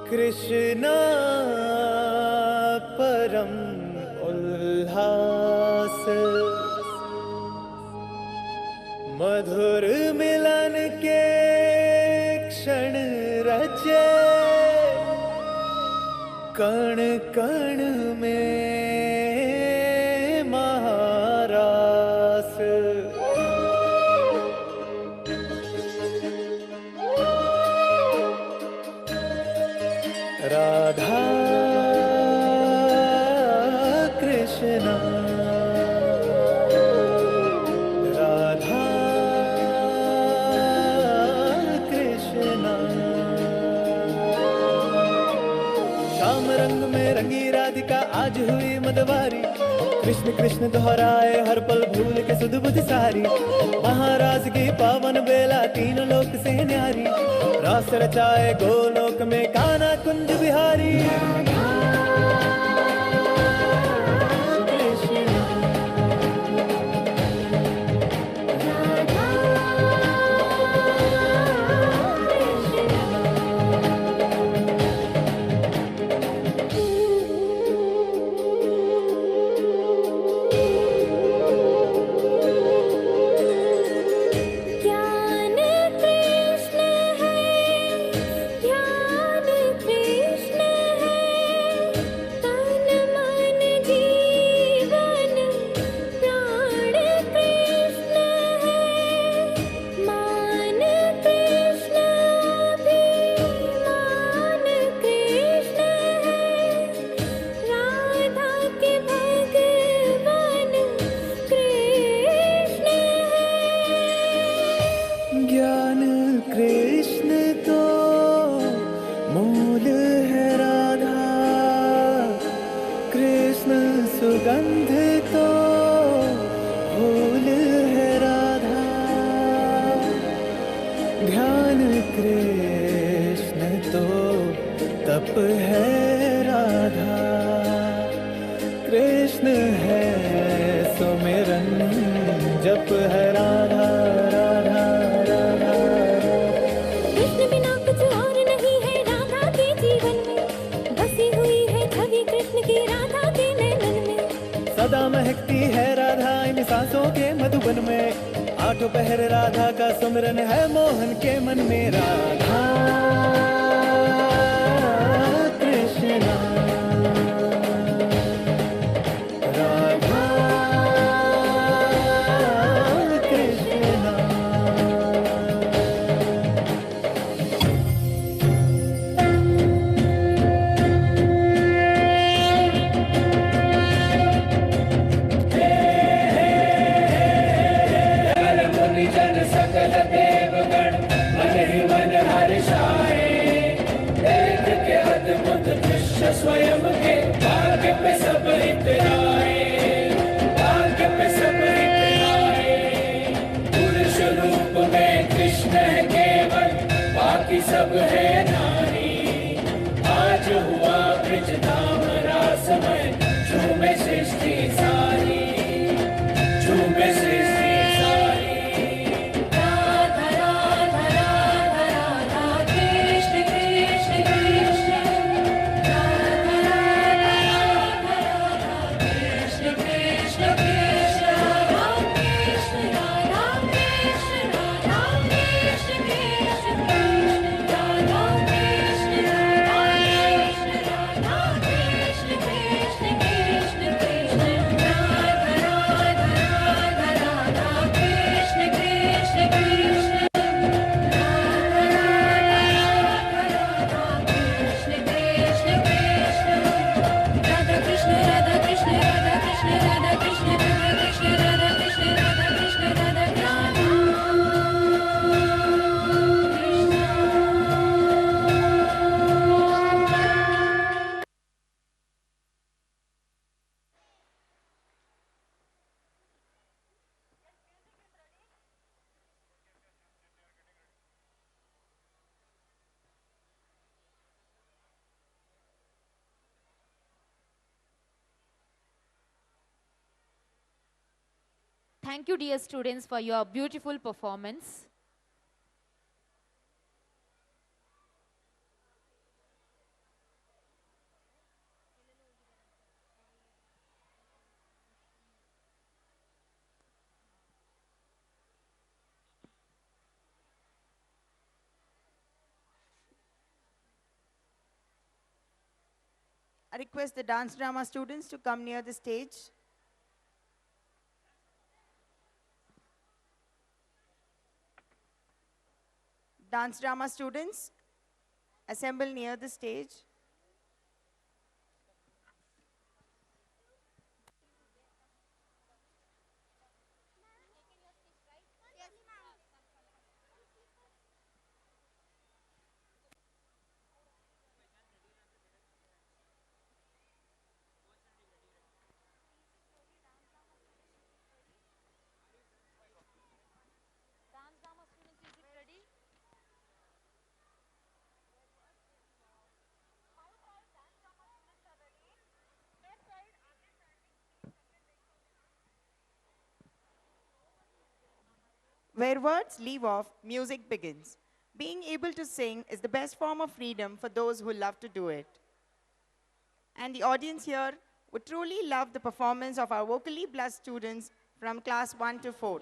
कृष्णा परम उल्लास मधुर मिलन के क्षण रचे कण कण में महारास राधा कृष्णा राधिका आज हुई मदवारी। कृष्ण कृष्ण दोहराए हर पल भूल के सुध बुध सारी। महाराज की पावन बेला तीनों लोक से न्यारी। रास रचाए गोलोक में कान्हा कुंज बिहारी। सुमिरन है मोहन के मन में। राधा कृष्णा राधा कृष्णा। स्वयं के भाग्य पे सब इतराए, भाग्य पे सब इतराए। पुरुष रूप में कृष्ण है केवल, बाकी सब है नारी। आज हुआ ब्रज धाम रासमय, झूमे सृष्टि सारी, झूमे सृष्टि सारी। Radha Radha Radha Radha Krishna Krishna Krishna. Thank you, dear students, for your beautiful performance. I request the dance drama students to come near the stage. Dance drama students, assemble near the stage. Where words leave off, music begins. Being able to sing is the best form of freedom for those who love to do it. And the audience here would truly love the performance of our vocally blessed students from class 1 to 4th.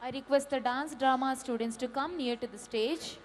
I request the dance drama students to come near to the stage.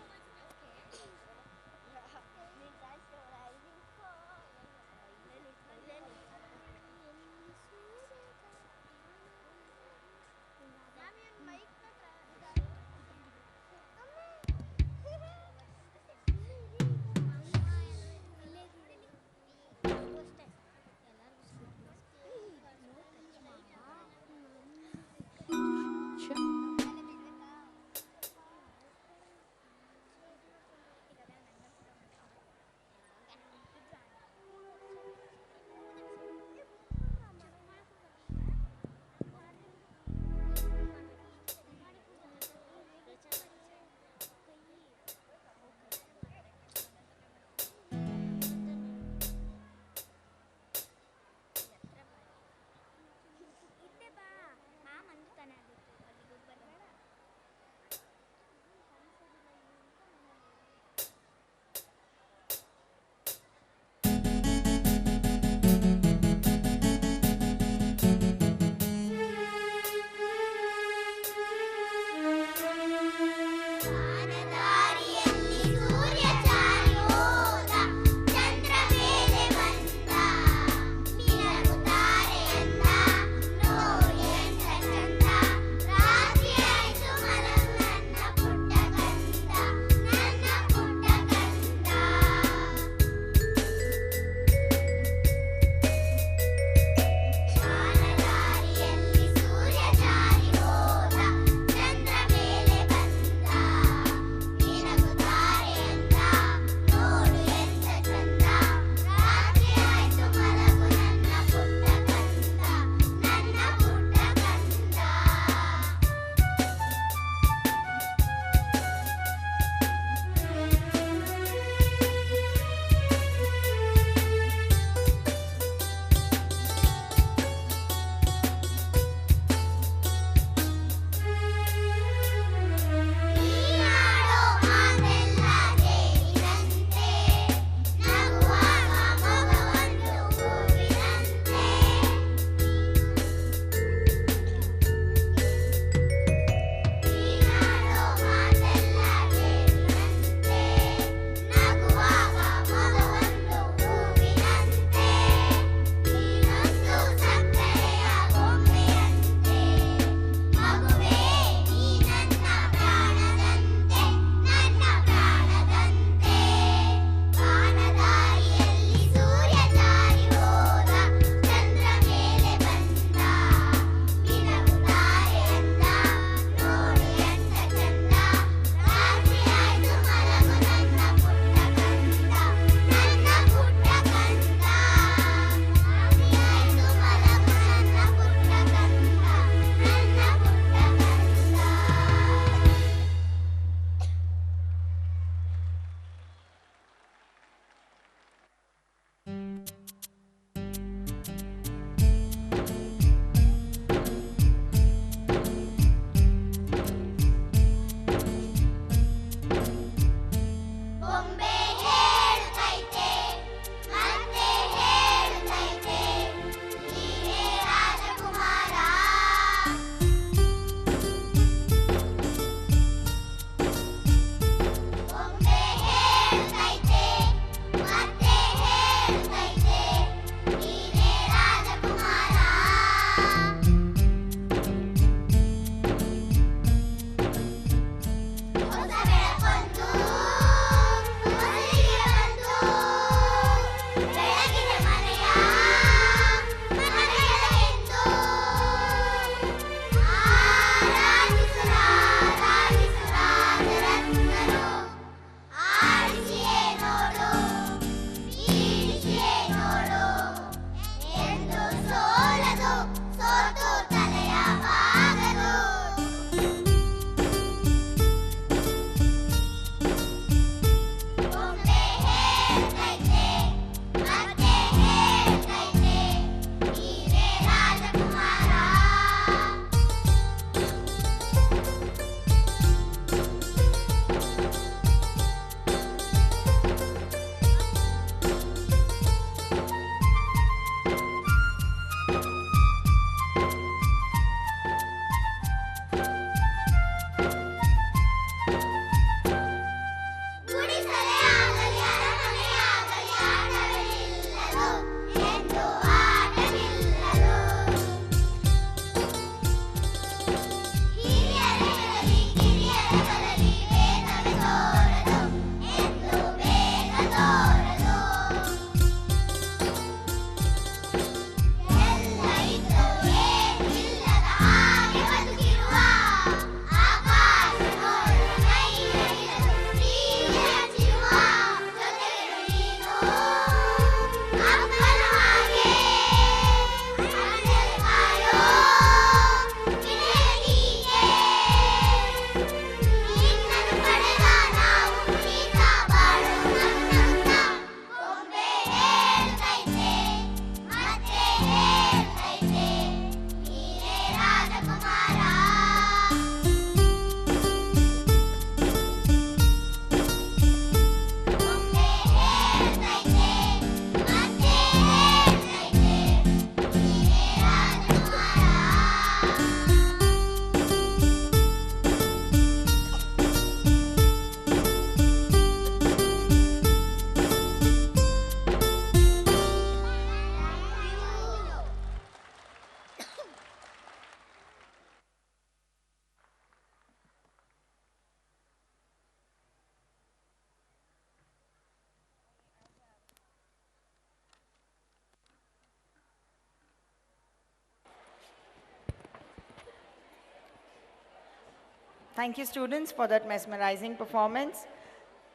Thank you, students, for that mesmerizing performance.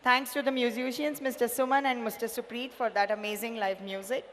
Thanks to the musicians, Mr. Suman and Mr. Supreet, for that amazing live music.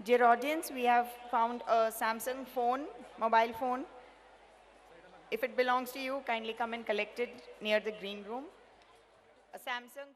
Dear audience, we have found a Samsung phone, mobile phone. If it belongs to you, kindly come and collect it near the green room. A Samsung